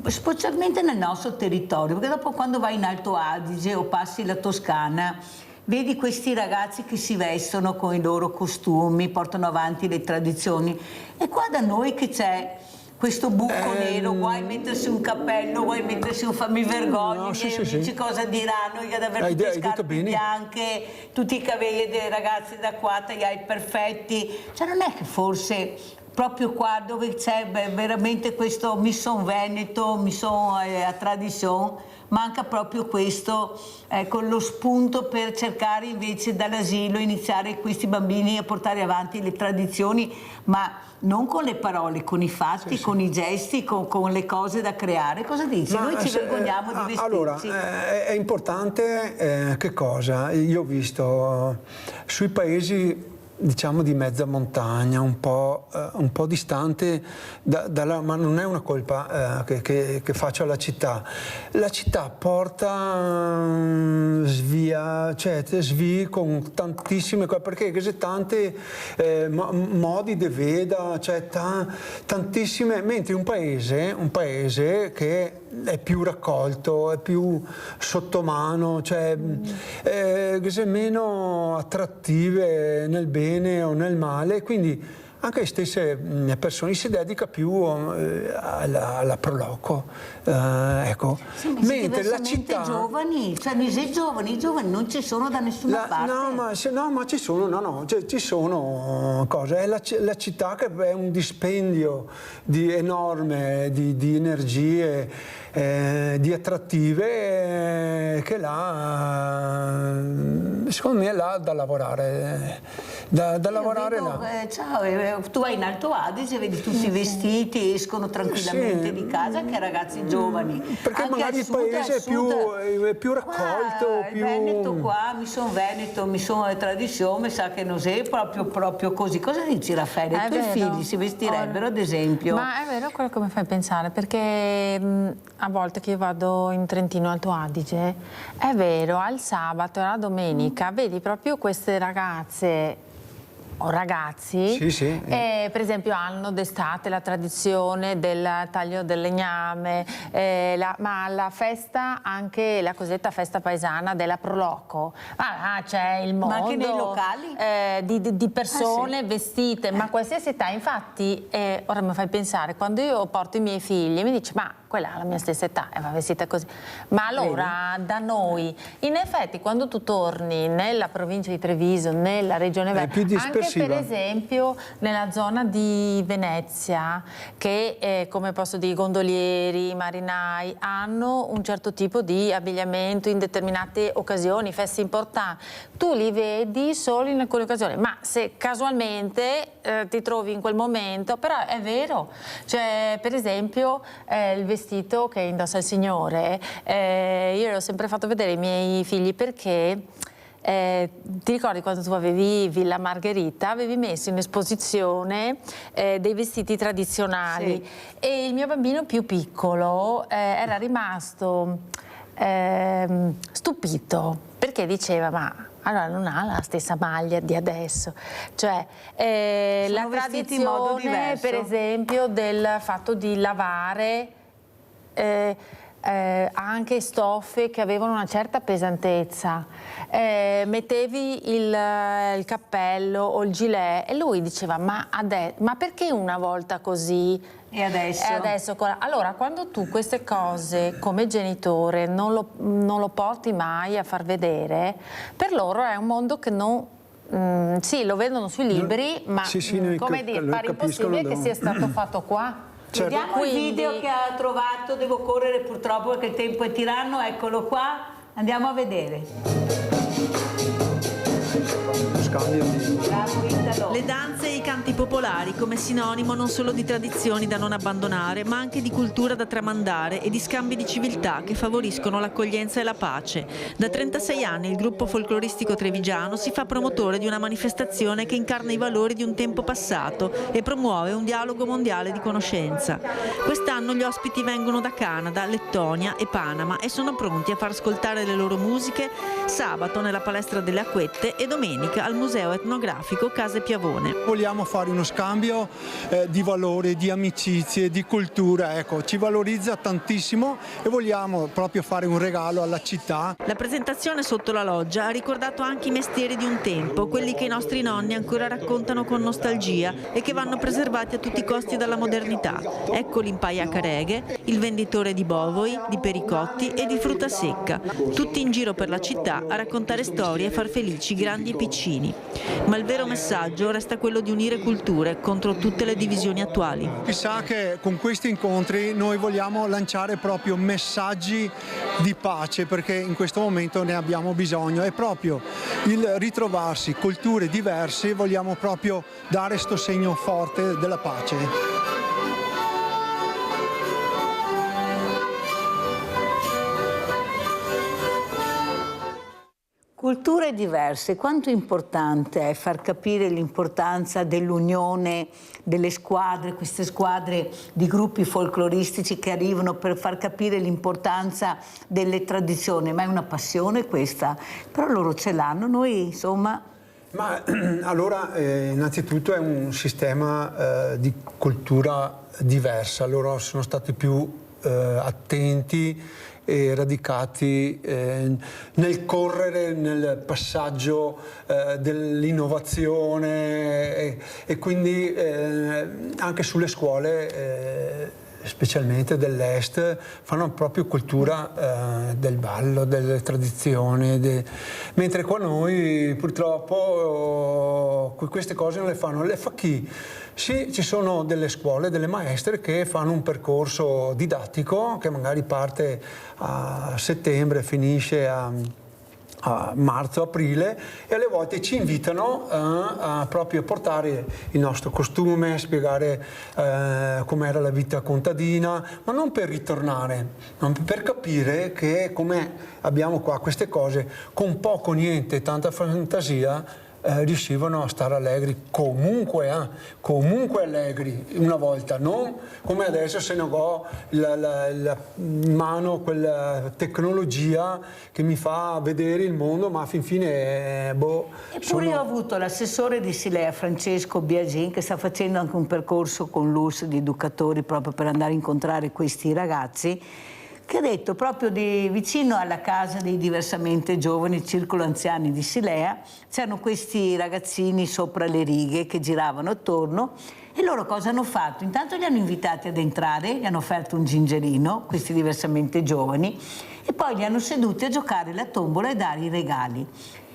specialmente nel nostro territorio, perché dopo quando vai in Alto Adige o passi la Toscana, vedi questi ragazzi che si vestono con i loro costumi, portano avanti le tradizioni, e qua da noi che c'è questo buco nero, vuoi mettersi un cappello, vuoi mettersi un mi vergogno, i miei amici cosa diranno, io ad avere tutte le scarpe bianche, tutti i capelli dei ragazzi da qua tagliati perfetti. Cioè, non è che forse proprio qua dove c'è veramente questo mi son veneto, mi son a tradizione, manca proprio questo, ecco, lo spunto per cercare invece dall'asilo iniziare questi bambini a portare avanti le tradizioni, ma non con le parole, con i fatti, con i gesti, con le cose da creare. Cosa dici? Noi ci vergogniamo di vestirci. Allora, è importante che cosa? Io ho visto sui paesi diciamo di mezza montagna, un po' distante ma non è una colpa che faccio alla città. La città porta svia, cioè svii con tantissime cose, perché c'è tanti modi di veda, cioè tantissime, mentre un paese che è più raccolto, è più sotto mano, cioè che è meno attrattive nel bene o nel male, quindi anche le stesse persone si dedica più alla proloco, ecco. Sì, ma mentre la città giovani, cioè i giovani non ci sono da nessuna parte. Ma ci sono cose. È la città che è un dispendio enorme di energie, di attrattive, che là, secondo me, è là da lavorare. Lavorare vedo, là. Ciao, tu vai in Alto Adige, vedi tutti i vestiti, escono tranquillamente di casa, anche ragazzi giovani. Perché anche magari il paese è più raccolto. Il Veneto qua, mi sono Veneto, mi sono le tradizioni, mi sa che non è proprio così. Cosa dici, Raffaele? I tuoi figli si vestirebbero, ad esempio? Ma è vero quello che mi fai pensare, perché a volte che io vado in Trentino Alto Adige, è vero, al sabato e alla domenica vedi proprio queste ragazze o ragazzi, per esempio hanno d'estate la tradizione del taglio del legname, ma alla festa, anche la cosiddetta festa paesana della Proloco, c'è il mondo, ma anche nei locali? Di persone vestite, ma qualsiasi età. Infatti ora mi fai pensare, quando io porto i miei figli mi dice ma quella ha la mia stessa età e va vestita così, ma allora da noi in effetti quando tu torni nella provincia di Treviso, nella regione Veneto, anche per esempio nella zona di Venezia, che come posso dire, i gondolieri, i marinai hanno un certo tipo di abbigliamento in determinate occasioni, feste importanti, tu li vedi solo in alcune occasioni, ma se casualmente ti trovi in quel momento, però è vero, cioè per esempio il vestito che indossa il signore, io l'ho sempre fatto vedere ai miei figli, perché ti ricordi quando tu avevi Villa Margherita, avevi messo in esposizione dei vestiti tradizionali, e il mio bambino più piccolo era rimasto stupito, perché diceva ma allora non ha la stessa maglia di adesso, cioè la tradizione per esempio del fatto di lavare anche stoffe che avevano una certa pesantezza, mettevi il cappello o il gilet e lui diceva ma perché una volta così e adesso? Allora quando tu queste cose come genitore non lo porti mai a far vedere, per loro è un mondo che non sì, lo vedono sui libri, ma come dire, pare impossibile che sia stato fatto qua. Certo. Vediamo il video che ha trovato, devo correre purtroppo perché il tempo è tiranno, eccolo qua, andiamo a vedere. Le danze e i canti popolari come sinonimo non solo di tradizioni da non abbandonare, ma anche di cultura da tramandare e di scambi di civiltà che favoriscono l'accoglienza e la pace. Da 36 anni il gruppo folcloristico trevigiano si fa promotore di una manifestazione che incarna i valori di un tempo passato e promuove un dialogo mondiale di conoscenza. Quest'anno gli ospiti vengono da Canada, Lettonia e Panama e sono pronti a far ascoltare le loro musiche sabato nella Palestra delle Acquette e domenica al Museo Etnografico Case Piavone. Vogliamo fare uno scambio di valori, di amicizie, di cultura, ecco, ci valorizza tantissimo e vogliamo proprio fare un regalo alla città. La presentazione sotto la loggia ha ricordato anche i mestieri di un tempo, quelli che i nostri nonni ancora raccontano con nostalgia e che vanno preservati a tutti i costi dalla modernità. Ecco l'impaiacareghe, il venditore di bovoi, di pericotti e di frutta secca, tutti in giro per la città a raccontare storie e far felici grandi e piccini. Ma il vero messaggio resta quello di unire culture contro tutte le divisioni attuali. Chissà che con questi incontri noi vogliamo lanciare proprio messaggi di pace, perché in questo momento ne abbiamo bisogno, è proprio il ritrovarsi culture diverse, vogliamo proprio dare sto segno forte della pace. culture diverse, quanto importante è far capire l'importanza dell'unione delle squadre, queste squadre di gruppi folcloristici che arrivano per far capire l'importanza delle tradizioni, ma è una passione questa, però loro ce l'hanno, noi insomma... Ma allora innanzitutto è un sistema di cultura diversa, loro sono stati più attenti e radicati nel correre, nel passaggio dell'innovazione e quindi anche sulle scuole specialmente dell'est fanno proprio cultura del ballo, delle tradizioni, mentre qua noi purtroppo queste cose non le fanno, le fa chi? Sì, ci sono delle scuole, delle maestre che fanno un percorso didattico che magari parte a settembre, finisce a marzo-aprile e alle volte ci invitano a proprio portare il nostro costume, spiegare com'era la vita contadina, ma non per ritornare, ma per capire che come abbiamo qua queste cose, con poco niente, tanta fantasia, riuscivano a stare allegri comunque allegri una volta, non come adesso se ne ho in mano quella tecnologia che mi fa vedere il mondo, ma fin fine Eppure io ho avuto l'assessore di Silea, Francesco Biagin, che sta facendo anche un percorso con l'ULSS di educatori proprio per andare a incontrare questi ragazzi, che ha detto proprio vicino alla casa dei diversamente giovani, circolo anziani di Silea, c'erano questi ragazzini sopra le righe che giravano attorno e loro cosa hanno fatto? Intanto li hanno invitati ad entrare, gli hanno offerto un gingerino, questi diversamente giovani, e poi li hanno seduti a giocare la tombola e dare i regali.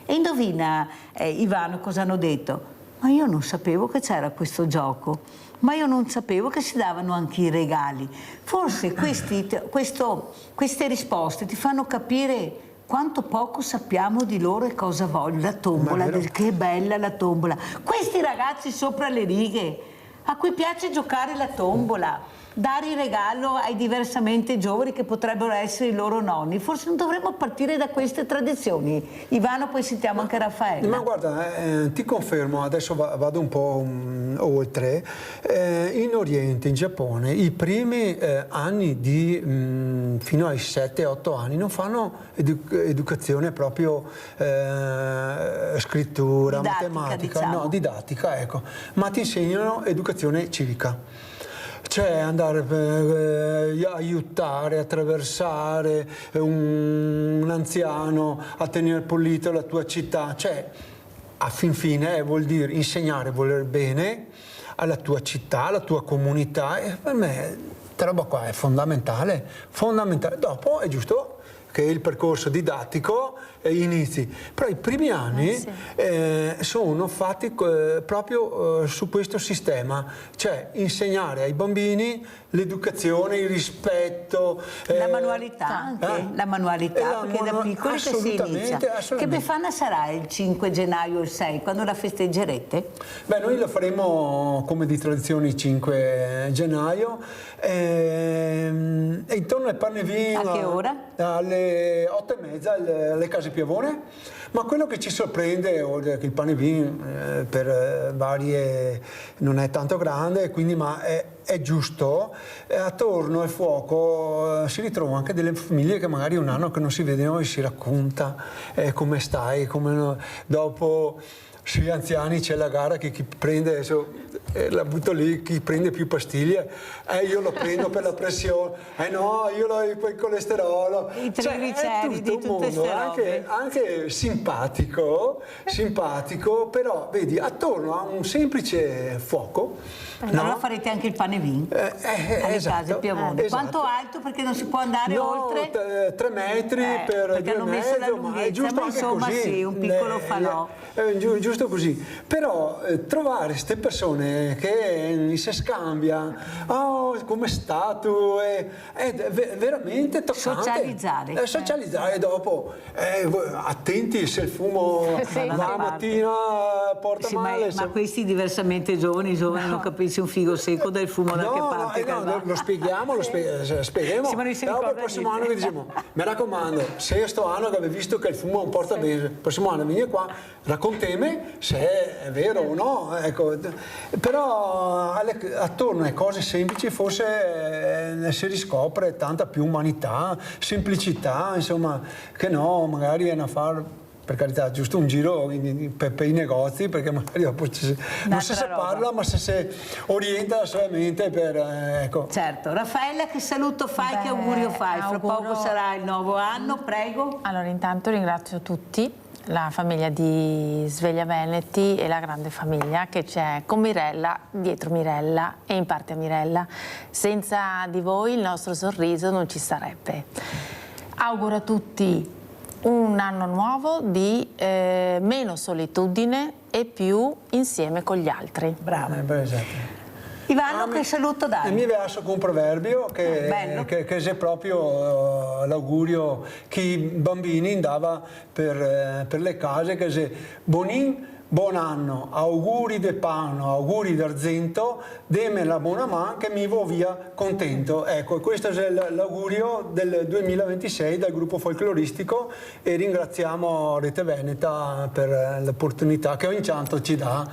E indovina Ivano cosa hanno detto? Ma io non sapevo che c'era questo gioco. Ma io non sapevo che si davano anche i regali. Forse queste risposte ti fanno capire quanto poco sappiamo di loro e cosa vogliono. La tombola, che bella la tombola. Questi ragazzi sopra le righe, a cui piace giocare la tombola, dare il regalo ai diversamente giovani che potrebbero essere i loro nonni. Forse non dovremmo partire da queste tradizioni. Ivano, poi sentiamo anche Raffaella. Ma guarda, ti confermo, adesso vado un po' oltre, in Oriente, in Giappone, i primi anni fino ai 7-8 anni non fanno educazione proprio scrittura, didattica, matematica, diciamo. No, didattica, ecco, ma ti insegnano educazione civica. Cioè andare a aiutare, attraversare un anziano, a tenere pulito la tua città, cioè a fin fine vuol dire insegnare, voler bene alla tua città, alla tua comunità, e per me questa roba qua è fondamentale. Dopo è giusto che il percorso didattico inizi, però i primi anni sono fatti proprio su questo sistema, cioè insegnare ai bambini l'educazione, il rispetto, la manualità anche, la manualità, perché da piccoli che si inizia. Che Befana sarà il 5 gennaio o il 6, quando la festeggerete? Beh, noi la faremo come di tradizione il 5 gennaio e intorno al Panevin. A che ora? Alle 8:30 alle Case Piavone, ma quello che ci sorprende, oltre che il Panevin per varie non è tanto grande, quindi ma è giusto, attorno al fuoco si ritrovano anche delle famiglie che magari un anno che non si vedono e si racconta come stai, come dopo. Sugli anziani c'è la gara che chi prende, adesso la butto lì, chi prende più pastiglie, io lo prendo per la pressione, no, io ho il colesterolo. I trigliceridi di tutte queste robe. Anche simpatico, però vedi, attorno a un semplice fuoco. Allora farete anche il Panevin alle Case Piavone. Esatto. Quanto alto? Perché non si può andare oltre? 3 metri per 2,5, ma è giusto anche insomma così. Sì, un piccolo falò. Giusto così. Però trovare queste persone che si scambia, oh, come sta tu, è veramente toccante. Socializzare dopo, attenti se il fumo la mattina porta male. Ma questi diversamente giovani non capisci un figo secco del fumo da che parte. Lo spieghiamo, spieghiamo. Dopo il prossimo anno che diciamo, mi raccomando, se sto anno che avevi visto che il fumo non porta bene, il prossimo anno vieni qua, raccontami se è vero o no, ecco. Però attorno alle cose semplici forse si riscopre tanta più umanità, semplicità, insomma, che no, magari è una per carità, giusto un giro per i negozi, perché magari dopo non si parla, ma se si orienta solamente per ecco. Certo. Raffaella, che saluto fai, che augurio fai? Fra poco sarà il nuovo anno, prego. Allora, intanto ringrazio tutti, la famiglia di Sveglia Veneti e la grande famiglia che c'è con Mirella, dietro Mirella e in parte a Mirella. Senza di voi il nostro sorriso non ci sarebbe. Auguro a tutti un anno nuovo di meno solitudine e più insieme con gli altri. Brava. Esatto. Ivano, che saluto dai? Mi verso con un proverbio che è proprio l'augurio che i bambini andava per le case, che è buon anno, auguri de panno, auguri d'argento, deme la buona man che mi vo via contento. Ecco, questo è l'augurio del 2026 dal gruppo folcloristico e ringraziamo Rete Veneta per l'opportunità che ogni tanto ci dà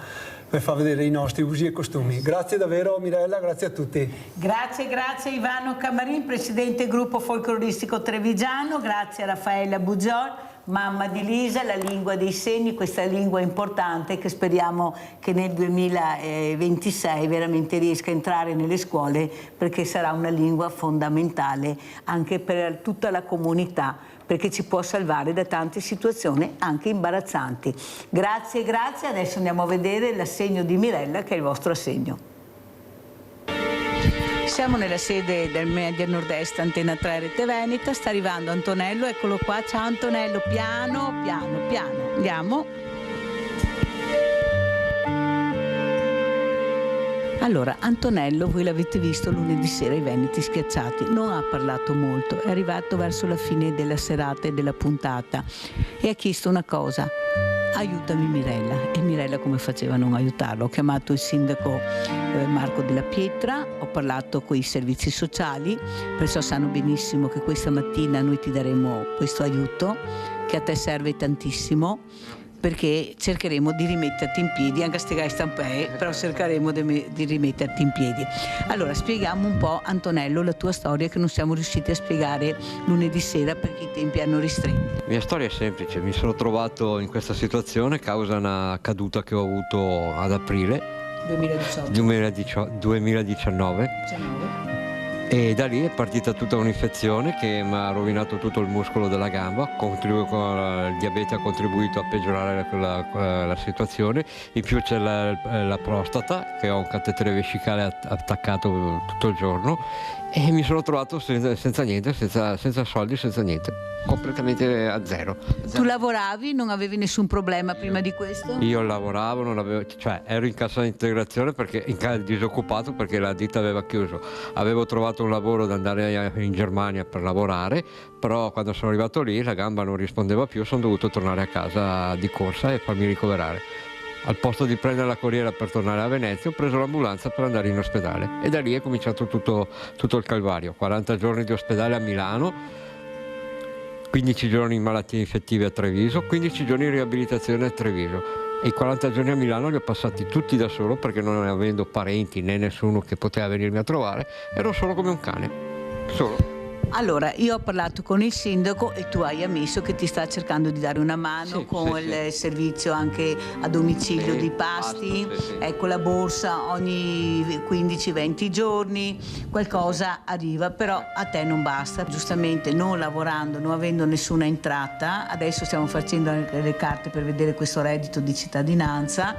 per far vedere i nostri usi e costumi. Grazie davvero Mirella, grazie a tutti. Grazie Ivano Camarin, presidente gruppo folcloristico trevigiano, grazie a Raffaella Bugiol, mamma di Lisa, la lingua dei segni, questa lingua importante che speriamo che nel 2026 veramente riesca a entrare nelle scuole, perché sarà una lingua fondamentale anche per tutta la comunità, perché ci può salvare da tante situazioni anche imbarazzanti. Grazie, adesso andiamo a vedere l'assegno di Mirella, che è il vostro assegno. Siamo nella sede del Media Nord-Est, Antena 3 Rete Veneta, sta arrivando Antonello, eccolo qua, ciao Antonello, piano, andiamo. Allora, Antonello, voi l'avete visto lunedì sera ai Veneti Schiacciati, non ha parlato molto, è arrivato verso la fine della serata e della puntata e ha chiesto una cosa: aiutami Mirella. E Mirella come faceva a non aiutarlo? Ho chiamato il sindaco Marco Della Pietra, ho parlato con i servizi sociali, perciò sanno benissimo che questa mattina noi ti daremo questo aiuto che a te serve tantissimo, perché cercheremo di rimetterti in piedi, anche se stampè, però cercheremo di rimetterti in piedi. Allora, spieghiamo un po', Antonello, la tua storia che non siamo riusciti a spiegare lunedì sera perché i tempi hanno ristretto. La mia storia è semplice, mi sono trovato in questa situazione causa una caduta che ho avuto ad aprile 2019. E da lì è partita tutta un'infezione che mi ha rovinato tutto il muscolo della gamba, il diabete ha contribuito a peggiorare la situazione, in più c'è la prostata, che ho un catetere vescicale attaccato tutto il giorno e mi sono trovato senza niente, senza soldi, senza niente, completamente a zero. Tu lavoravi, non avevi nessun problema prima di questo? Io lavoravo, ero in cassa integrazione disoccupato perché la ditta aveva chiuso. Avevo trovato un lavoro da andare in Germania per lavorare, però quando sono arrivato lì la gamba non rispondeva più, sono dovuto tornare a casa di corsa e farmi ricoverare. Al posto di prendere la corriera per tornare a Venezia ho preso l'ambulanza per andare in ospedale e da lì è cominciato tutto il calvario. 40 giorni di ospedale a Milano, 15 giorni in malattie infettive a Treviso, 15 giorni in riabilitazione a Treviso e i 40 giorni a Milano li ho passati tutti da solo perché non avendo parenti né nessuno che poteva venirmi a trovare, ero solo come un cane, solo. Allora, io ho parlato con il sindaco e tu hai ammesso che ti sta cercando di dare una mano con il servizio anche a domicilio di pasti, ecco la borsa ogni 15-20 giorni, qualcosa arriva, però a te non basta, giustamente non lavorando, non avendo nessuna entrata, adesso stiamo facendo anche le carte per vedere questo reddito di cittadinanza,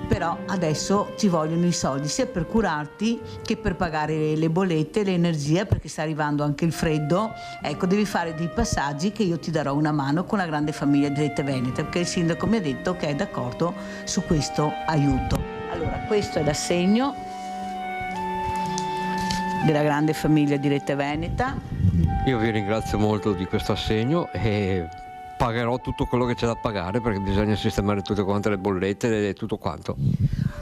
però adesso ci vogliono i soldi sia per curarti che per pagare le bollette, l'energia, perché sta arrivando anche il freddo. Ecco, devi fare dei passaggi che io ti darò una mano con la grande famiglia di Rete Veneta, perché il sindaco mi ha detto che è d'accordo su questo aiuto. Allora, questo è l'assegno della grande famiglia di Rete Veneta. Io vi ringrazio molto di questo assegno e pagherò tutto quello che c'è da pagare, perché bisogna sistemare tutte quante le bollette e tutto quanto.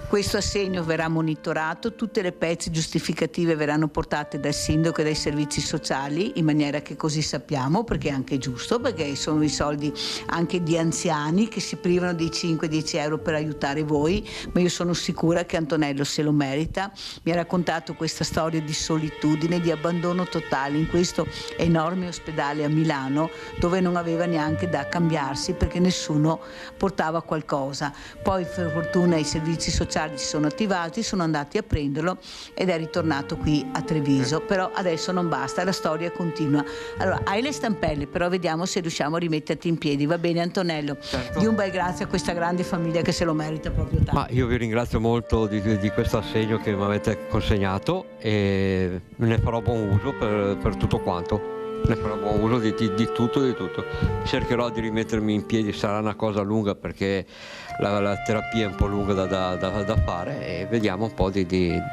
Questo assegno verrà monitorato, tutte le pezze giustificative verranno portate dal sindaco e dai servizi sociali, in maniera che così sappiamo, perché è anche giusto, perché sono i soldi anche di anziani che si privano di 5-10 euro per aiutare voi, ma io sono sicura che Antonello se lo merita. Mi ha raccontato questa storia di solitudine, di abbandono totale in questo enorme ospedale a Milano, dove non aveva neanche da cambiarsi perché nessuno portava qualcosa. Poi per fortuna i servizi sociali si sono attivati, sono andati a prenderlo ed è ritornato qui a Treviso, però adesso non basta, la storia continua. Allora, hai le stampelle, però vediamo se riusciamo a rimetterti in piedi, va bene Antonello? Certo. Di un bel grazie a questa grande famiglia che se lo merita proprio tanto. Ma io vi ringrazio molto di questo assegno che mi avete consegnato e ne farò buon uso per tutto quanto. Ne farò buon uso di tutto. Cercherò di rimettermi in piedi, sarà una cosa lunga perché la terapia è un po' lunga da fare e vediamo un po' di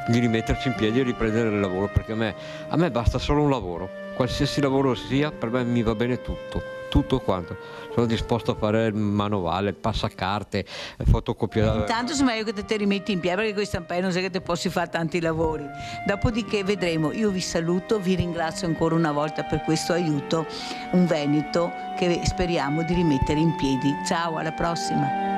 rimetterci in piedi e riprendere il lavoro, perché a me basta solo un lavoro, qualsiasi lavoro sia, per me mi va bene tutto quanto. Sono disposto a fare il manovale, il passacarte, fotocopiare. Intanto è meglio che te rimetti in piedi, perché con i stampelli non sai che te posso fare tanti lavori. Dopodiché vedremo. Io vi saluto, vi ringrazio ancora una volta per questo aiuto, un Veneto che speriamo di rimettere in piedi. Ciao, alla prossima.